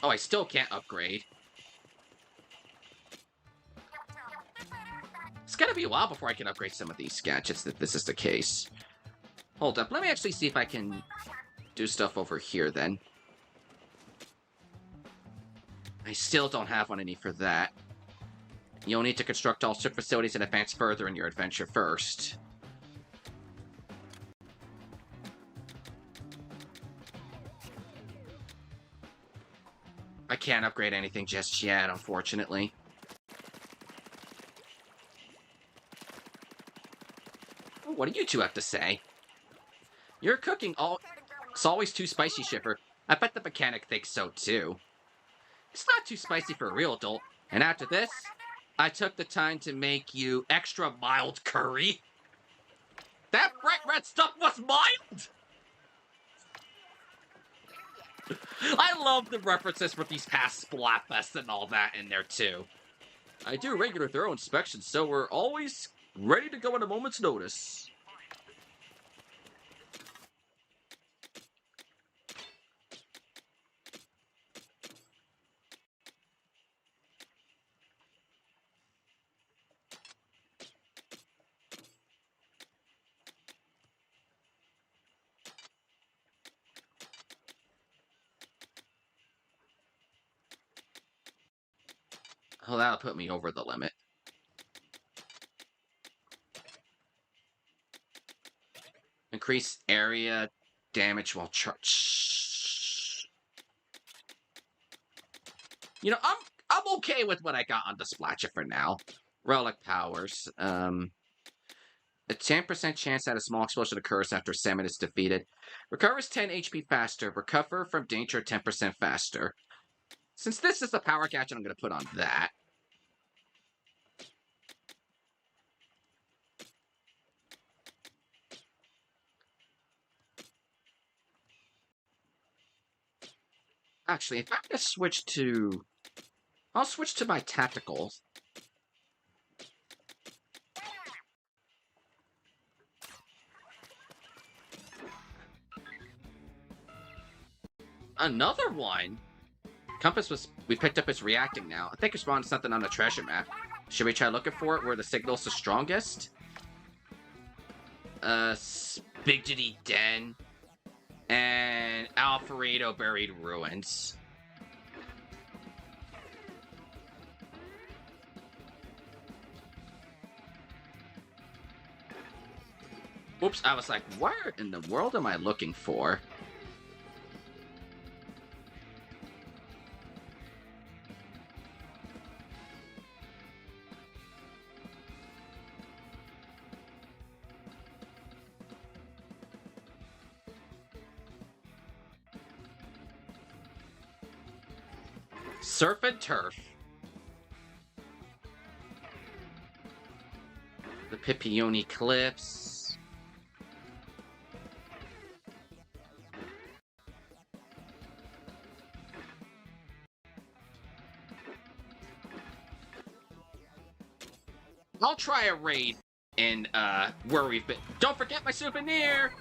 Oh, I still can't upgrade. It's gonna be a while before I can upgrade some of these gadgets if this is the case. Hold up, let me actually see if I can do stuff over here then. I still don't have what I need for that. You'll need to construct all ship facilities and advance further in your adventure first. I can't upgrade anything just yet, unfortunately. What do you two have to say? Your cooking it's always too spicy, Shipper. I bet the mechanic thinks so too. It's not too spicy for a real adult. And after this, I took the time to make you extra mild curry. That bright red stuff was mild! I love the references for these past Splatfests and all that in there too. I do regular thorough inspections, so we're always ready to go at a moment's notice. Oh, that'll put me over the limit. Increase area damage while charged. You know, I'm okay with what I got on the Splatcha for now. Relic powers. A 10% chance that a small explosion occurs after Salmon is defeated. Recovers 10 HP faster. Recover from danger 10% faster. Since this is the power gadget, I'm going to put on that. Actually, if I could switch to... I'll switch to my tacticals. Another one? Compass we picked up is reacting now. I think it's spawned something on the treasure map. Should we try looking for it where the signal's the strongest? Spigdity Den. And Alfredo Buried Ruins. Oops, I was like, where in the world am I looking for? Surf and turf. The Pipione Cliffs. I'll try a raid in, where we've been. Don't forget my souvenir!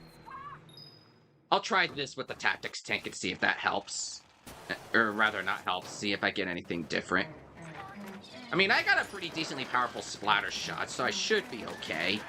I'll try this with the tactics tank and see if that helps. Or rather, not helps, see if I get anything different. I mean, I got a pretty decently powerful splatter shot, so I should be okay.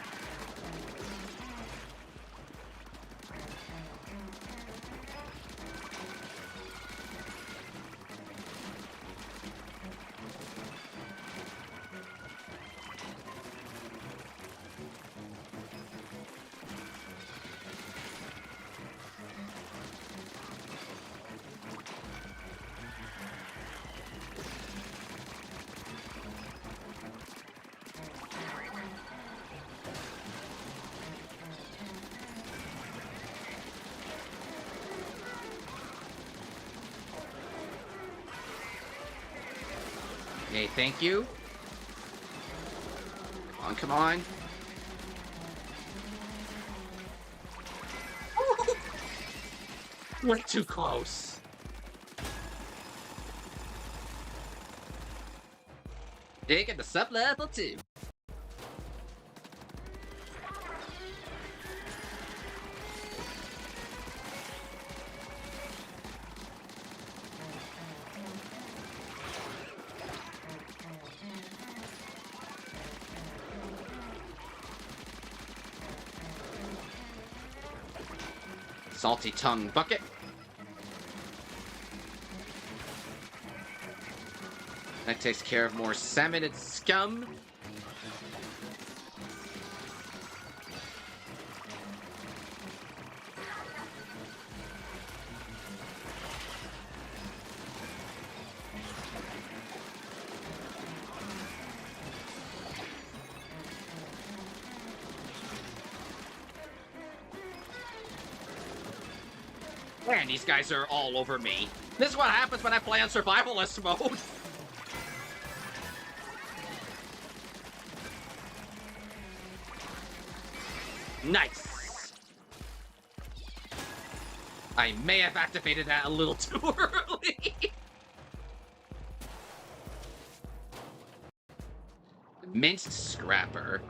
Okay, thank you. Come on, come on. Way too close. Taking the sub-level 2. Salty tongue bucket. That takes care of more salmon and scum. Man, these guys are all over me. This is what happens when I play on survivalist mode. Nice. I may have activated that a little too early. Minced scrapper.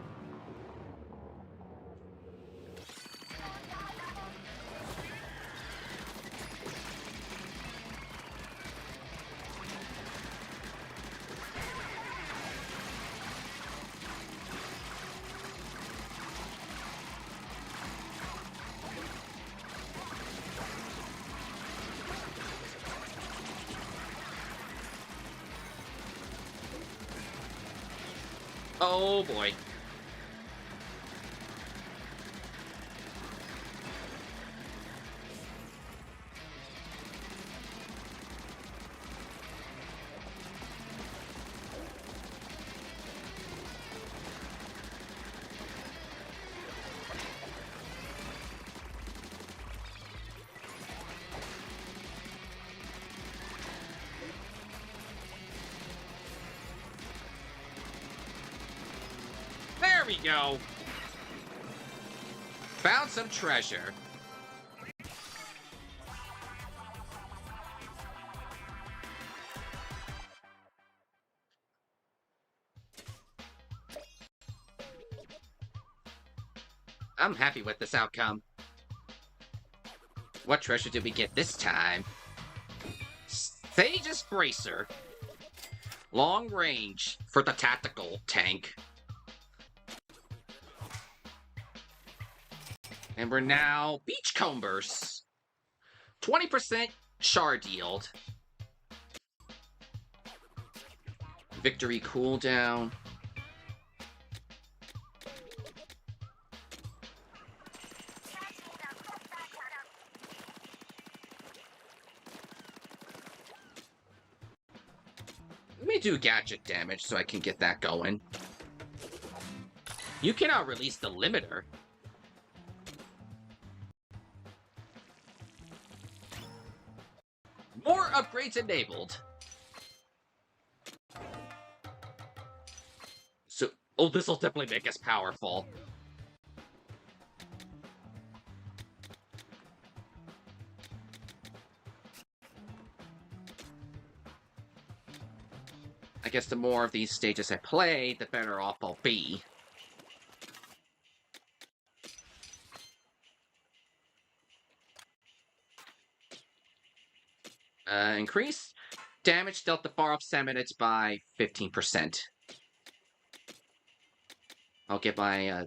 Oh boy. There we go. Found some treasure. I'm happy with this outcome. What treasure did we get this time? Sage's Bracer. Long range for the tactical tank. And we're now Beachcombers. 20% shard yield. Victory cooldown. Let me do gadget damage so I can get that going. You cannot release the limiter. More upgrades enabled. Oh, this'll definitely make us powerful. I guess the more of these stages I play, the better off I'll be. Increase damage dealt to far-off Seminids by 15%. I'll get my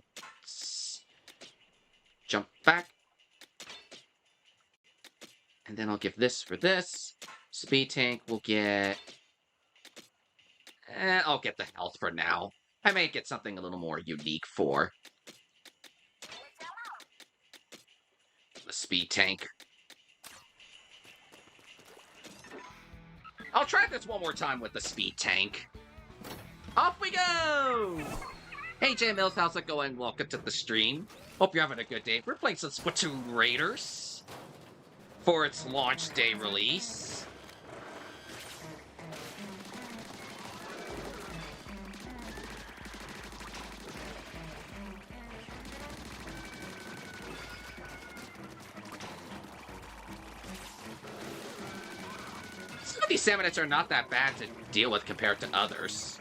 jump back. And then I'll give this for this. Speed tank will get... I'll get the health for now. I may get something a little more unique for the speed tank. I'll try this one more time with the speed tank. Off we go! Hey J Mills, how's it going? Welcome to the stream. Hope you're having a good day. We're playing some Splatoon Raiders for its launch day release. Some of these Seminids are not that bad to deal with compared to others.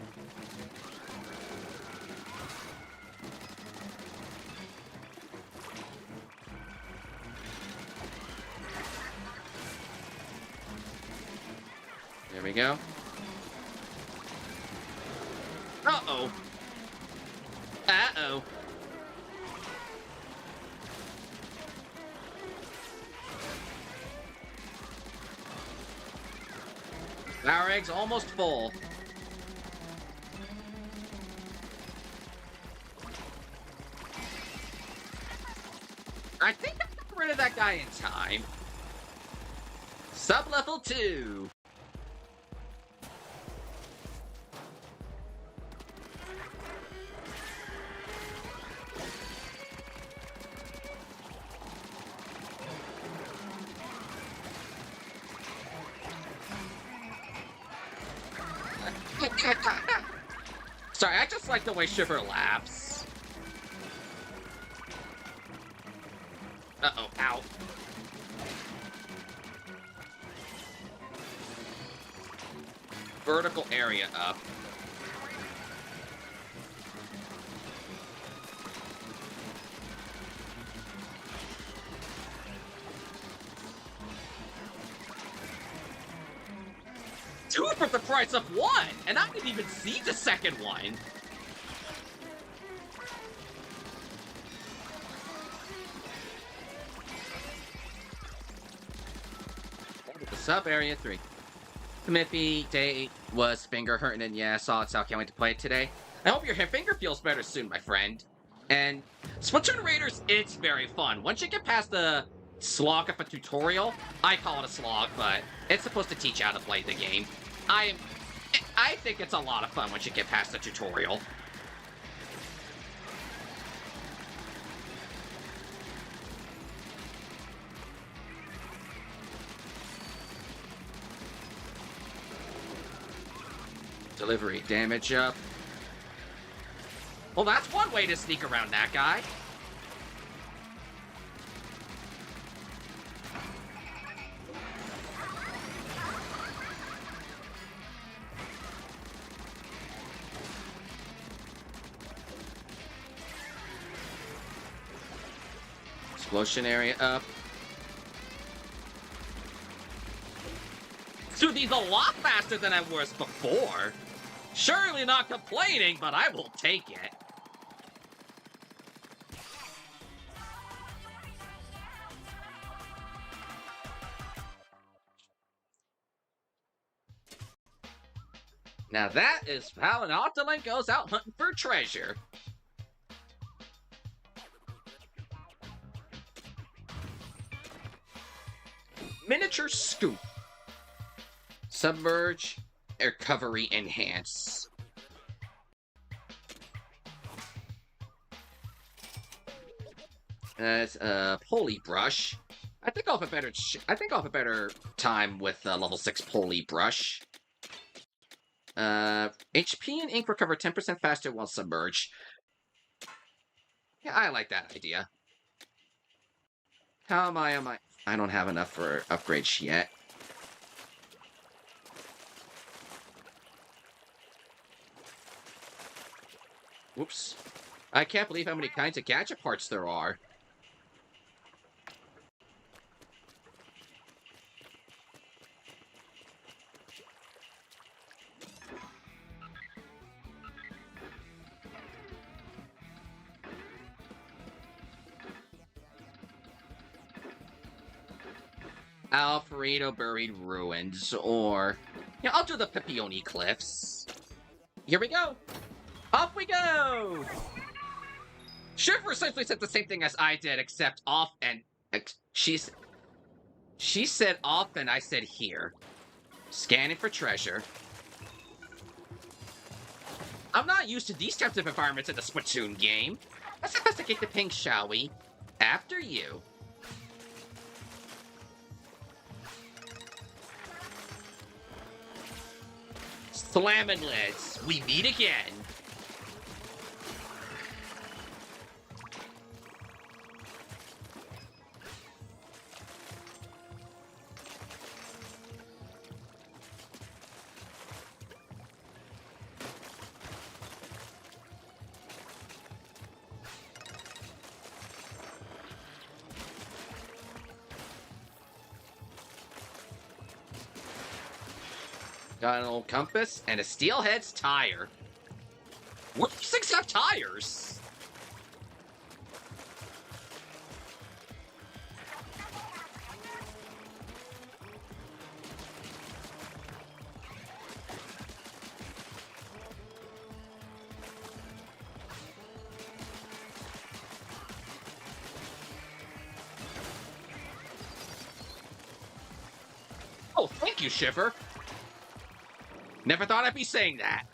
There we go. Uh-oh. Uh-oh. Our egg's almost full. I think I got rid of that guy in time. Sub-level 2. Sorry, I just like the way Shiver laughs. Uh-oh, ow. Vertical area up. Two for the price of one! And I didn't even see the second one! The sub area 3. Miffy day was finger hurting, and yeah, I saw it, so I can't wait to play it today. I hope your finger feels better soon, my friend. And Splatoon Raiders, it's very fun. Once you get past the slog of a tutorial, I call it a slog, but it's supposed to teach you how to play the game. I think it's a lot of fun once you get past the tutorial. Delivery damage up. Well, that's one way to sneak around that guy. Explosion area up. Dude, these a lot faster than I was before. Surely not complaining, but I will take it. Now that is how an Octoling goes out hunting for treasure. Miniature scoop. Submerge. Recovery enhance. That's a pulley brush. I think I'll have a better time with level 6 pulley brush. HP and ink recover 10% faster while submerged. Yeah, I like that idea. How am I? I don't have enough for upgrades yet. Whoops. I can't believe how many kinds of gadget parts there are. Alfredo Buried Ruins, or... Yeah, I'll do the Pipioni Cliffs. Here we go! Off we go! Shiver essentially said the same thing as I did, except off and... She said off and I said here. Scanning for treasure. I'm not used to these types of environments in the Splatoon game. Let's investigate the pink, shall we? After you. Slamming lids, we meet again. Got an old compass and a steelhead's tire. What do these things have tires? Oh, thank you, Shiver. Never thought I'd be saying that.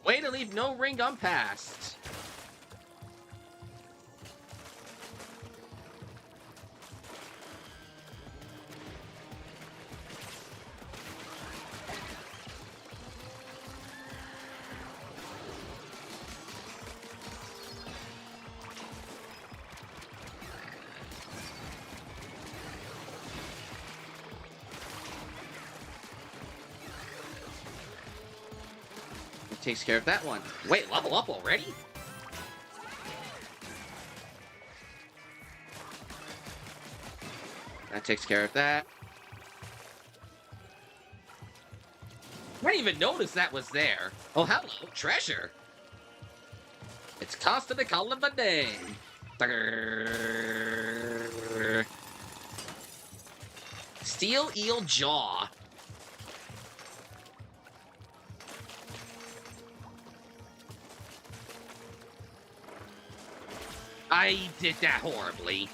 Way to leave no ring unpassed. Takes care of that one. Wait, level up already? That takes care of that. I didn't even notice that was there. Oh, hello, treasure. It's constantly calling my name. Steel eel jaw. I did that horribly.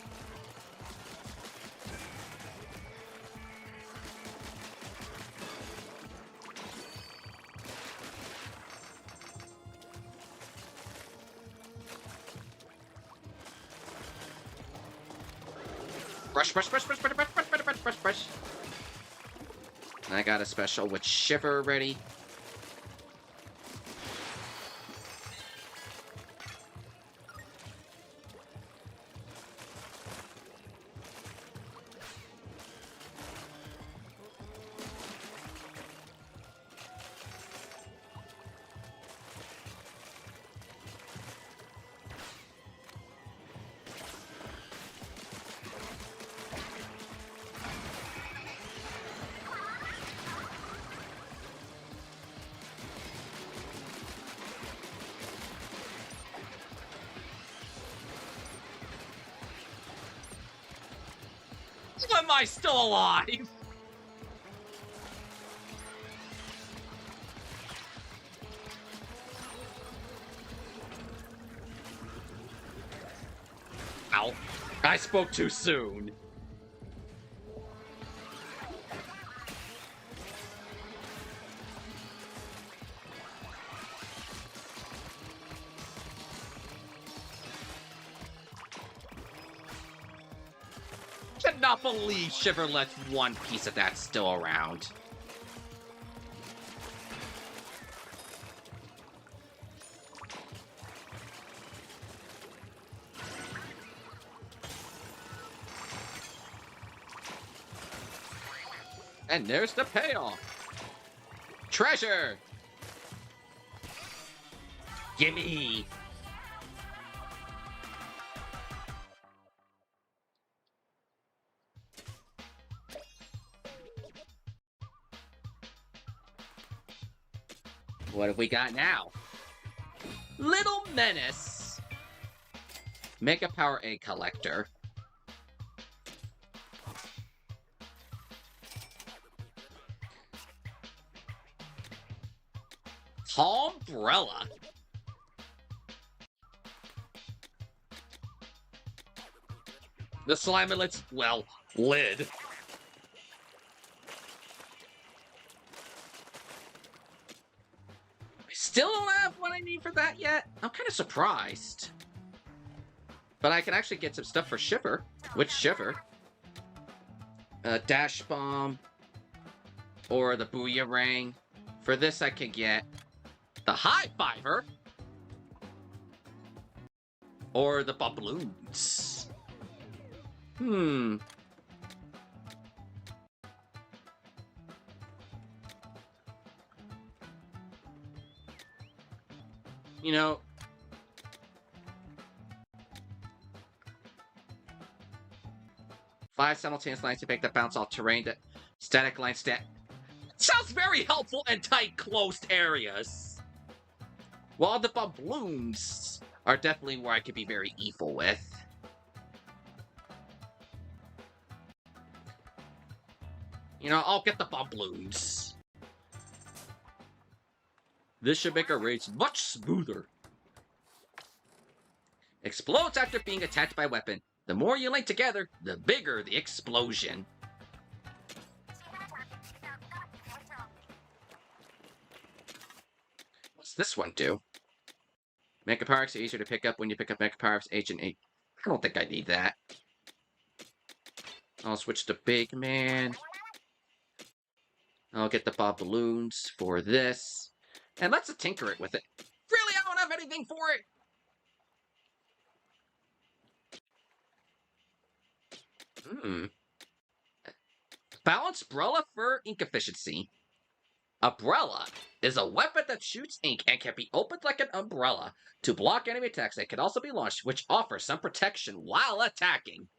Brush, brush, brush, brush, brush, brush, brush, brush, brush, brush, brush. I got a special with Shiver ready. How am I still alive? Ow. I spoke too soon. cannot believe Shiver left one piece of that still around. And there's the payoff. Treasure! Gimme! What have we got now? Little Menace. Mega Power Egg Collector. Umbrella. The Slimelet's, well, lid. I still don't have what I need for that yet. I'm kind of surprised. But I can actually get some stuff for Shiver. Which Shiver? Dash Bomb. Or the Booyarang. For this I can get the High Fiver. Or the Bubloons. You know, five simultaneous lines to make the bounce off terrain that static line sounds very helpful in tight, closed areas. While the Bubloons are definitely where I could be very evil with. You know, I'll get the Bubloons. This should make our raids much smoother. Explodes after being attacked by a weapon. The more you link together, the bigger the explosion. What's this one do? Mecha Power-Ups are easier to pick up when you pick up Mecha Power-Ups Agent 8. I don't think I need that. I'll switch to Big Man. I'll get the Bubloons for this. And let's tinker it with it. Really, I don't have anything for it! Balanced Umbrella for ink efficiency. Umbrella is a weapon that shoots ink and can be opened like an umbrella to block enemy attacks. It can also be launched, which offers some protection while attacking.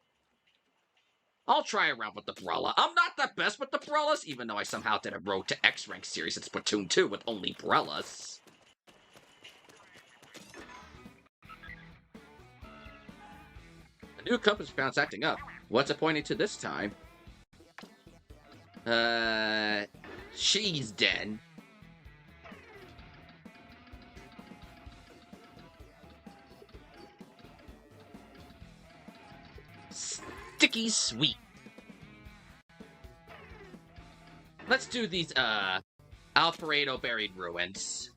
I'll try around with the Umbrella. I'm not the best with the Umbrellas, even though I somehow did a Road to X-Rank series in Splatoon 2 with only Umbrellas. The new compass found acting up. What's it pointing to this time? Cheese Den. Sticky Sweet. Let's do these, Alfredo Buried Ruins.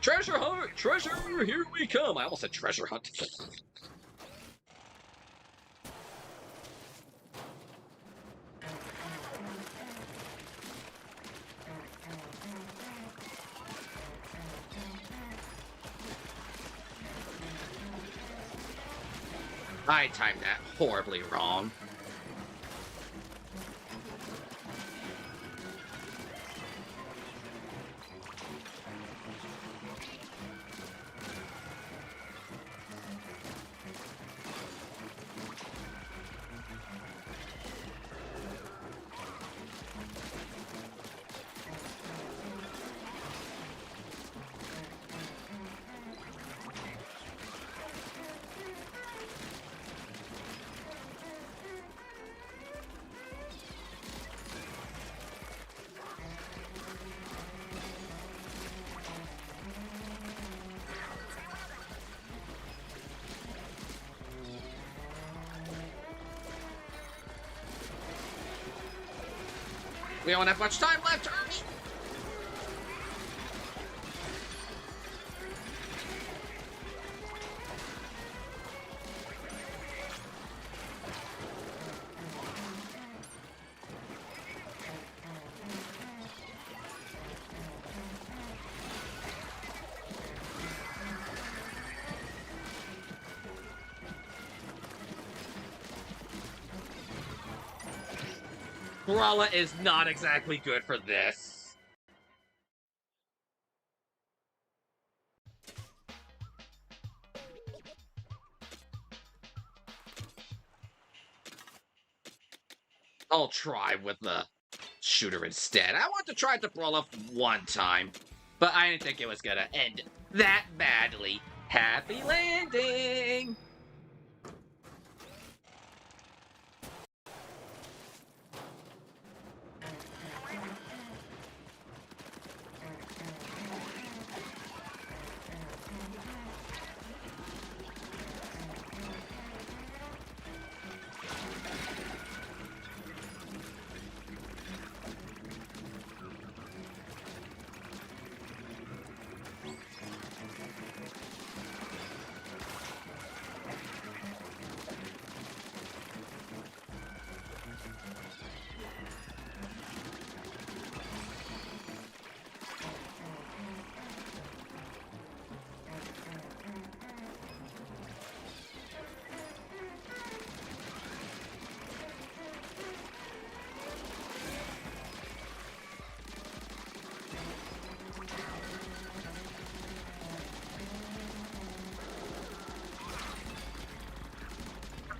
Treasure hunt! Treasure! Here we come! I almost said treasure hunt. I timed that horribly wrong. We don't have much time left, Ernie! Umbrella is not exactly good for this. I'll try with the shooter instead. I want to try the Umbrella one time, but I didn't think it was gonna end that badly. Happy landing!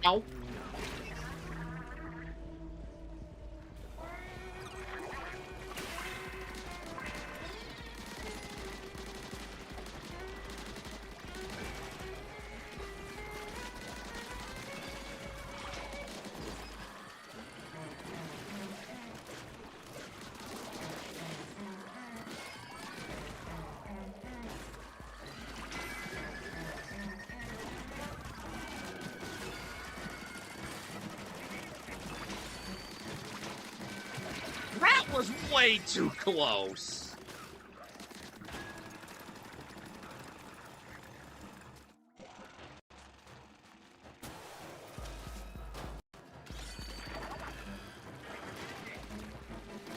Ow. That was way too close.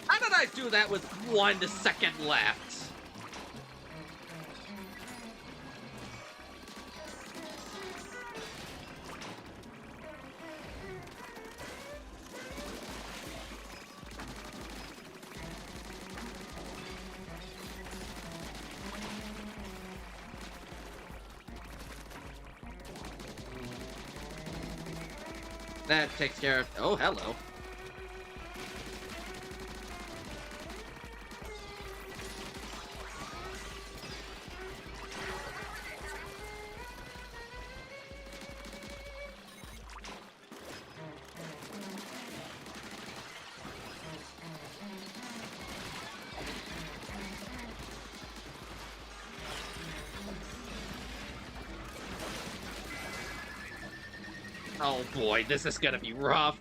How did I do that with 1 second left? That takes care of... Oh, hello. Oh boy, this is gonna be rough.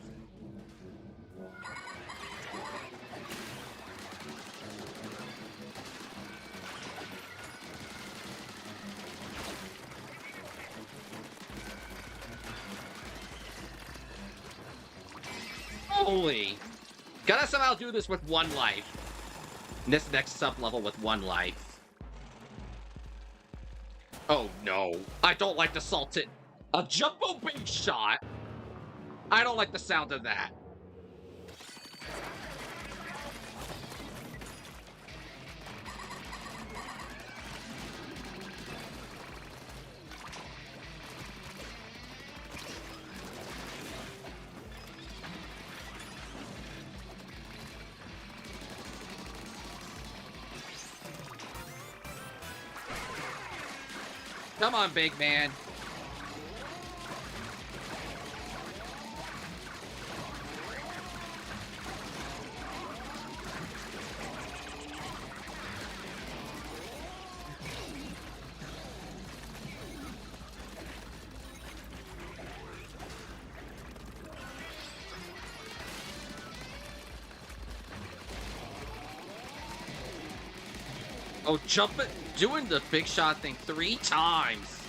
Holy. Gotta somehow do this with 1 life. This next sub-level with 1 life. Oh no. I don't like the salted... A jumbo big shot? I don't like the sound of that. Come on, big man. Oh, jumping, doing the big shot thing 3 times.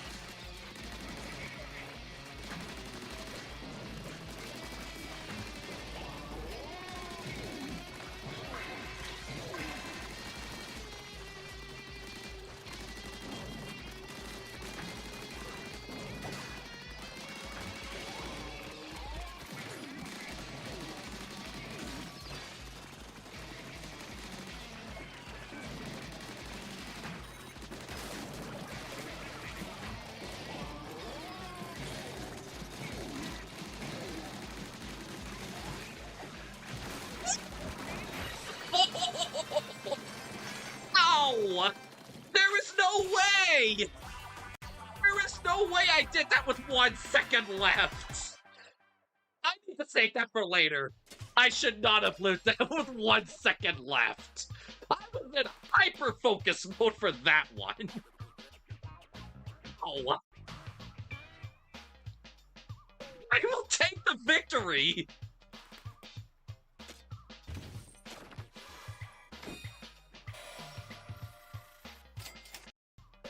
way! There is no way I did that with 1 second left! I need to save that for later. I should not have lived that with 1 second left. I was in hyper-focus mode for that one. Oh. I will take the victory!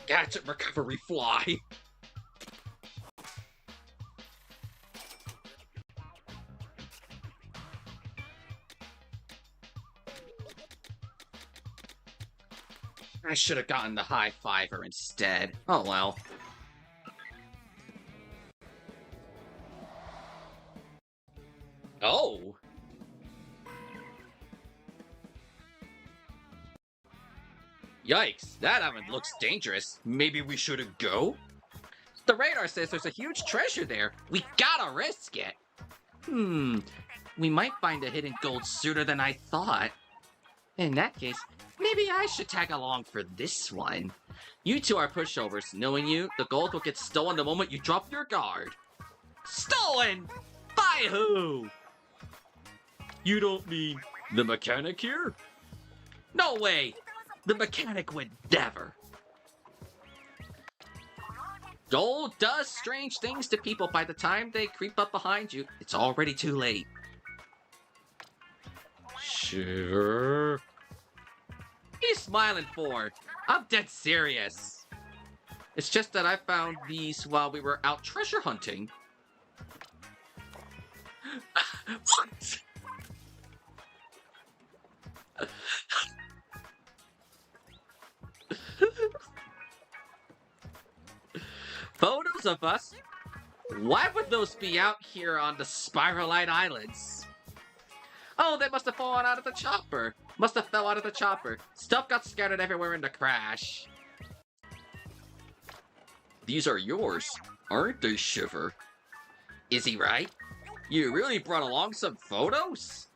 Gadget recovery fly. I should have gotten the high fiver instead. Oh well. Oh. Yikes, that island looks dangerous. Maybe we shouldn't go? The radar says there's a huge treasure there. We gotta risk it. We might find a hidden gold sooner than I thought. In that case, maybe I should tag along for this one. You two are pushovers. Knowing you, the gold will get stolen the moment you drop your guard. Stolen? By who? You don't mean the mechanic here? No way! The mechanic would never. Gold does strange things to people. By the time they creep up behind you, it's already too late. Sure. What are you smiling for? I'm dead serious. It's just that I found these while we were out treasure hunting. What? Photos of us? Why would those be out here on the Spiralhite Islands? Oh, they must have fallen out of the chopper. Must have fell out of the chopper. Stuff got scattered everywhere in the crash. These are yours, aren't they, Shiver? Is he right? You really brought along some photos?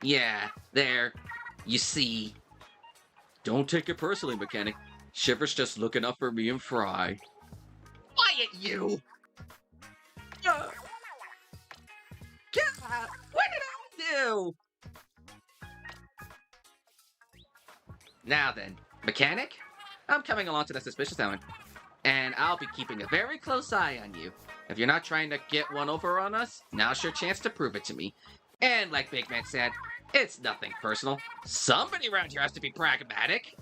Yeah, there. You see. Don't take it personally, mechanic. Shiver's just looking up for me and Fry. Quiet, you! God, what did I do? Now then, mechanic? I'm coming along to the suspicious island, and I'll be keeping a very close eye on you. If you're not trying to get one over on us, now's your chance to prove it to me. And like Big Man said, it's nothing personal. Somebody around here has to be pragmatic.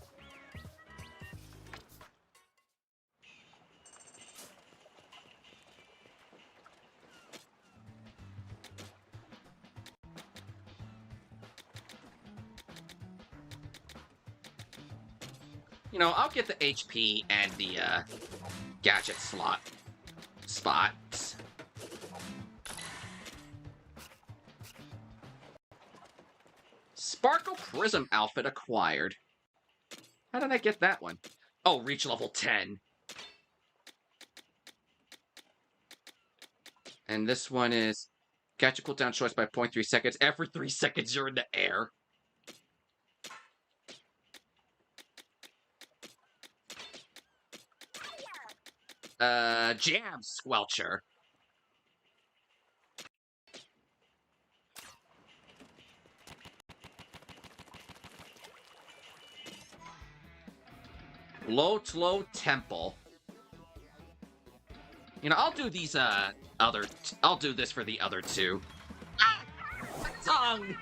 You know, I'll get the HP and the gadget spots. Sparkle Prism outfit acquired. How did I get that one? Oh, reach level 10. And this one is gadget cooldown choice by 0.3 seconds. Every 3 seconds you're in the air. Jam Squelcher. Low Temple. You know, I'll do these, I'll do this for the other two. Ah! My tongue!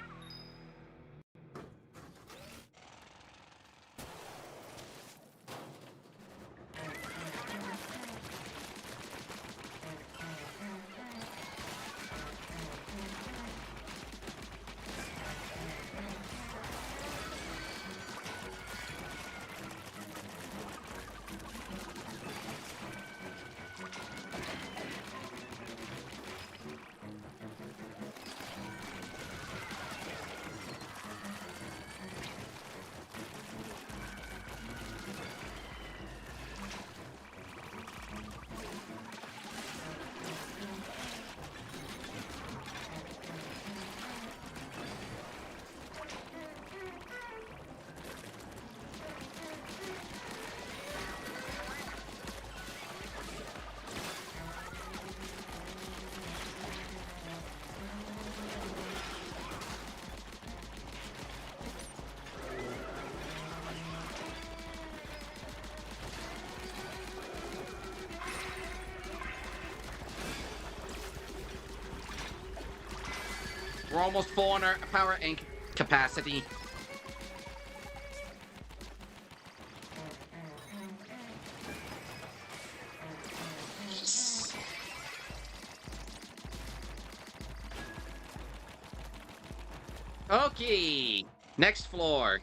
We're almost full on our power and capacity. Okay, next floor.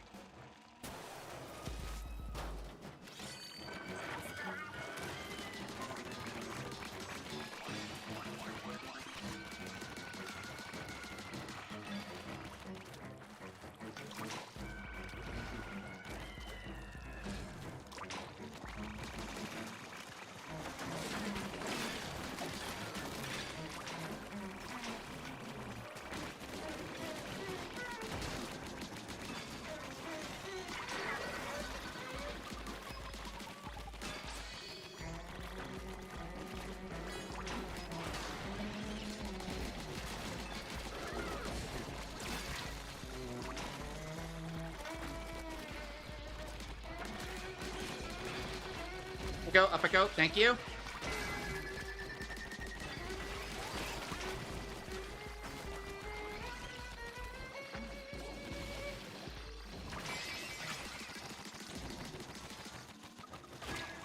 Go, up I go, thank you.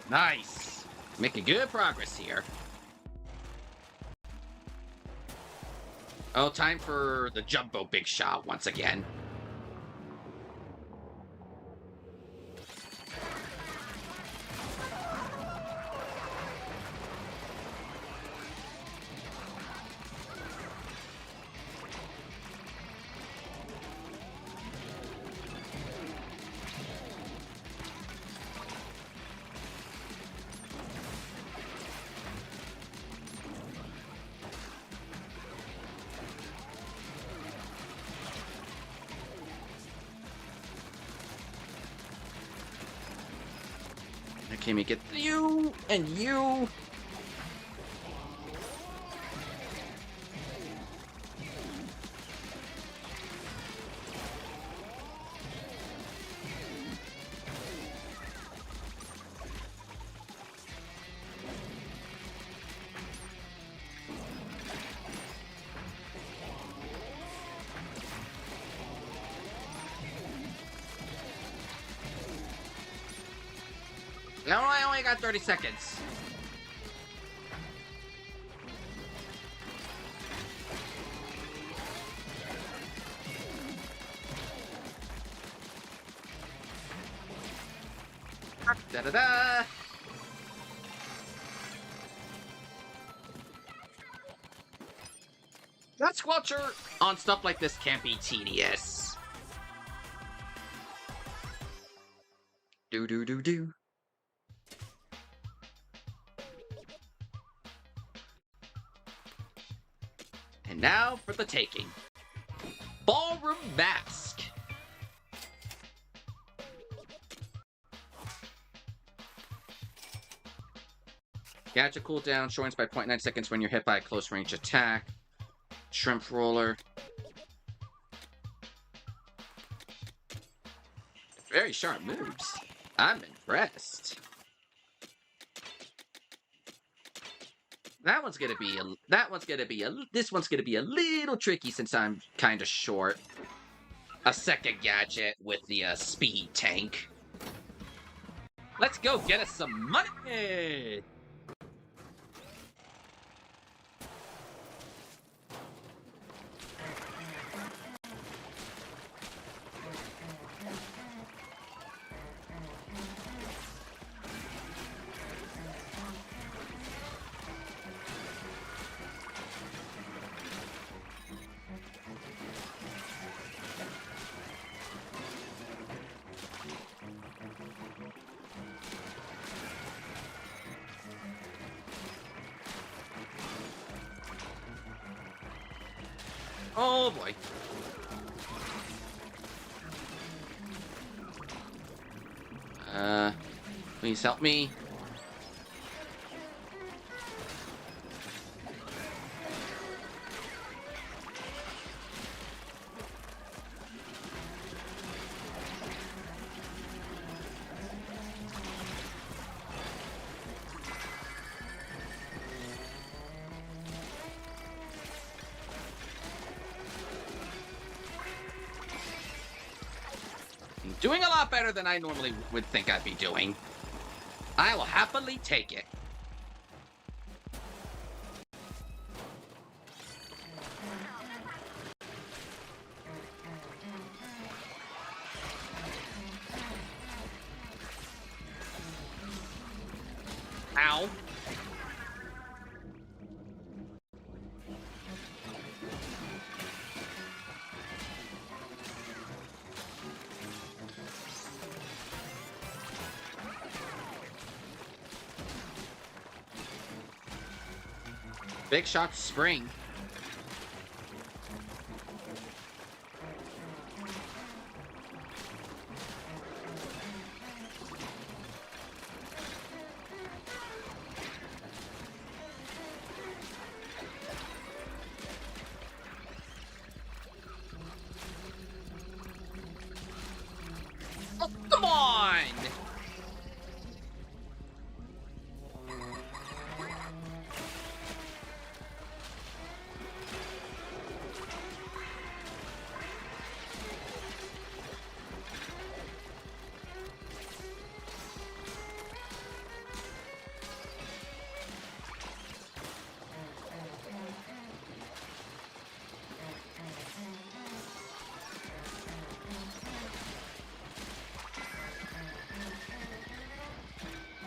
Nice. Making good progress here. Oh, time for the jumbo big shot once again. Okay, me get you and you. No, I only got 30 seconds. Da-da-da! That squelcher on stuff like this can't be tedious. Do-do-do-do. And now for the taking. Ballroom Mask. Gadget cooldown shortens by 0.9 seconds when you're hit by a close range attack. Shrimp Roller. Very sharp moves. I'm impressed. This one's gonna be a little tricky since I'm kind of short. A second gadget with the speed tank. Let's go get us some money! Oh boy. Please help me. Doing a lot better than I normally would think I'd be doing. I will happily take it. Ow. Big shot spring. Oh, come on!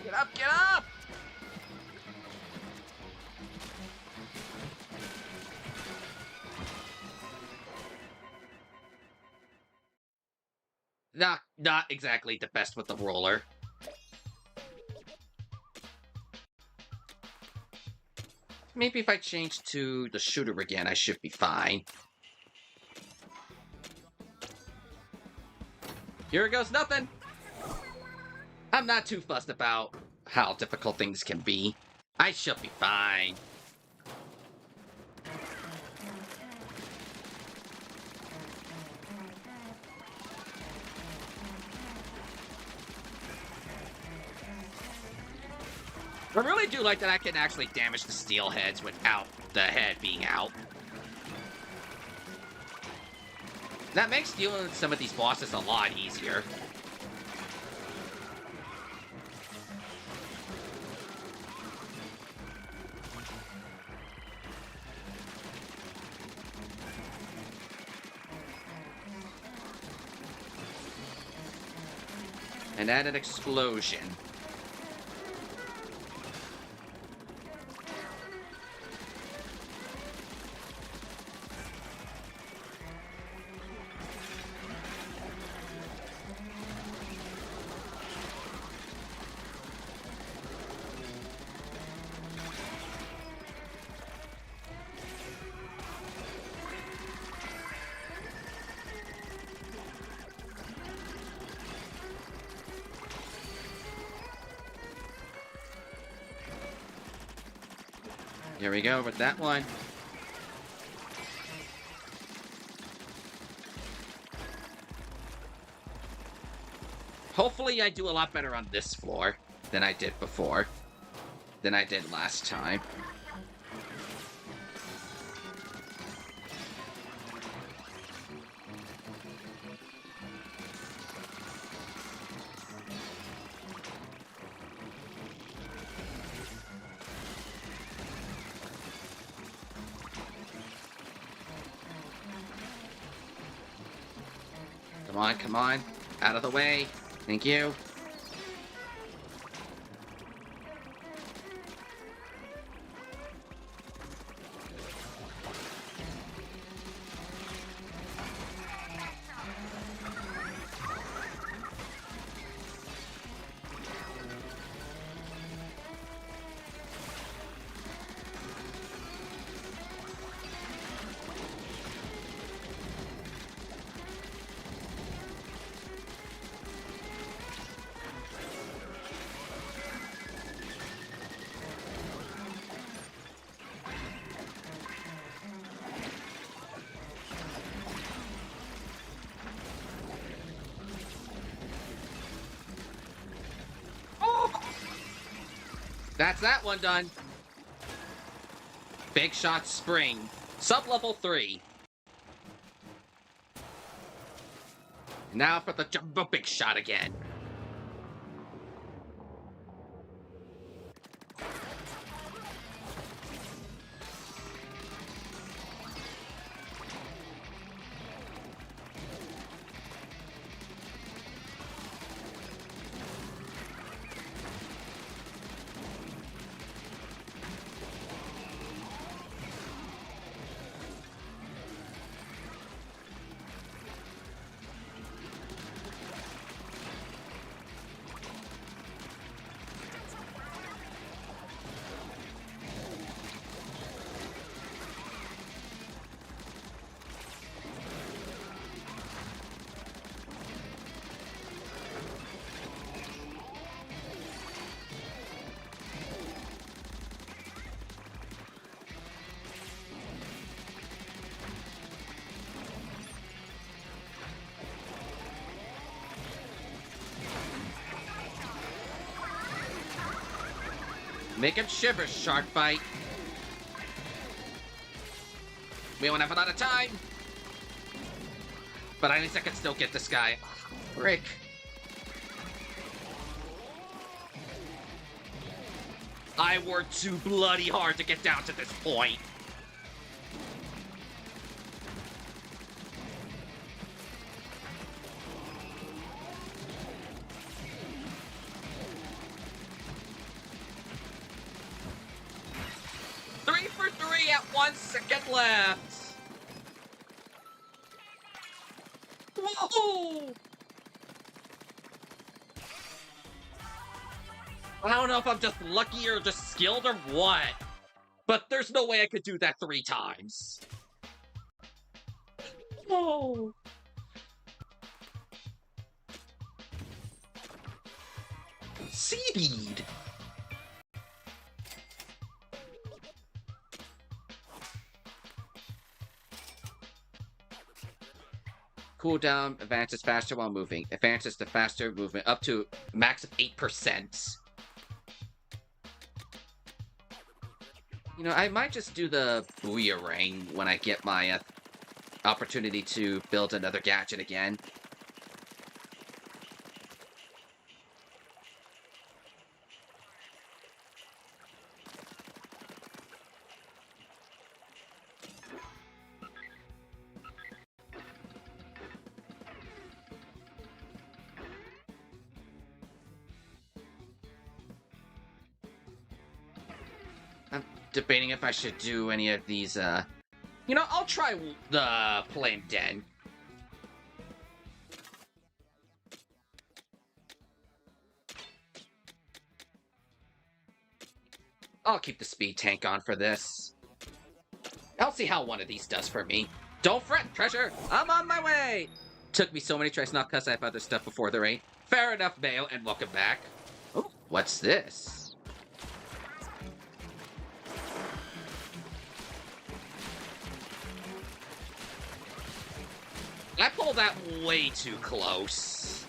Get up, get up! Not exactly the best with the roller. Maybe if I change to the shooter again, I should be fine. Here goes nothing! I'm not too fussed about how difficult things can be. I should be fine. I really do like that I can actually damage the steel heads without the head being out. That makes dealing with some of these bosses a lot easier. And add an explosion. Here we go with that one. Hopefully I do a lot better on this floor than I did before. Than I did last time. Come on, come on. Out of the way. Thank you. That's that one done. Big Shot Spring. Sub-level 3. Now for the jumbo big shot again. Make him shiver, shark bite. We don't have a lot of time. But at least I can still get this guy. Rick. I worked too bloody hard to get down to this point. At 1 second left. Whoa! I don't know if I'm just lucky or just skilled or what, but there's no way I could do that 3 times. Oh. Seaweed. Cooldown advances faster while moving. Advances the faster movement up to max of 8%. You know, I might just do the Booyarang when I get my opportunity to build another gadget again. I'm debating if I should do any of these, You know, I'll try the Flame Den. I'll keep the speed tank on for this. I'll see how one of these does for me. Don't fret, treasure! I'm on my way! Took me so many tries not because I have other stuff before the raid. Fair enough, Mail, and welcome back. Oh, what's this? I pulled that way too close.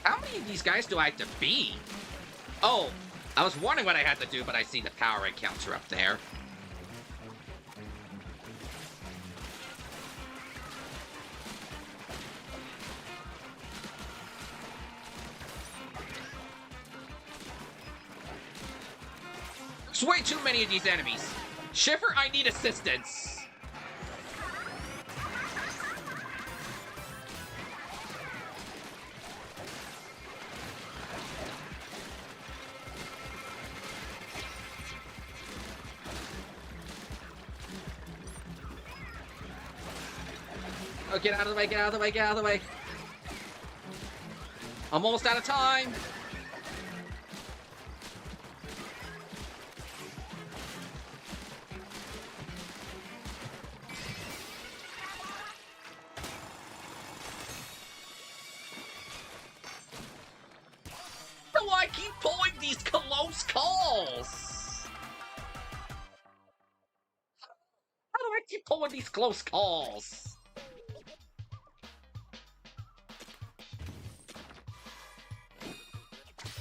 How many of these guys do I have to beat? Oh, I was wondering what I had to do, but I see the power encounter up there. There's way too many of these enemies. Shiver, I need assistance. Oh, get out of the way, get out of the way, get out of the way. I'm almost out of time. Why do I keep pulling these close calls? How do I keep pulling these close calls?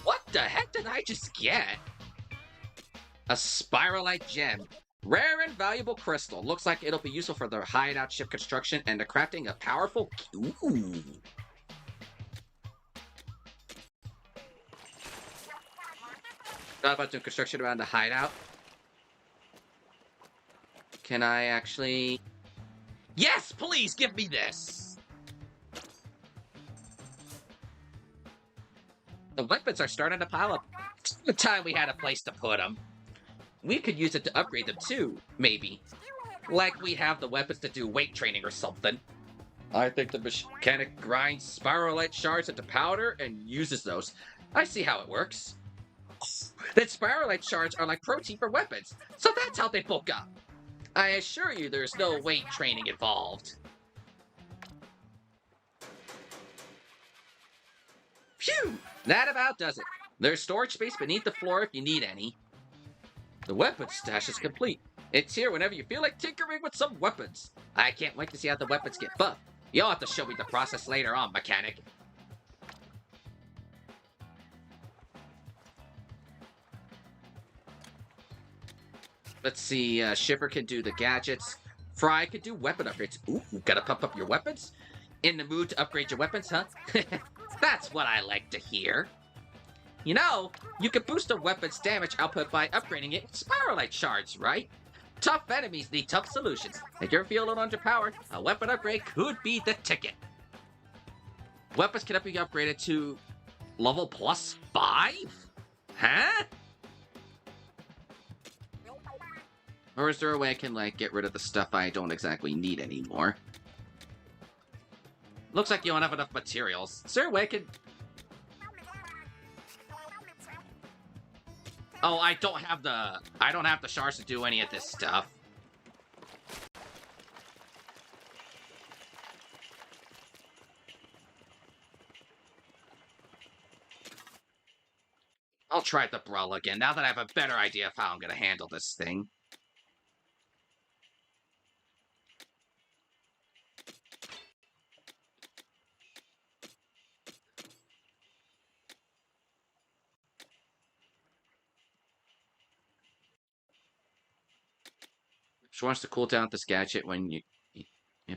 What the heck did I just get? A Spiralhite gem. Rare and valuable crystal. Looks like it'll be useful for the hideout ship construction and the crafting of powerful... Ooh. Thought about doing construction around the hideout. Can I actually... Yes, please give me this! The weapons are starting to pile up. It's the time we had a place to put them. We could use it to upgrade them too, maybe. Like we have the weapons to do weight training or something. I think the mechanic grinds Spiralhite shards into powder and uses those. I see how it works. Then Spiralhite shards are like protein for weapons, so that's how they bulk up. I assure you there's no weight training involved. Phew! That about does it. There's storage space beneath the floor if you need any. The weapons stash is complete. It's here whenever you feel like tinkering with some weapons. I can't wait to see how the weapons get buffed. You'll have to show me the process later on, mechanic. Let's see, Shiver can do the gadgets. Fry can do weapon upgrades. Ooh, gotta pump up your weapons? In the mood to upgrade your weapons, huh? That's what I like to hear. You know, you can boost a weapon's damage output by upgrading it with Spiralhite shards, right? Tough enemies need tough solutions. If you're feeling underpowered, a weapon upgrade could be the ticket. Weapons can be upgraded to level +5? Huh? Or is there a way I can, like, get rid of the stuff I don't exactly need anymore? Looks like you don't have enough materials. Is there a way I can... Oh, I don't have the shards to do any of this stuff. I'll try the Brawl again, now that I have a better idea of how I'm gonna handle this thing. She wants to cool down this gadget when you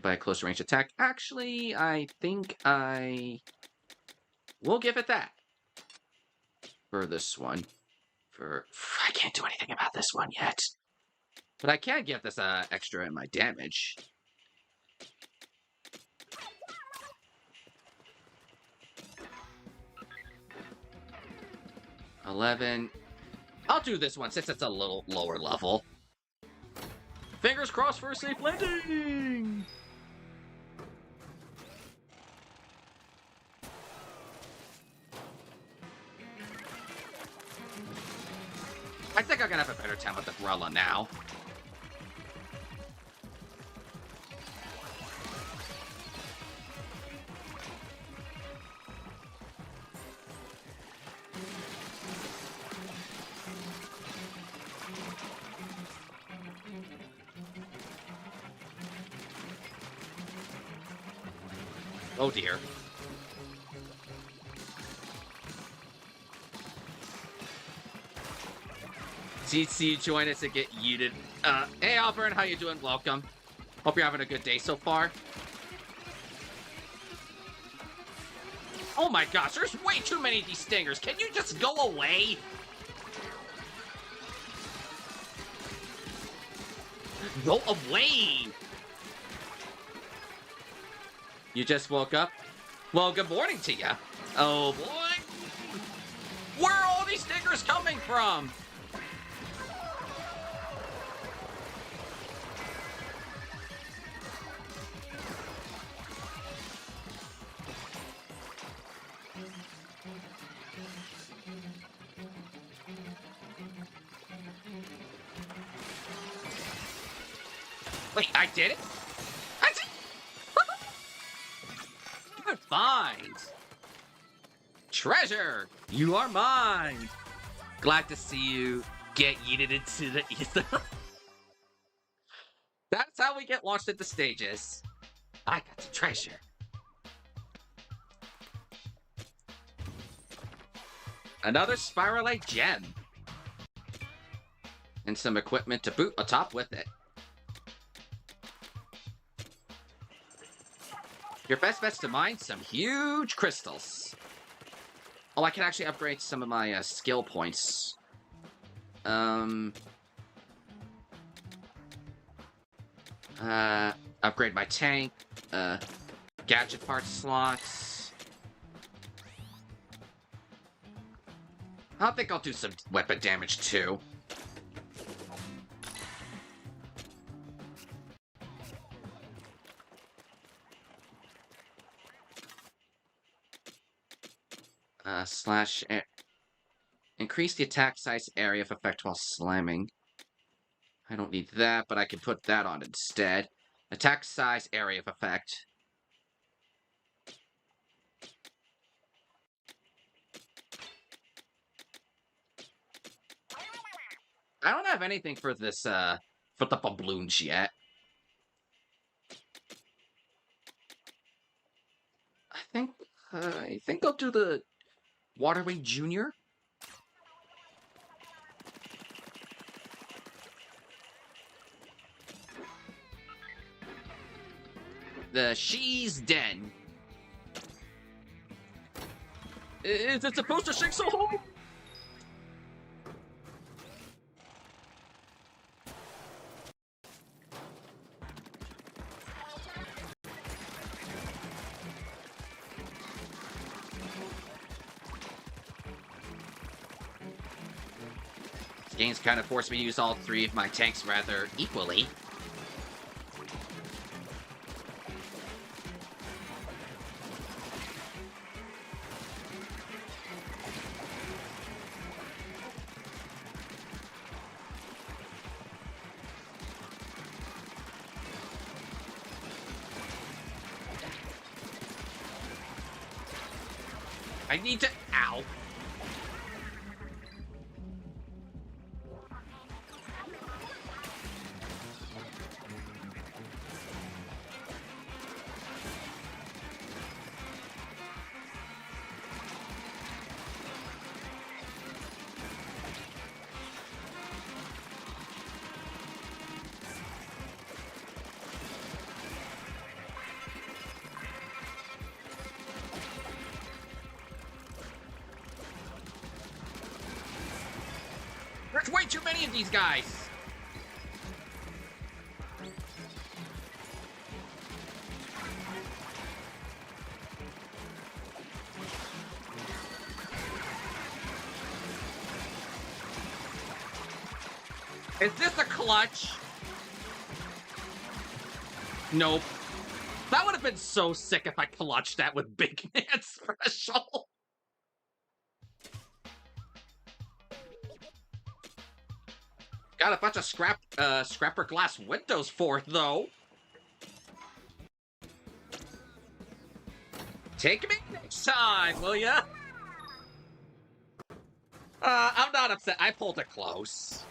by a close range attack. Actually, I think I will give it that for this one. I can't do anything about this one yet, but I can give this extra in my damage. $11. I'll do this one since it's a little lower level. Fingers crossed for a safe landing! I think I'm gonna have a better time with the Umbrella now. Oh dear. CC join us and get yeeted. Hey Alvern, how you doing? Welcome. Hope you're having a good day so far. Oh my gosh, there's way too many of these stingers. Can you just go away? Go away! You just woke up? Well, good morning to ya. Oh boy! Where are all these stingers coming from? Wait, I did it? I did Good find. Treasure! You are mine! Glad to see you get yeeted into the ether. That's how we get launched into stages. I got the treasure. Another Spiralhite gem. And some equipment to boot atop with it. Your best bet's to mine some huge crystals. Oh, I can actually upgrade some of my skill points. Upgrade my tank, gadget parts slots. I think I'll do some weapon damage too. Increase the attack size area of effect while slamming. I don't need that, but I can put that on instead. Attack size area of effect. I don't have anything for this, for the balloons yet. I think I'll do the Waterway Junior. The She's Den. Is it supposed to shake so hard? This game's kind of forced me to use all three of my tanks rather equally. I need to... Ow. There's way too many of these guys! Is this a clutch? Nope. That would have been so sick if I clutched that with Big Man Special. Got a bunch of scrapper glass windows for it, though. Take me next time, will ya? I'm not upset. I pulled it close.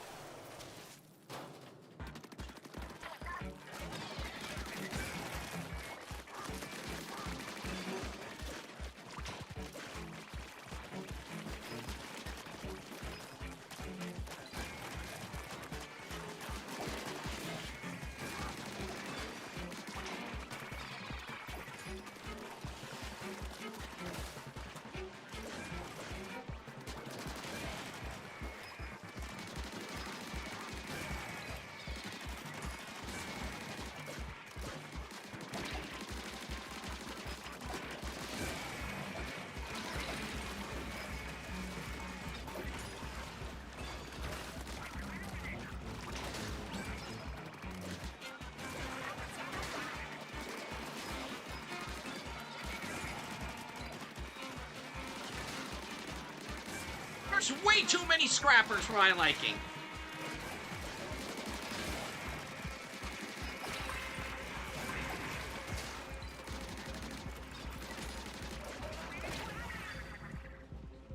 There's way too many scrappers for my liking.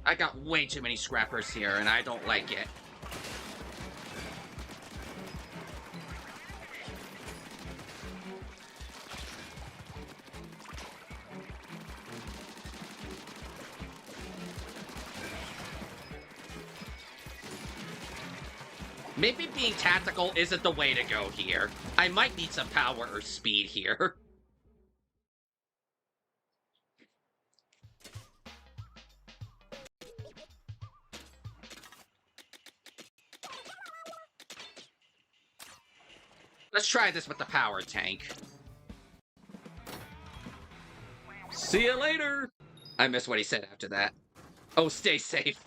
I got way too many scrappers here, and I don't like it. Maybe being tactical isn't the way to go here. I might need some power or speed here. Let's try this with the power tank. See you later! I missed what he said after that. Oh, stay safe.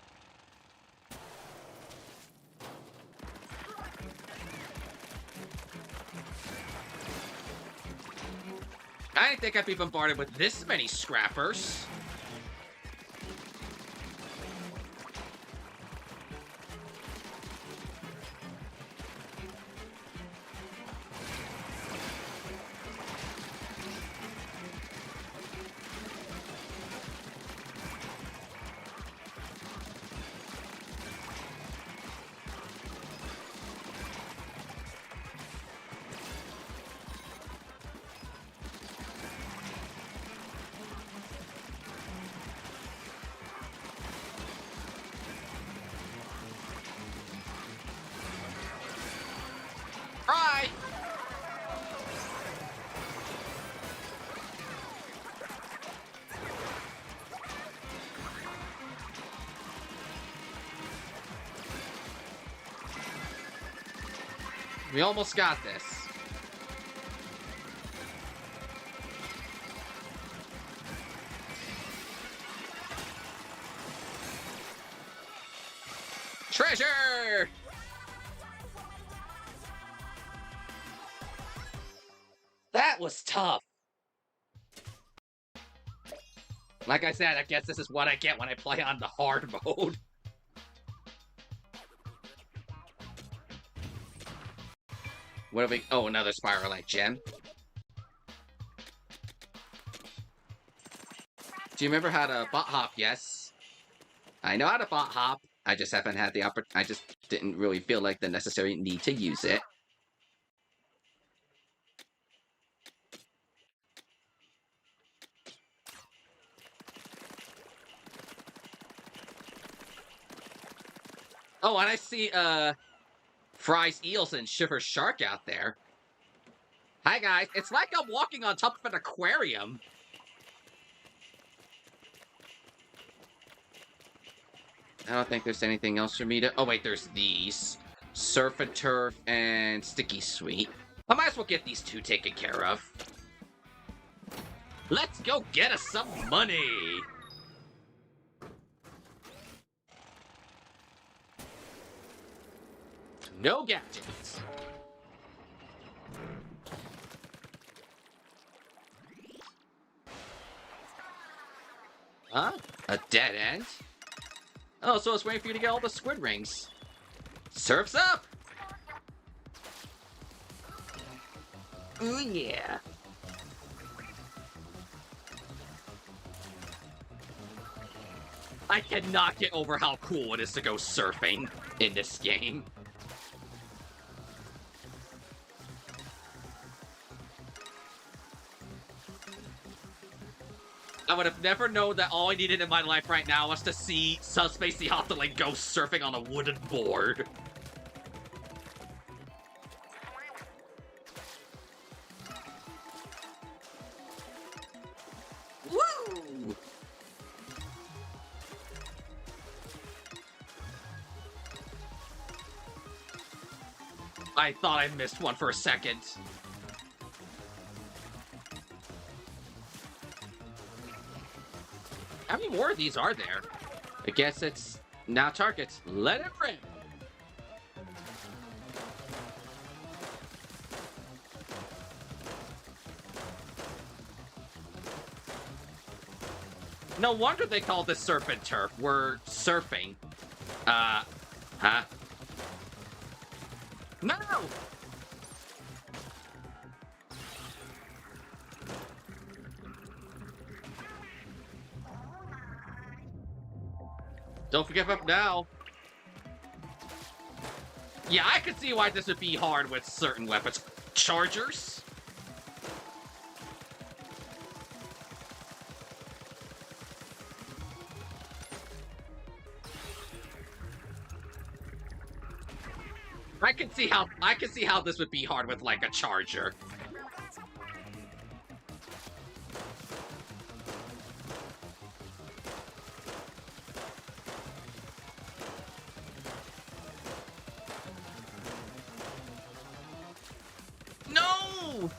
I didn't think I'd be bombarded with this many scrappers. Fry! We almost got this. Treasure! That was tough. Like I said, I guess this is what I get when I play on the hard mode. What are we... Oh, another Spiralhite gem. Do you remember how to bot hop? Yes. I know how to bot hop. I just haven't had the opportunity. I just didn't really feel like the necessary need to use it. Oh, and I see, Fry's Eels and Shiver's Shark out there. Hi, guys. It's like I'm walking on top of an aquarium. I don't think there's anything else for me to... Oh, wait, there's these. Surf and Turf and Sticky Sweet. I might as well get these two taken care of. Let's go get us some money! No gadgets. Huh? A dead end? Oh, so it's waiting for you to get all the squid rings. Surf's up! Ooh, yeah. I cannot get over how cool it is to go surfing in this game. I would have never known that all I needed in my life right now was to see Subspace the Optiling go surfing on a wooden board. Woo! I thought I missed one for a second. How many more of these are there? I guess it's now targets. Let it rip. No wonder they call this surf and turf. We're surfing. Huh? No! Don't forget up now. Yeah, I can see why this would be hard with certain weapons. Chargers? I can see how this would be hard with like a charger. No!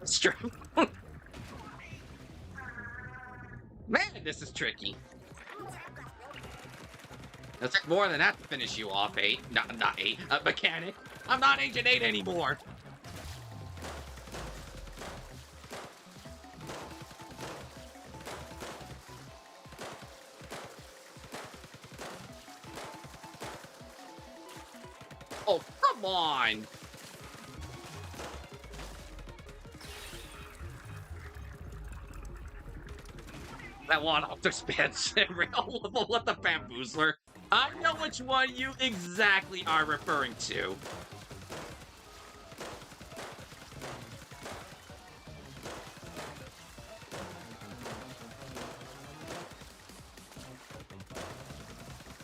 That's true. Man, this is tricky. It'll take more than that to finish you off, 8. Not 8. Mechanic. I'm not Agent 8 anymore. Oh, come on. That one off expansion real level with the bamboozler. I know which one you exactly are referring to.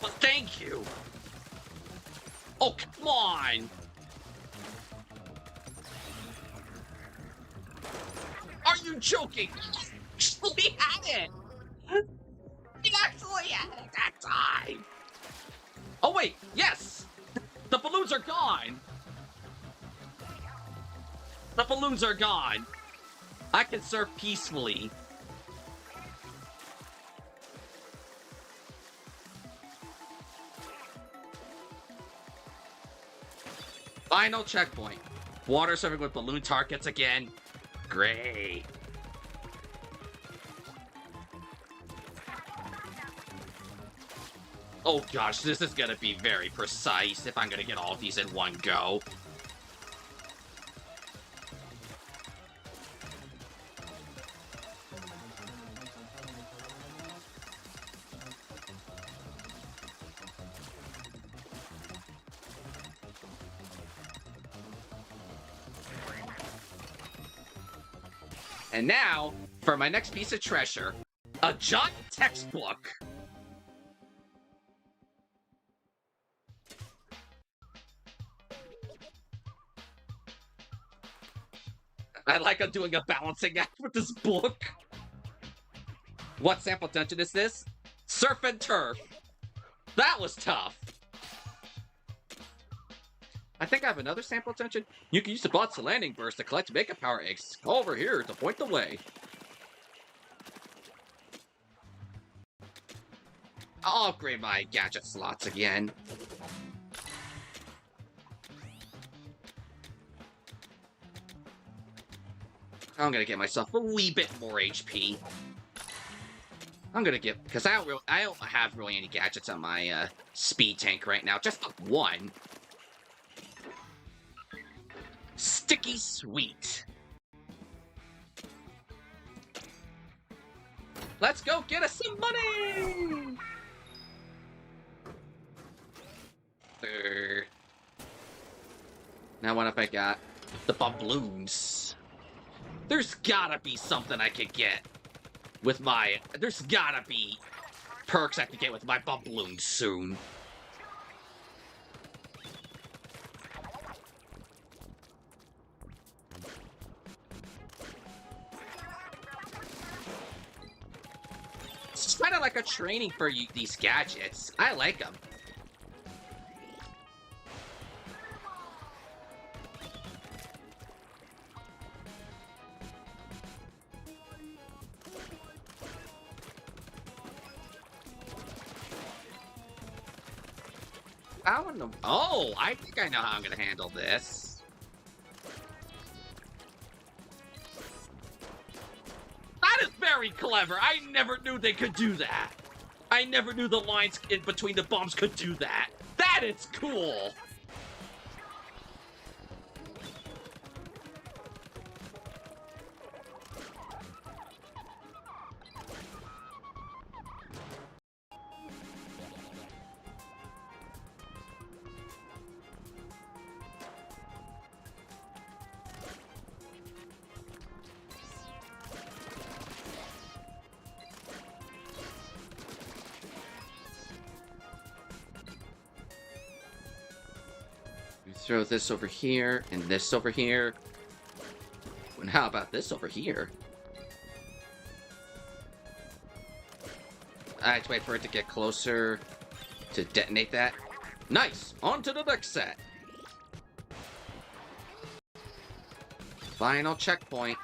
Well, thank you. Oh, come on. Are you joking? We had it. We actually had it that time! Oh wait, yes! The balloons are gone! The balloons are gone! I can surf peacefully. Final checkpoint. Water surfing with balloon targets again. Great. Oh gosh, this is gonna be very precise if I'm gonna get all of these in one go. And now, for my next piece of treasure, a giant textbook. I like I'm doing a balancing act with this book. What sample dungeon is this? Surf and Turf. That was tough. I think I have another sample dungeon. You can use the bot's landing burst to collect Mega Power eggs. Go over here to point the way. I'll upgrade my gadget slots again. I'm gonna get myself a wee bit more HP. I'm gonna get, because I don't have really any gadgets on my speed tank right now. Just one. Sticky sweet. Let's go get us some money. Now what if I got the bubloons? There's gotta be something I could get with my... There's gotta be perks I could get with my bubloons soon. It's kind of like a training for you, these gadgets. I like them. I don't know. Oh, I think I know how I'm gonna handle this. That is very clever. I never knew they could do that. I never knew the lines in between the bombs could do that. That is cool. Throw this over here, and this over here. And how about this over here? I have to wait for it to get closer to detonate that. Nice! On to the next set! Final checkpoint.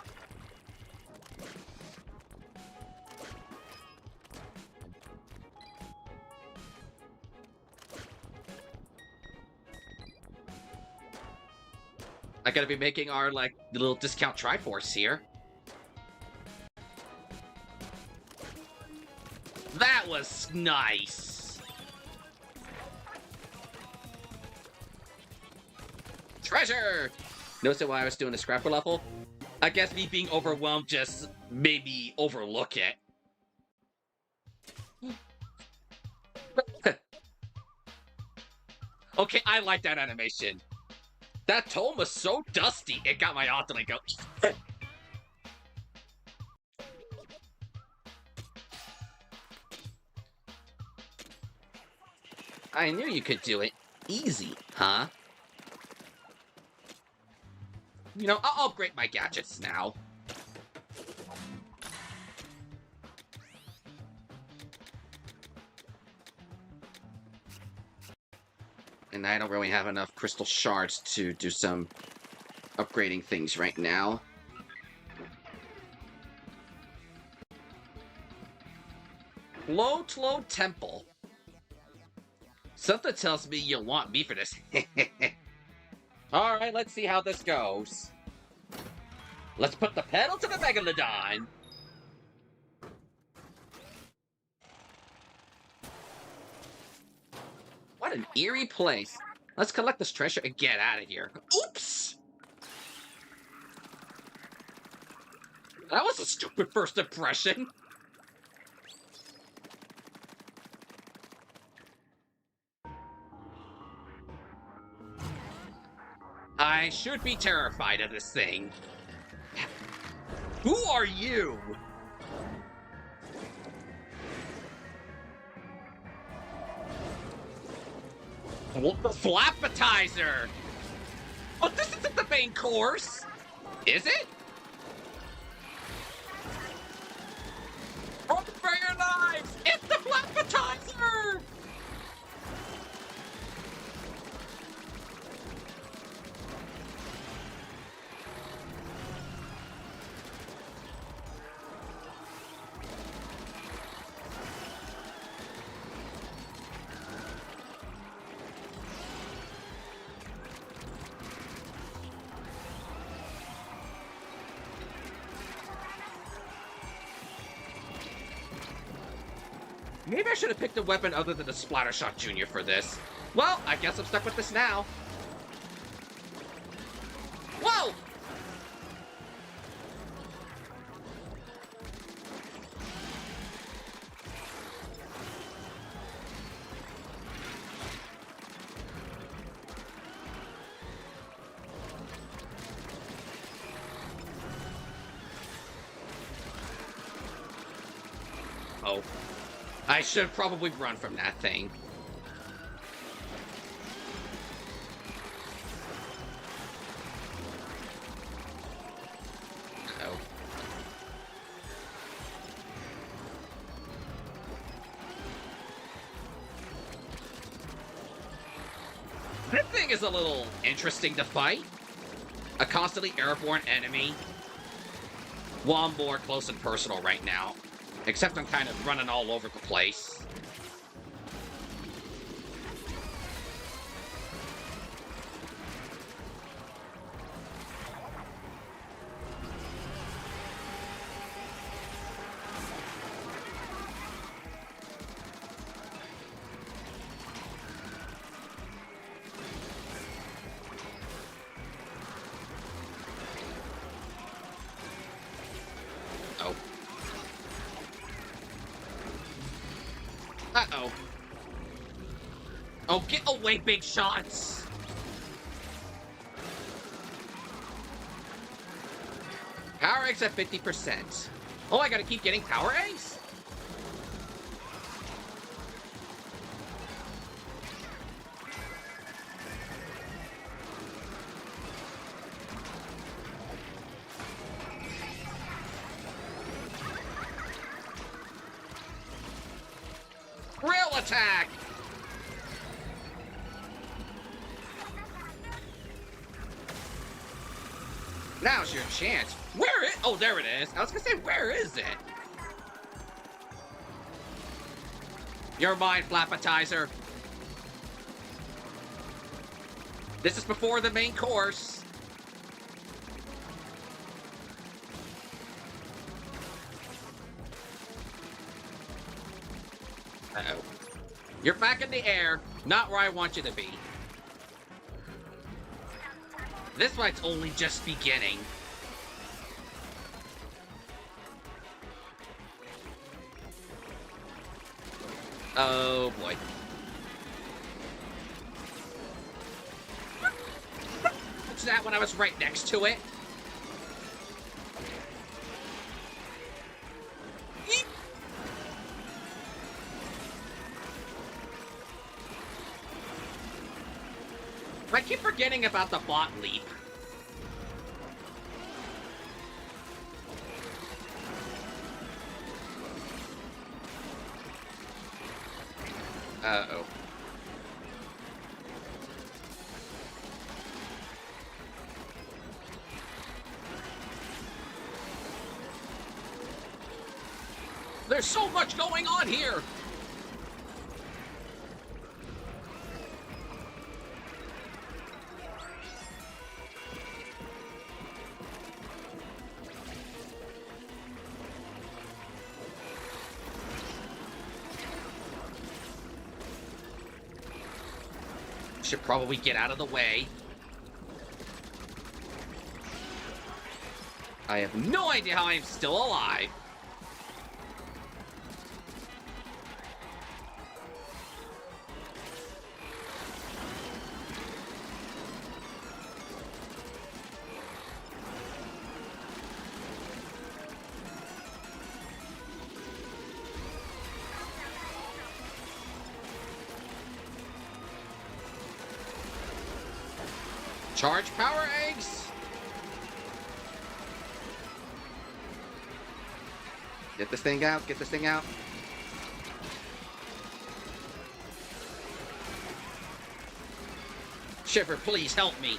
I gotta be making our, like, little discount Triforce here. That was nice! Treasure! Notice why I was doing the scrapper level? I guess me being overwhelmed just made me overlook it. Okay, I like that animation. That tome was so dusty, it got my eye to go. I knew you could do it. Easy, huh? You know, I'll upgrade my gadgets now. And I don't really have enough crystal shards to do some upgrading things right now. Low Temple. Something tells me you'll want me for this. Alright, let's see how this goes. Let's put the pedal to the Megalodon. What an eerie place. Let's collect this treasure and get out of here. Oops! That was a stupid first impression. I should be terrified of this thing. Who are you? The Flapatizer! Oh, this isn't the main course! Is it? Run for your lives! It's the Flapatizer! Maybe I should have picked a weapon other than the Splattershot Jr. for this. Well, I guess I'm stuck with this now. Whoa! Oh. I should probably run from that thing. Oh. This thing is a little interesting to fight. A constantly airborne enemy. Well, I'm more close and personal right now. Except I'm kind of running all over the place. Oh. Uh-oh. Oh, get away, big shots! Power eggs at 50%. Oh, I gotta keep getting power eggs? attack! Now's your chance. Where is... Oh, there it is. I was gonna say, where is it? You're mine, Flappetizer. This is before the main course. Uh-oh. You're back in the air, not where I want you to be. This fight's only just beginning. Oh boy. What's that when I was right next to it? Eep. I keep forgetting about the bot leap. Uh-oh. There's so much going on here! Should probably get out of the way. I have no idea how I'm still alive. Charge power eggs! Get this thing out, get this thing out. Shiver, please help me.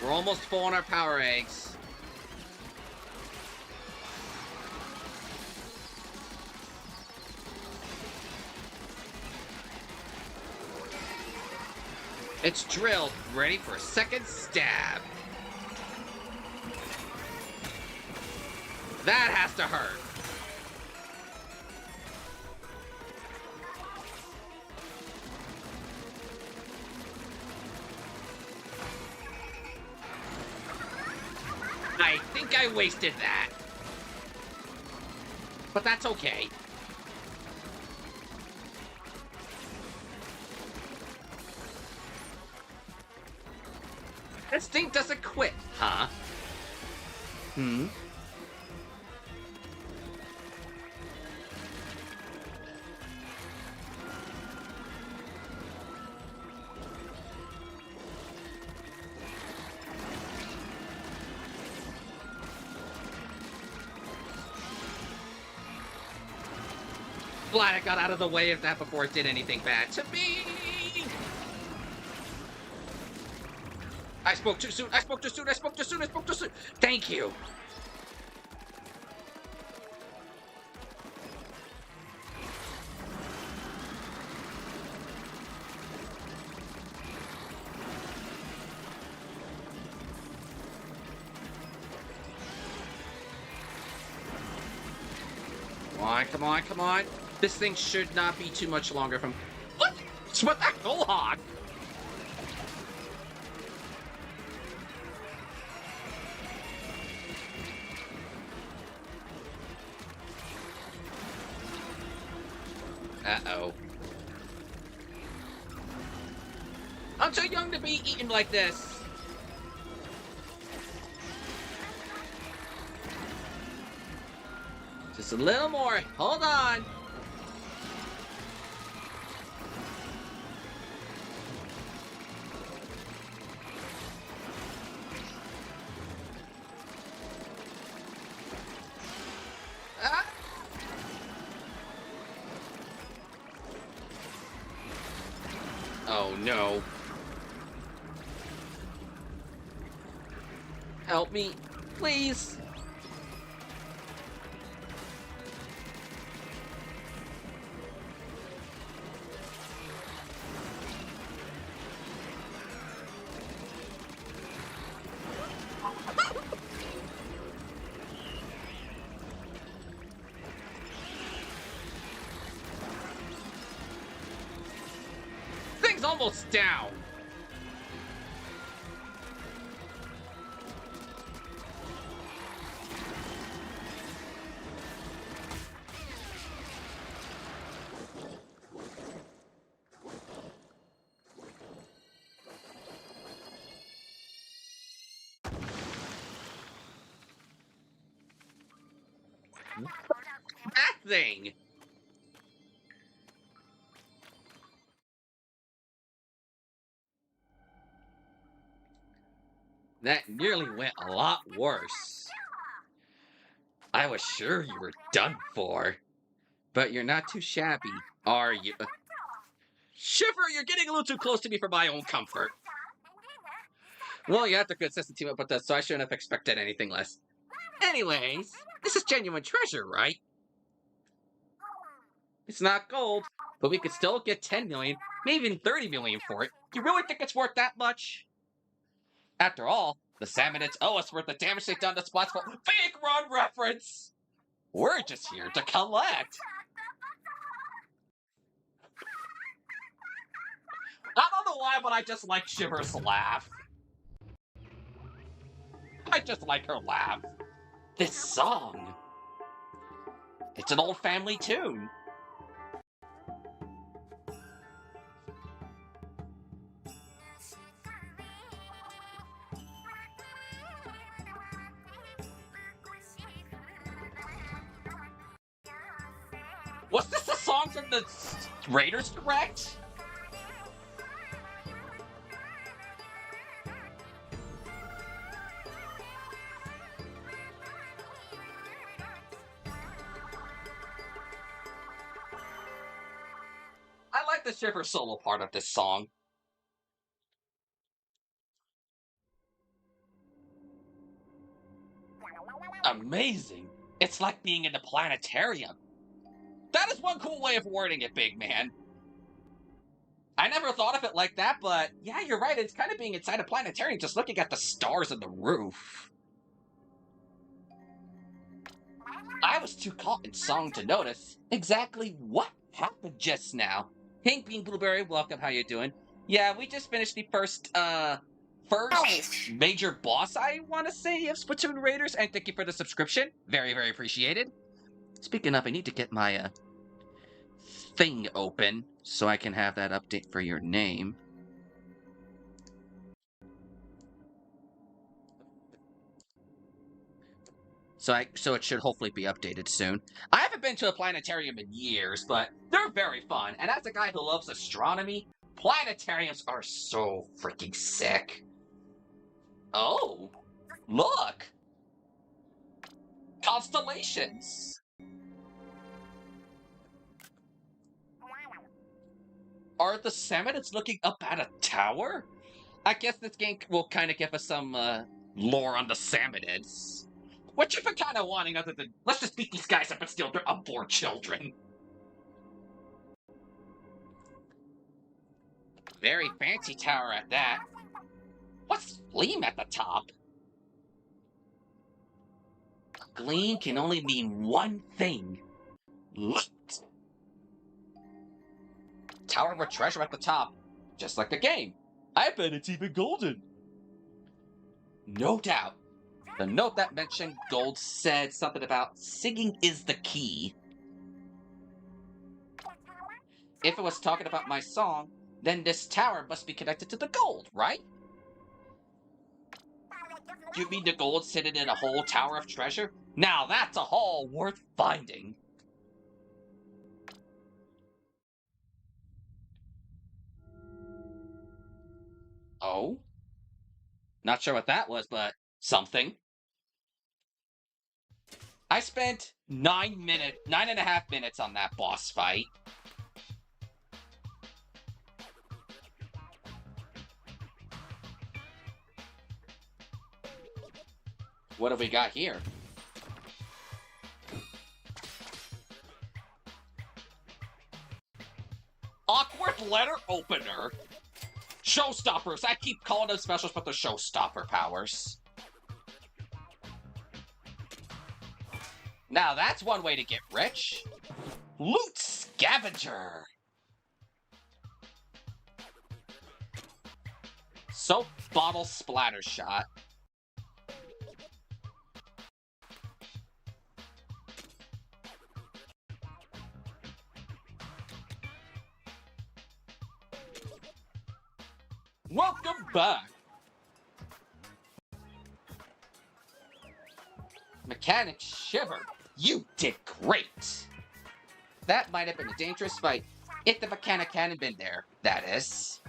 We're almost full on our power eggs. It's drilled, ready for a second stab. That has to hurt. I think I wasted that. But that's okay. This thing doesn't quit, huh? Hmm? Glad I got out of the way of that before it did anything bad to me. I spoke too soon. I spoke too soon. I spoke too soon. I spoke too soon. Thank you. Come on, come on, come on. This thing should not be too much longer from... What? What the hell on? Uh-oh. I'm too young to be eaten like this. Just a little more. Hold on. Ah. Oh no. Help me, please. Thing's almost down. That thing. That nearly went a lot worse. I was sure you were done for. But you're not too shabby, are you? Shiver, you're getting a little too close to me for my own comfort. Well, you have the consistency with this, so I shouldn't have expected anything less. Anyways, this is genuine treasure, right? It's not gold, but we could still get 10 million, maybe even 30 million for it. You really think it's worth that much? After all, the Salmonids owe us worth the damage they've done to spots for Big Run reference! We're just here to collect! I don't know why, but I just like Shiver's laugh. I just like her laugh. This song. It's an old family tune. Was this the song from the Raiders Direct? I like the Shiver solo part of this song. Amazing! It's like being in the planetarium. That is one cool way of wording it, big man. I never thought of it like that, but yeah, you're right. It's kind of being inside a planetarium, just looking at the stars on the roof. I was too caught in song to notice exactly what happened just now. Pink Bean Blueberry, welcome, how you doing? Yeah, we just finished the first major boss, I want to say, of Splatoon Raiders, and thank you for the subscription. Very, very appreciated. Speaking of, I need to get my, thing open so I can have that update for your name. So it should hopefully be updated soon. I haven't been to a planetarium in years, but they're very fun. And as a guy who loves astronomy, planetariums are so freaking sick. Oh, look! Constellations! Are the Salmonids looking up at a tower? I guess this game will kind of give us some lore on the Salmonids. What you've been kind of wanting other than, let's just beat these guys up and steal their unborn children. Very fancy tower at that. What's Gleam at the top? Gleam can only mean one thing. Light. Tower with treasure at the top. Just like the game. I bet it's even golden. No doubt. The note that mentioned gold said something about singing is the key. If it was talking about my song, Then this tower must be connected to the gold, right? You mean the gold sitting in a whole tower of treasure? Now that's a haul worth finding. Oh? Not sure what that was, but something. I spent 9.5 minutes on that boss fight. What have we got here? Awkward letter opener. Showstoppers. I keep calling them specials, but they're showstopper powers. Now that's one way to get rich. Loot scavenger. Soap bottle splatter shot. Welcome back. Mechanic shivered. You did great. That might have been a dangerous fight if the mechanic hadn't been there, that is.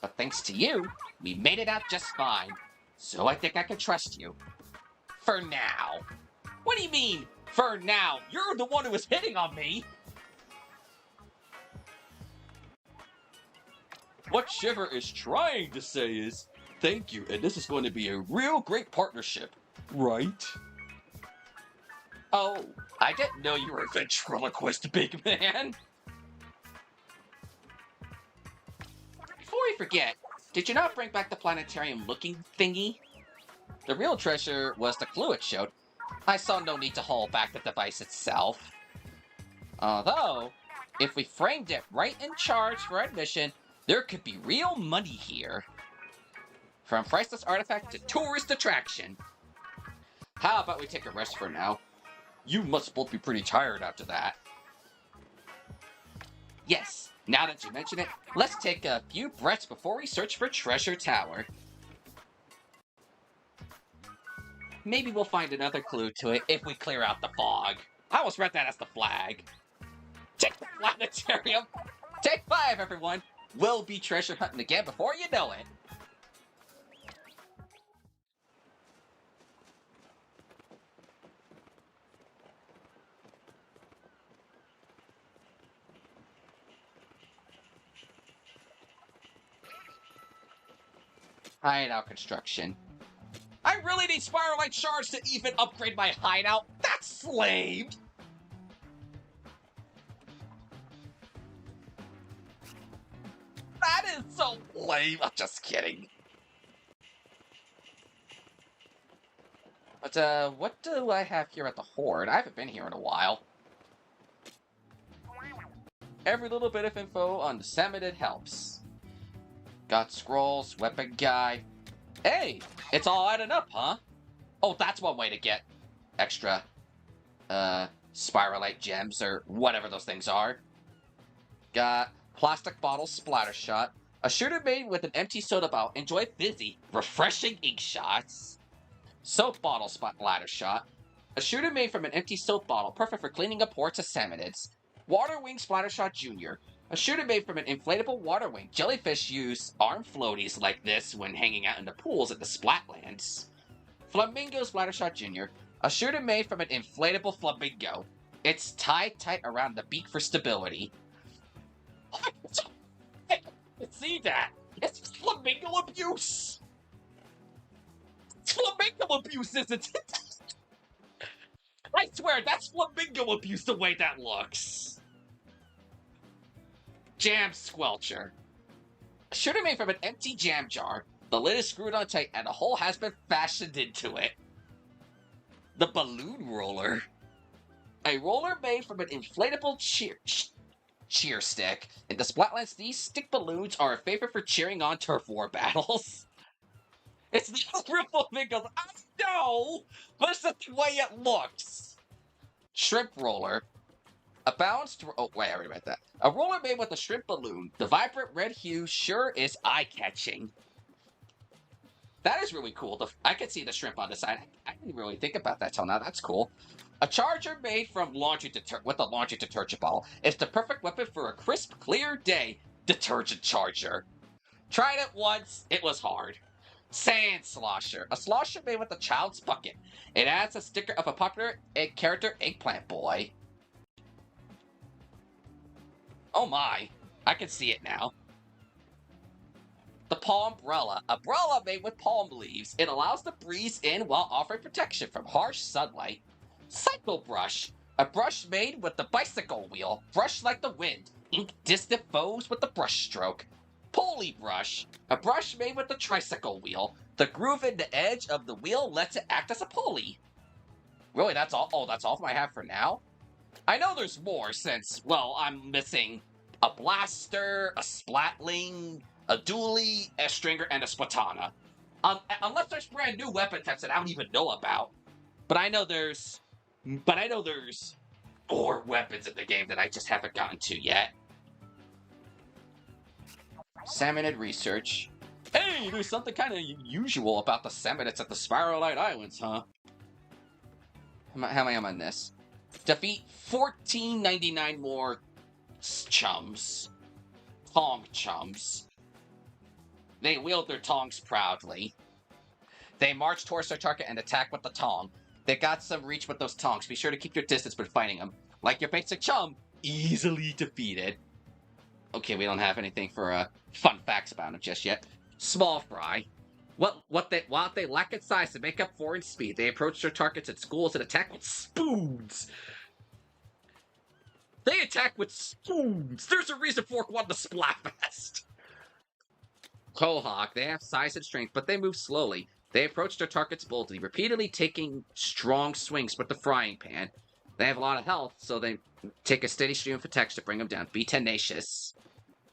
But thanks to you, we made it out just fine. So I think I can trust you. For now. What do you mean, for now? You're the one who was hitting on me. What Shiver is trying to say is, thank you, and this is going to be a real great partnership, right? Oh, I didn't know you were a ventriloquist, big man. Before we forget, did you not bring back the planetarium-looking thingy? The real treasure was the clue it showed. I saw no need to haul back the device itself. Although, if we framed it right in charge for admission, there could be real money here. From priceless artifact to tourist attraction. How about we take a rest for now? You must both be pretty tired after that. Yes, now that you mention it, let's take a few breaths before we search for Treasure Tower. Maybe we'll find another clue to it if we clear out the fog. I almost read that as the flag. Take the planetarium! Take 5, everyone! We'll be treasure hunting again before you know it. Hideout construction. I really need Spiralhite shards to even upgrade my hideout. That's lame. That is so lame. I'm just kidding. But, what do I have here at the Horde? I haven't been here in a while. Every little bit of info on the Samadid helps. Got scrolls, weapon guide. Hey, it's all adding up, huh? Oh, that's one way to get extra, Spiralite gems, or whatever those things are. Got plastic bottle splatter shot. A shooter made with an empty soda bottle. Enjoy fizzy, refreshing ink shots. Soap bottle splatter shot. A shooter made from an empty soap bottle, perfect for cleaning up ports of Samanids. Water wing splatter shot junior. A shooter made from an inflatable water wing. Jellyfish use arm floaties like this when hanging out in the pools at the Splatlands. Flamingo Splattershot Jr. A shooter made from an inflatable flamingo. It's tied tight around the beak for stability. See that? It's flamingo abuse! It's flamingo abuse, isn't it? I swear, that's flamingo abuse the way that looks. Jam Squelcher. A shooter made from an empty jam jar. The lid is screwed on tight and a hole has been fashioned into it. The Balloon Roller. A roller made from an inflatable cheer stick. In the Splatlands, these stick balloons are a favorite for cheering on turf war battles. It's the real flamingos. I know, but it's the way it looks. Shrimp Roller. A balanced... Oh, wait, I already read that. A roller made with a shrimp balloon. The vibrant red hue sure is eye-catching. That is really cool. I could see the shrimp on the side. I didn't really think about that till now. That's cool. A charger made from with a laundry detergent bottle. It's the perfect weapon for a crisp, clear day. Detergent charger. Tried it once. It was hard. Sand slosher. A slosher made with a child's bucket. It adds a sticker of a popular character, Eggplant Boy. Oh my. I can see it now. The palm umbrella. Umbrella made with palm leaves. It allows the breeze in while offering protection from harsh sunlight. Cycle brush. A brush made with the bicycle wheel. Brush like the wind. Ink distant foes with the brush stroke. Pulley brush. A brush made with the tricycle wheel. The groove in the edge of the wheel lets it act as a pulley. Really, that's all? Oh, that's all I have for now? I know there's more since, well, I'm missing a blaster, a splatling, a dually, a stringer, and a splatana. Unless there's brand new weapon types that I don't even know about. But I know there's more weapons in the game that I just haven't gotten to yet. Salmonid research. Hey, there's something kind of unusual about the salmonids at the Spiralhite Islands, huh? How am I on this? Defeat 1499 more chums. Tong chums. They wield their tongs proudly. They march towards their target and attack with the tong. They got some reach with those tongs. Be sure to keep your distance when fighting them. Like your basic chum, easily defeated. Okay, we don't have anything for fun facts about them just yet. Small fry. While they lack in size to make up for in speed, they approach their targets at schools and attack with spoons. They attack with spoons. There's a reason Fork won the Splatfest. Quahog. They have size and strength, but they move slowly. They approach their targets boldly, repeatedly taking strong swings with the frying pan. They have a lot of health, so they take a steady stream of attacks to bring them down. Be tenacious.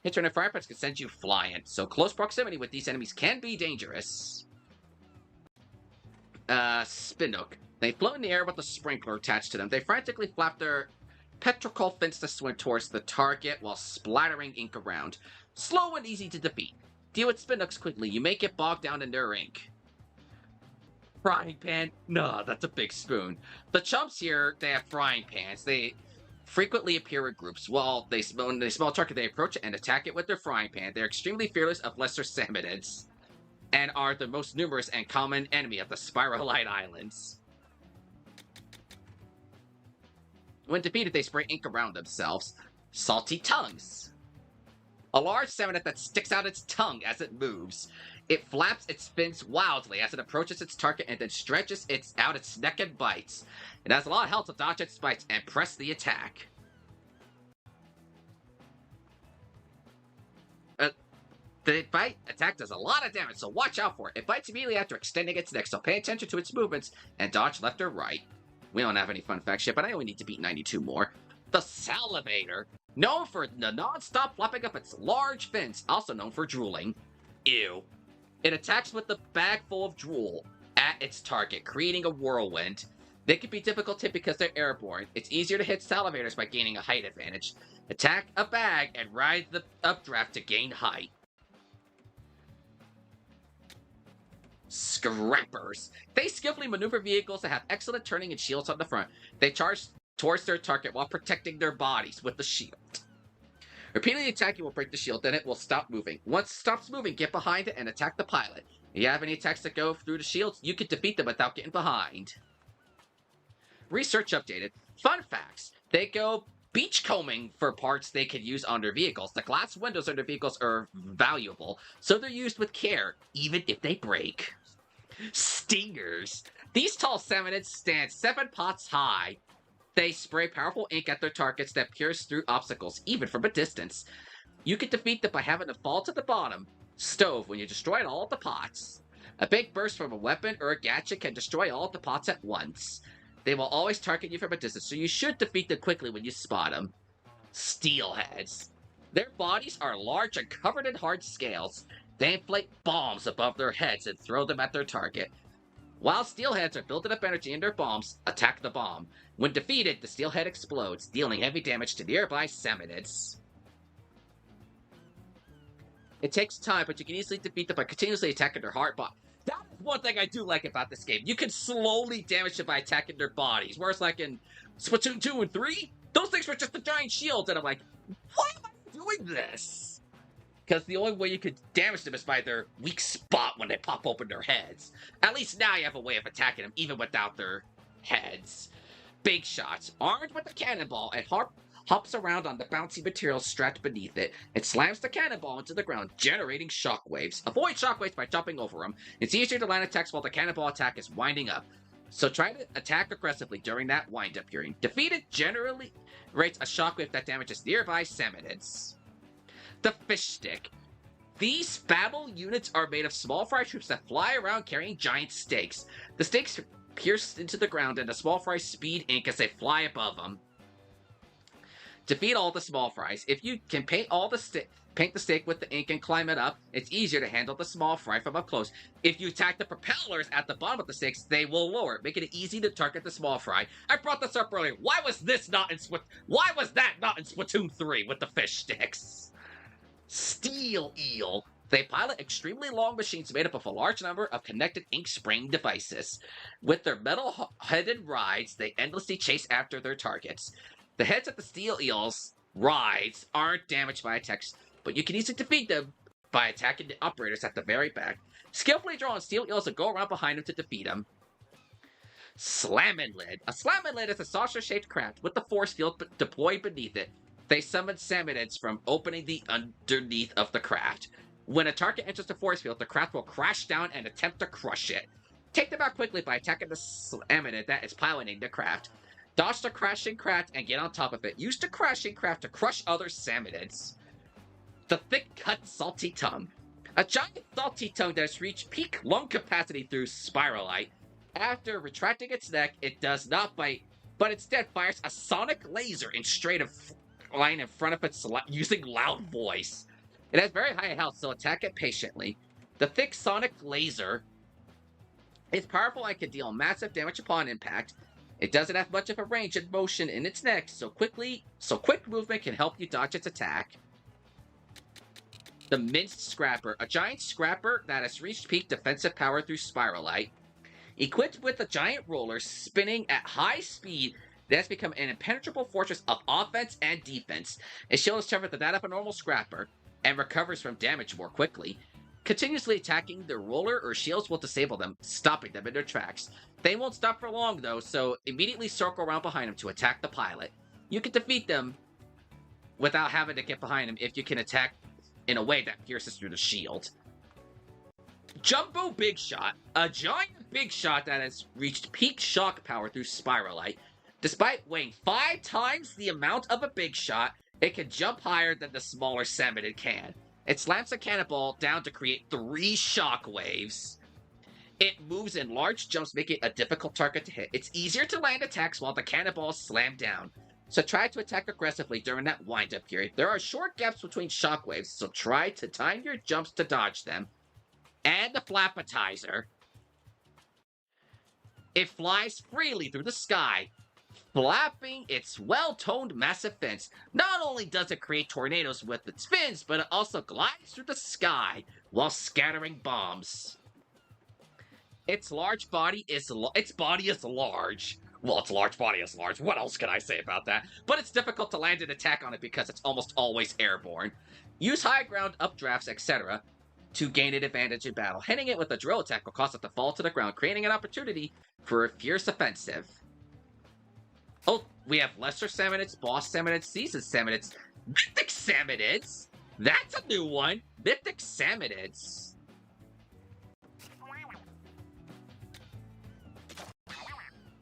Hits and fire pans can send you flying, so close proximity with these enemies can be dangerous. Spinook. They float in the air with a sprinkler attached to them. They frantically flap their petrichor fins to swim towards the target while splattering ink around. Slow and easy to defeat. Deal with Spinooks quickly. You may get bogged down in their ink. Frying pan? Nah, that's a big spoon. The chumps here, they have frying pans. They frequently appear in groups. When they smell a target, they approach it and attack it with their frying pan. They're extremely fearless of lesser salmonids and are the most numerous and common enemy of the Spiralhite Islands. When defeated, they spray ink around themselves. Salty tongues. A large salmonid that sticks out its tongue as it moves. It flaps its fins wildly as it approaches its target and then stretches out its neck and bites. It has a lot of health to dodge its bites and press the attack. The bite attack does a lot of damage, so watch out for it. It bites immediately after extending its neck, so pay attention to its movements and dodge left or right. We don't have any fun facts yet, but I only need to beat 92 more. The Salivator. Known for the non-stop flapping up its large fins, also known for drooling. Ew. It attacks with a bag full of drool at its target, creating a whirlwind. They can be difficult to hit because they're airborne. It's easier to hit salivators by gaining a height advantage. Attack a bag and ride the updraft to gain height. Scrappers. They skillfully maneuver vehicles that have excellent turning and shields on the front. They charge towards their target while protecting their bodies with the shield. Repeatedly attacking will break the shield, then it will stop moving. Once it stops moving, get behind it and attack the pilot. If you have any attacks that go through the shields, you can defeat them without getting behind. Research updated. Fun facts. They go beachcombing for parts they can use on their vehicles. The glass windows on their vehicles are valuable, so they're used with care, even if they break. Stingers. These tall salmonids stand 7 pots high. They spray powerful ink at their targets that pierce through obstacles, even from a distance. You can defeat them by having them fall to the bottom stove when you destroy all of the pots. A big burst from a weapon or a gadget can destroy all of the pots at once. They will always target you from a distance, so you should defeat them quickly when you spot them. Steelheads. Their bodies are large and covered in hard scales. They inflate bombs above their heads and throw them at their target. While steelheads are building up energy in their bombs, attack the bomb. When defeated, the steelhead explodes, dealing heavy damage to nearby salmonids. It takes time, but you can easily defeat them by continuously attacking their heart bot. That is one thing I do like about this game. You can slowly damage them by attacking their bodies. Whereas like in Splatoon 2 and 3, those things were just a giant shield, and I'm like, why am I doing this? Because the only way you could damage them is by their weak spot when they pop open their heads. At least now you have a way of attacking them even without their heads. Big shots. Armed with a cannonball, it hops around on the bouncy material strapped beneath it. It slams the cannonball into the ground, generating shockwaves. Avoid shockwaves by jumping over them. It's easier to land attacks while the cannonball attack is winding up. So try to attack aggressively during that wind-up period. Defeated generally rates a shockwave that damages nearby salmonids. The fish stick. These battle units are made of small fry troops that fly around carrying giant stakes. The stakes pierce into the ground and the small fries speed ink as they fly above them. Defeat all the small fries. If you can paint the stake with the ink and climb it up, it's easier to handle the small fry from up close. If you attack the propellers at the bottom of the stakes, they will lower it, making it easy to target the small fry. I brought this up earlier. Why was that not in Splatoon 3 with the fish sticks? Steel eel. They pilot extremely long machines made up of a large number of connected ink spraying devices. With their metal-headed rides, they endlessly chase after their targets. The heads of the steel eels' rides aren't damaged by attacks, but you can easily defeat them by attacking the operators at the very back. Skillfully drawn steel eels will go around behind them to defeat them. Slammin' Lid. A Slammin' Lid is a saucer-shaped craft with the force field deployed beneath it. They summon salmonids from opening the underneath of the craft. When a target enters the force field, the craft will crash down and attempt to crush it. Take them out quickly by attacking the salmonid that is piloting the craft. Dodge the crashing craft and get on top of it. Use the crashing craft to crush other salmonids. The thick-cut salty tongue. A giant salty tongue that has reached peak lung capacity through Spiralhite. After retracting its neck, it does not bite, but instead fires a sonic laser in straight line in front of its using loud voice. It has very high health, so attack it patiently. The thick sonic laser is powerful and can deal massive damage upon impact. It doesn't have much of a range and motion in its neck, so quick movement can help you dodge its attack. The Minced Scrapper. A giant scrapper that has reached peak defensive power through Spiralhite. Equipped with a giant roller spinning at high speed, it has become an impenetrable fortress of offense and defense. Its shield is tougher than that of a normal scrapper, and recovers from damage more quickly. Continuously attacking the roller or shields will disable them, stopping them in their tracks. They won't stop for long though, so immediately circle around behind them to attack the pilot. You can defeat them without having to get behind them if you can attack in a way that pierces through the shield. Jumbo Big Shot. A giant big shot that has reached peak shock power through Spiralhite. Despite weighing 5 times the amount of a big shot, it can jump higher than the smaller salmonid can. It slams a cannonball down to create 3 shockwaves. It moves in large jumps, making it a difficult target to hit. It's easier to land attacks while the cannonball is slammed down. So try to attack aggressively during that wind-up period. There are short gaps between shockwaves, so try to time your jumps to dodge them. And the Flapatizer. It flies freely through the sky, flapping its well-toned massive fins. Not only does it create tornadoes with its fins, but it also glides through the sky while scattering bombs. Its body is large. Well, its large body is large. What else can I say about that? But it's difficult to land an attack on it because it's almost always airborne. Use high ground, updrafts, etc. to gain an advantage in battle. Hitting it with a drill attack will cause it to fall to the ground, creating an opportunity for a fierce offensive. Oh, we have lesser salmonids, boss salmonids, seasoned salmonids, mythic salmonids. That's a new one. Mythic salmonids.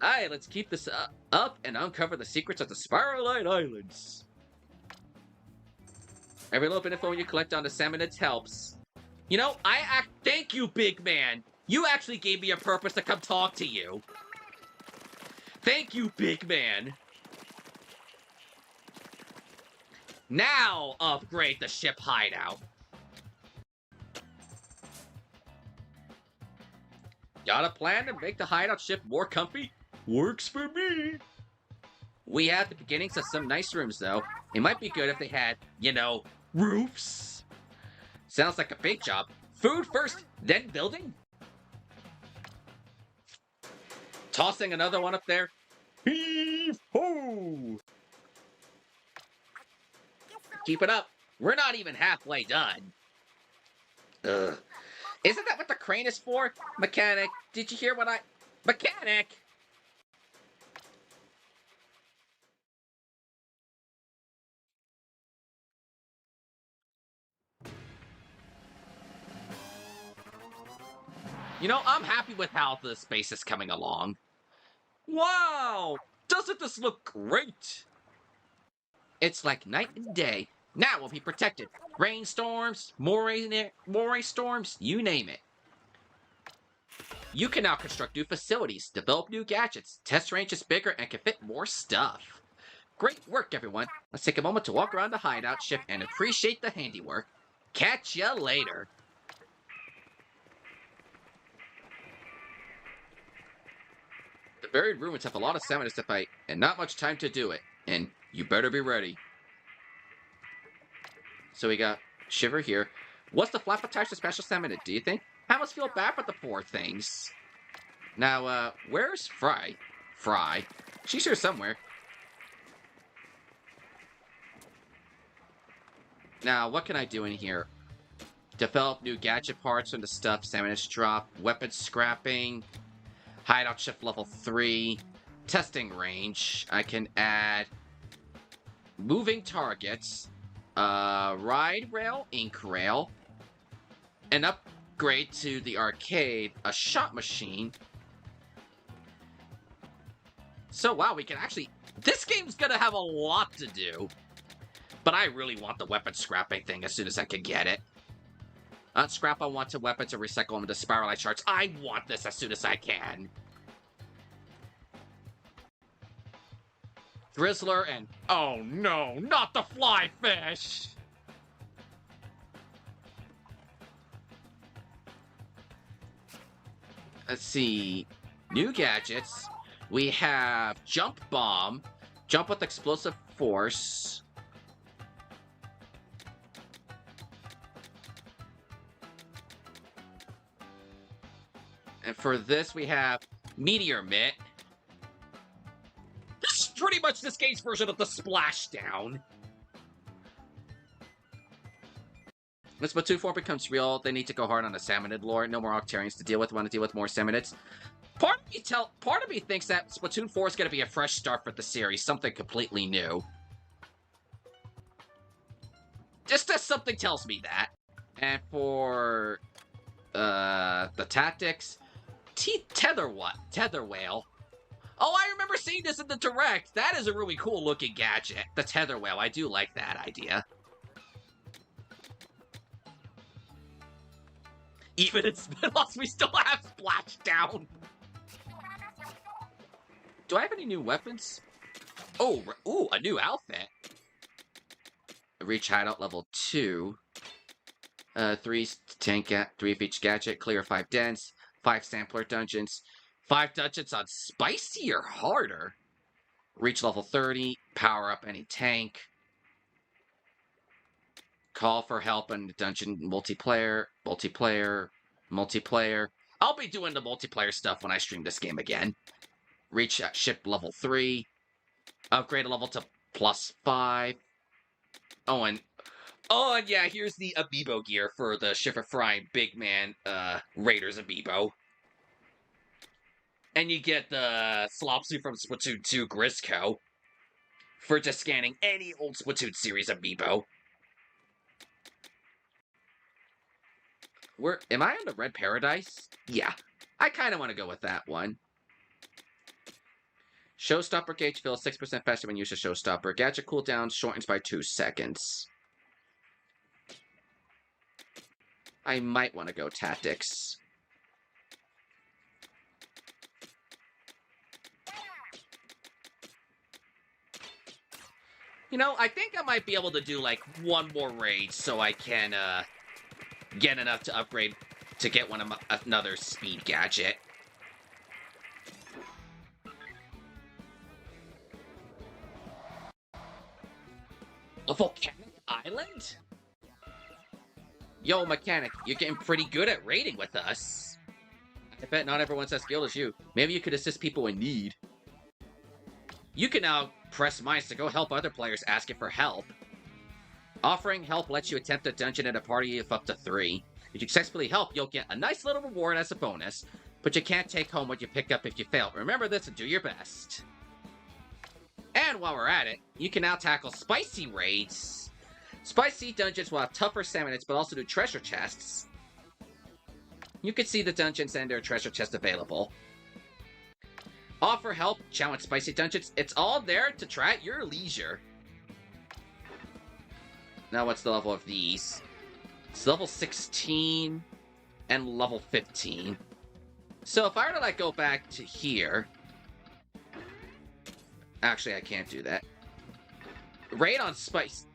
Alright, let's keep this up and uncover the secrets of the Spiralhite Islands. Every little bit of info you collect on the salmonids helps. You know, thank you, big man. You actually gave me a purpose to come talk to you. Thank you, big man. Now upgrade the ship hideout. Got a plan to make the hideout ship more comfy? Works for me. We have the beginnings of some nice rooms, though. It might be good if they had, you know, roofs. Sounds like a big job. Food first, then building? Tossing another one up there. Heave-ho! Keep it up. We're not even halfway done. Ugh. Isn't that what the crane is for? Mechanic, did you hear what I... Mechanic! You know, I'm happy with how the space is coming along. Wow! Doesn't this look great? It's like night and day. Now we'll be protected. Rainstorms, moray storms, you name it. You can now construct new facilities, develop new gadgets, test ranges bigger, and can fit more stuff. Great work, everyone. Let's take a moment to walk around the hideout ship and appreciate the handiwork. Catch ya later. The buried ruins have a lot of salmon to fight, and not much time to do it. And you better be ready. So we got Shiver here. What's the flap attached to special salmon, do you think? I almost feel bad for the poor things. Now, where's Fry? Fry? She's here somewhere. Now, what can I do in here? Develop new gadget parts from the stuff salmon has dropped. Weapon scrapping. Hideout shift level 3. Testing range. I can add moving targets. Ride rail, ink rail. An upgrade to the arcade. A shot machine. So wow, we can actually... This game's gonna have a lot to do. But I really want the weapon scrapping thing as soon as I can get it. Unscrap unwanted weapons and recycle them into Spiralhite shards. I want this as soon as I can. Drizzler and... Oh no, not the fly fish! Let's see. New gadgets. We have Jump Bomb. Jump with explosive force. And for this, we have Meteor Mitt. This is pretty much this game's version of the Splashdown. When Splatoon 4 becomes real, they need to go hard on the Salmonid lore. No more Octarians to deal with. Want to deal with more Salmonids. Part of me thinks that Splatoon 4 is going to be a fresh start for the series. Something completely new. Just as something tells me that. And for... the tactics... Tether whale. Oh, I remember seeing this in the Direct. That is a really cool looking gadget. The tether whale. I do like that idea. Even in Spinoffs, we still have Splashdown. Do I have any new weapons? Oh, ooh, a new outfit. Reach hideout level 2. 3 tank, 3 of each gadget, clear 5 dents. 5 sampler dungeons. 5 dungeons on spicy or harder. Reach level 30. Power up any tank. Call for help in the dungeon multiplayer. I'll be doing the multiplayer stuff when I stream this game again. Reach ship level 3. Upgrade a level to +5. Oh, and yeah, here's the amiibo gear for the Shiver Frying Big Man Raiders amiibo. And you get the Slopsy from Splatoon 2 Grisco for just scanning any old Splatoon series amiibo. Am I on the Red Paradise? Yeah, I kind of want to go with that one. Showstopper gauge fills 6% faster when you use a showstopper. Gadget cooldown shortens by 2 seconds. I might want to go tactics. You know, I think I might be able to do, like, one more raid so I can, get enough to upgrade to get another speed gadget. A volcanic island? Yo, mechanic, you're getting pretty good at raiding with us. I bet not everyone's as skilled as you. Maybe you could assist people in need. You can now press minus to go help other players asking for help. Offering help lets you attempt a dungeon at a party of up to 3. If you successfully help, you'll get a nice little reward as a bonus, but you can't take home what you pick up if you fail. Remember this and do your best. And while we're at it, you can now tackle spicy raids. Spicy dungeons will have tougher stamina, but also do treasure chests. You can see the dungeons and their treasure chest available. Offer help, challenge spicy dungeons. It's all there to try at your leisure. Now what's the level of these? It's level 16 and level 15. So if I were to like go back to here... Actually, I can't do that. Raid on Spice.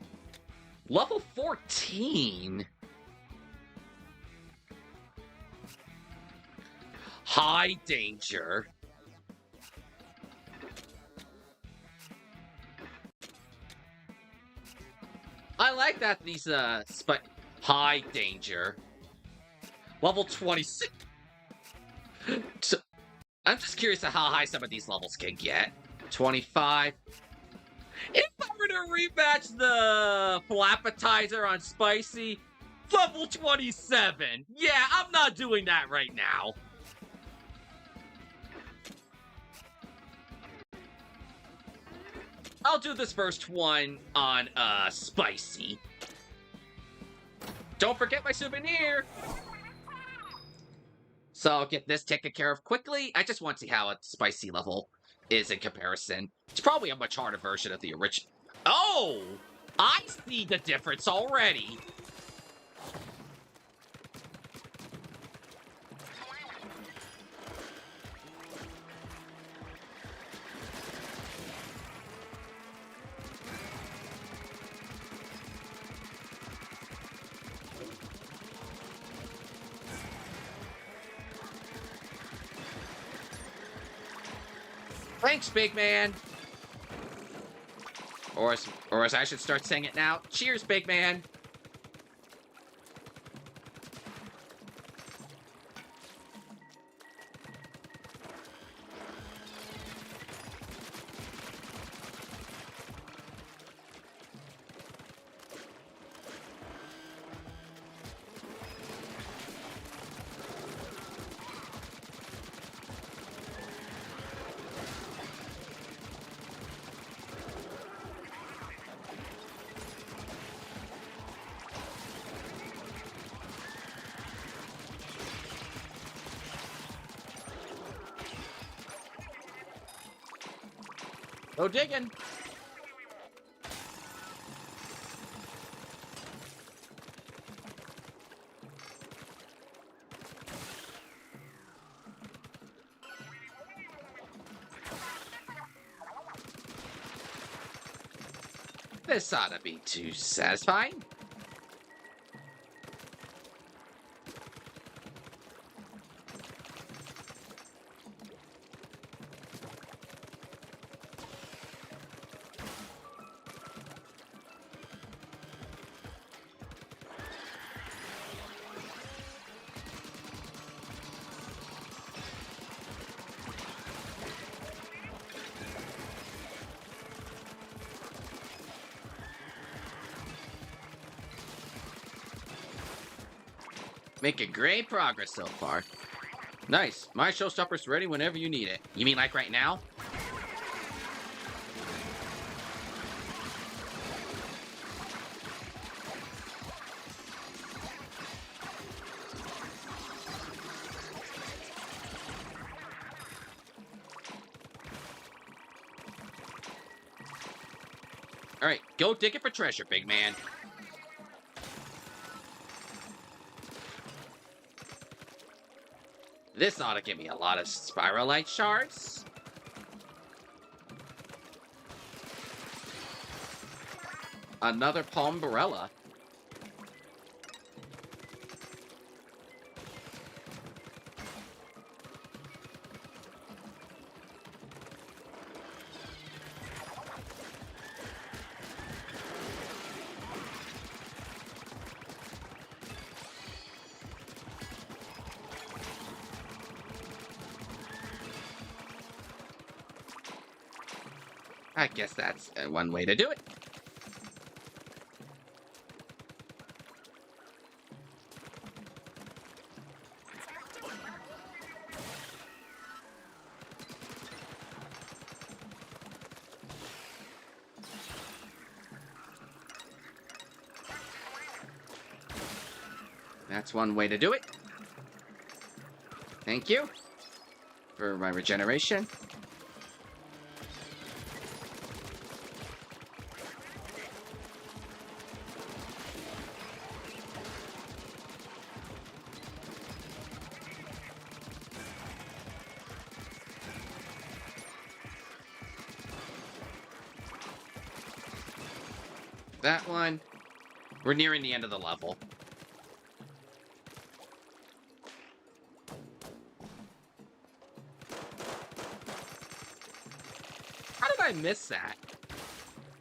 Level 14? High danger. I like that these, high danger. Level 26. So, I'm just curious how high some of these levels can get. 25. If I were to rematch the Flappetizer on Spicy, level 27. Yeah, I'm not doing that right now. I'll do this first one on, Spicy. Don't forget my souvenir! So I'll get this taken care of quickly. I just want to see how a Spicy level is in comparison. It's probably a much harder version of the original. Oh! I see the difference already! Thanks, big man. Or as I should start saying it now, cheers, big man. Go digging. This ought to be too satisfying. Making great progress so far. Nice. My showstopper's ready whenever you need it. You mean like right now? Alright, go dig it for treasure, big man. This ought to give me a lot of Spiralhite shards. Another Palmbarella. I guess that's one way to do it. That's one way to do it. Thank you for my regeneration. That one. We're nearing the end of the level. How did I miss that?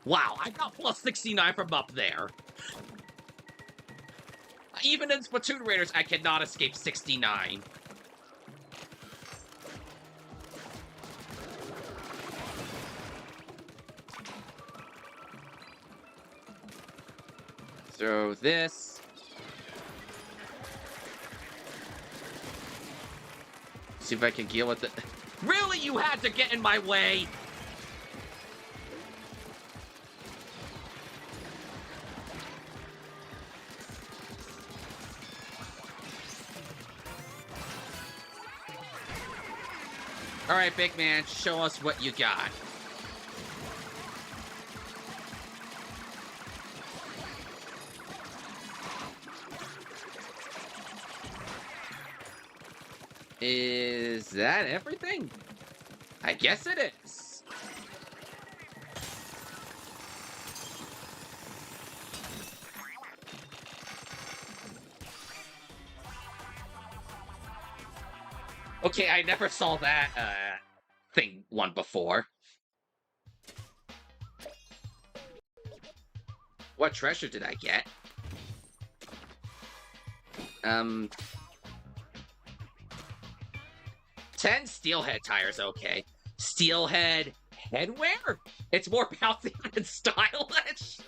Wow, I got plus 69 from up there. Even in Splatoon Raiders, I cannot escape 69. Throw this. See if I can deal with it. Really? You had to get in my way? Alright, big man, show us what you got. Is that everything? I guess it is. Okay, I never saw that one before. What treasure did I get? 10 steelhead tires, okay. Steelhead headwear? It's more bouncy than stylish.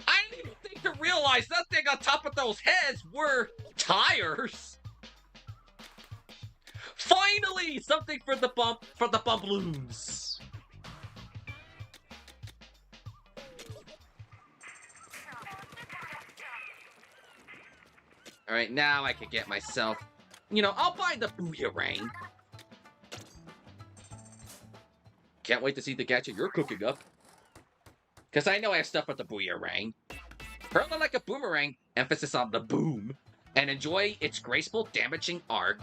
I didn't even think to realize that thing on top of those heads were tires. Finally, something for the bumbloons. All right, now I can get myself. You know, I'll buy the boomerang. Can't wait to see the gadget you're cooking up. Because I know I have stuff with the boomerang. Hurl it like a boomerang, emphasis on the boom, and enjoy its graceful, damaging arc.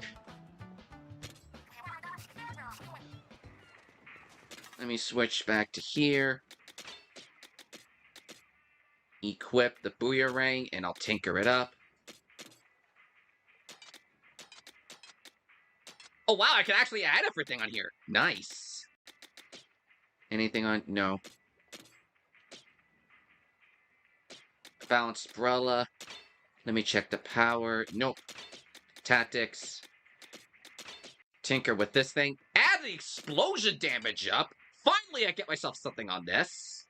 Let me switch back to here. Equip the boomerang, and I'll tinker it up. Oh, wow, I can actually add everything on here. Nice. Anything on? No. Balance umbrella. Let me check the power. Nope. Tactics. Tinker with this thing. Add the explosion damage up. Finally, I get myself something on this.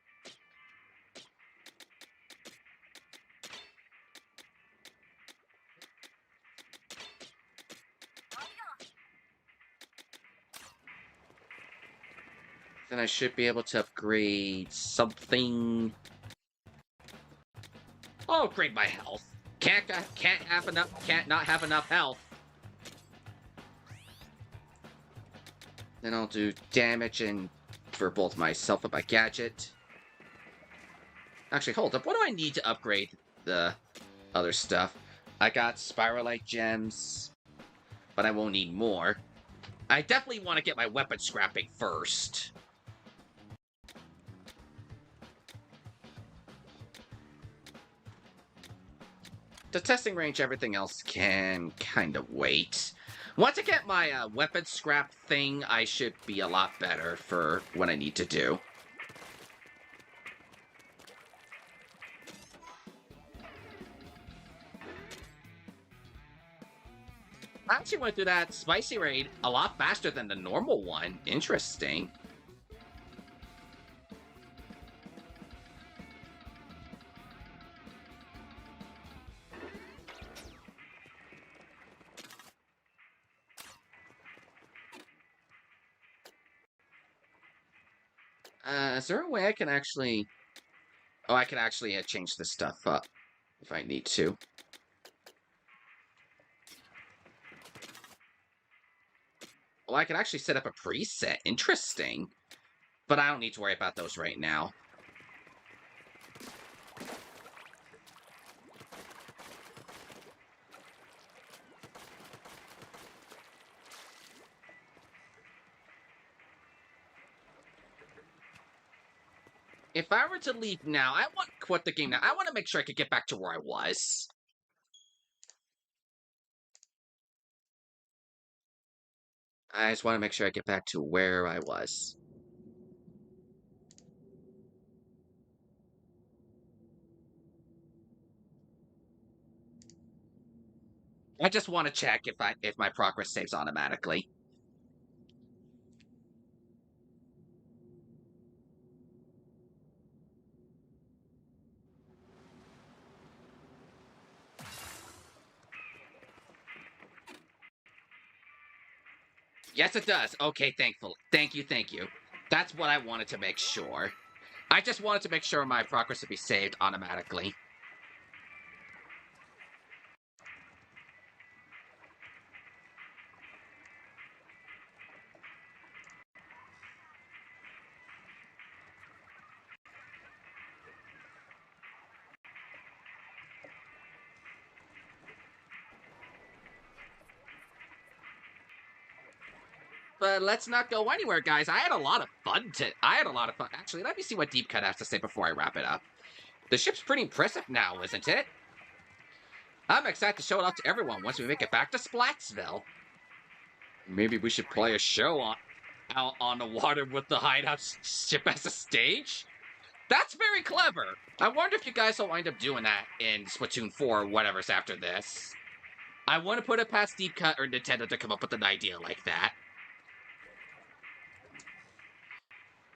Then I should be able to upgrade something. I'll upgrade my health. Can't not have enough health. Then I'll do damage and for both myself and my gadget. Actually, hold up. What do I need to upgrade the other stuff? I got Spiralhite gems, but I won't need more. I definitely want to get my weapon scrapping first. The testing range, everything else can kind of wait. Once I get my weapon scrap thing, I should be a lot better for what I need to do. I actually went through that spicy raid a lot faster than the normal one. Interesting. Is there a way I can actually... Oh, I can actually change this stuff up if I need to. Well, I can actually set up a preset. Interesting. But I don't need to worry about those right now. If I were to leave now, I want to quit the game now. I want to make sure I could get back to where I was. I just want to make sure I get back to where I was. I just want to check if my progress saves automatically. Yes, it does. Okay, thankful. Thank you, thank you. That's what I wanted to make sure. I just wanted to make sure my progress would be saved automatically. But let's not go anywhere, guys. I had a lot of fun. Actually, let me see what Deep Cut has to say before I wrap it up. The ship's pretty impressive now, isn't it? I'm excited to show it off to everyone once we make it back to Splatsville. Maybe we should play a show out on the water with the hideout ship as a stage? That's very clever. I wonder if you guys will wind up doing that in Splatoon 4 or whatever's after this. I want to put it past Deep Cut or Nintendo to come up with an idea like that.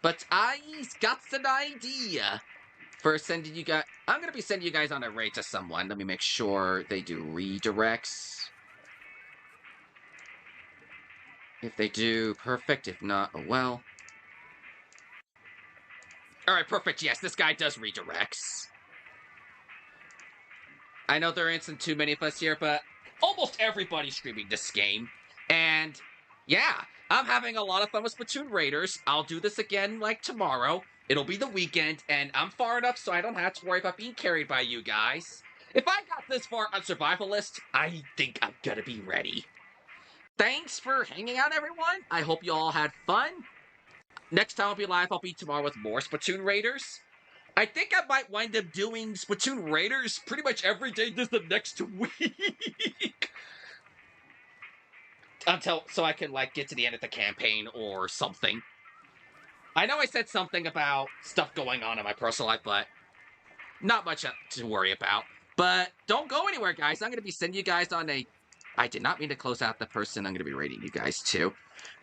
But I got an idea for sending you guys... I'm going to be sending you guys on a raid to someone. Let me make sure they do redirects. If they do, perfect. If not, oh well. Alright, perfect. Yes, this guy does redirects. I know there isn't too many of us here, but almost everybody's streaming this game. And, yeah, I'm having a lot of fun with Splatoon Raiders. I'll do this again, like, tomorrow. It'll be the weekend, and I'm far enough so I don't have to worry about being carried by you guys. If I got this far on Survivalist, I think I'm gonna be ready. Thanks for hanging out, everyone. I hope you all had fun. Next time I'll be live, I'll be tomorrow with more Splatoon Raiders. I think I might wind up doing Splatoon Raiders pretty much every day this the next week. So I can, like, get to the end of the campaign or something. I know I said something about stuff going on in my personal life, but not much to worry about. But don't go anywhere, guys. I'm going to be sending you guys on a... I did not mean to close out the person I'm going to be raiding you guys to.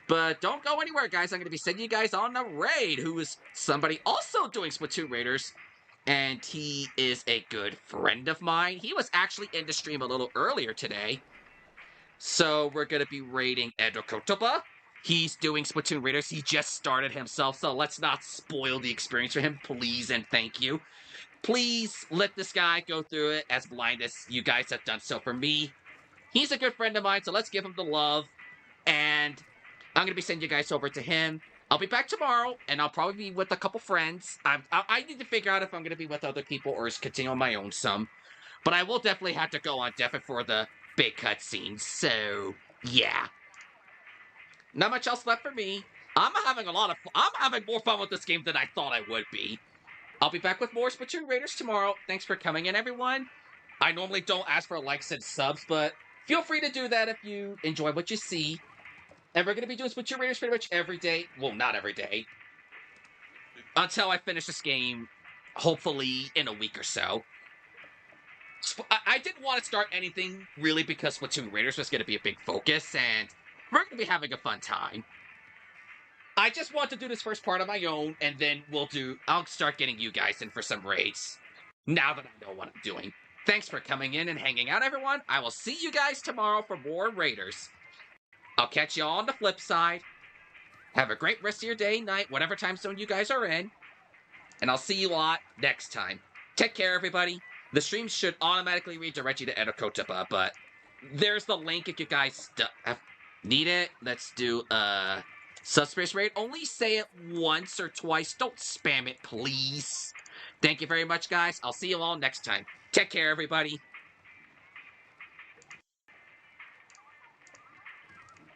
But don't go anywhere, guys. I'm going to be sending you guys on a raid who is somebody also doing Splatoon Raiders. And he is a good friend of mine. He was actually in the stream a little earlier today. So we're going to be raiding Edokotaba. He's doing Splatoon Raiders. He just started himself, so let's not spoil the experience for him, please and thank you. Please let this guy go through it as blind as you guys have done so for me. He's a good friend of mine, so let's give him the love. And I'm going to be sending you guys over to him. I'll be back tomorrow, and I'll probably be with a couple friends. I need to figure out if I'm going to be with other people or just continue on my own some. But I will definitely have to go on Death for the big cutscenes, so yeah. Not much else left for me. I'm having more fun with this game than I thought I would be. I'll be back with more Splatoon Raiders tomorrow. Thanks for coming in, everyone. I normally don't ask for likes and subs, but feel free to do that if you enjoy what you see. And we're going to be doing Splatoon Raiders pretty much every day. Well, not every day. Until I finish this game, hopefully in a week or so. I didn't want to start anything, really, because Splatoon Raiders was going to be a big focus, and we're going to be having a fun time. I just want to do this first part on my own, and then I'll start getting you guys in for some raids, now that I know what I'm doing. Thanks for coming in and hanging out, everyone. I will see you guys tomorrow for more Raiders. I'll catch you all on the flip side. Have a great rest of your day, night, whatever time zone you guys are in. and I'll see you lot next time. Take care, everybody. The stream should automatically redirect you to Edokotapa, but there's the link if you guys need it. Let's do Subspace Raid. Only say it once or twice. Don't spam it, please. Thank you very much, guys. I'll see you all next time. Take care, everybody.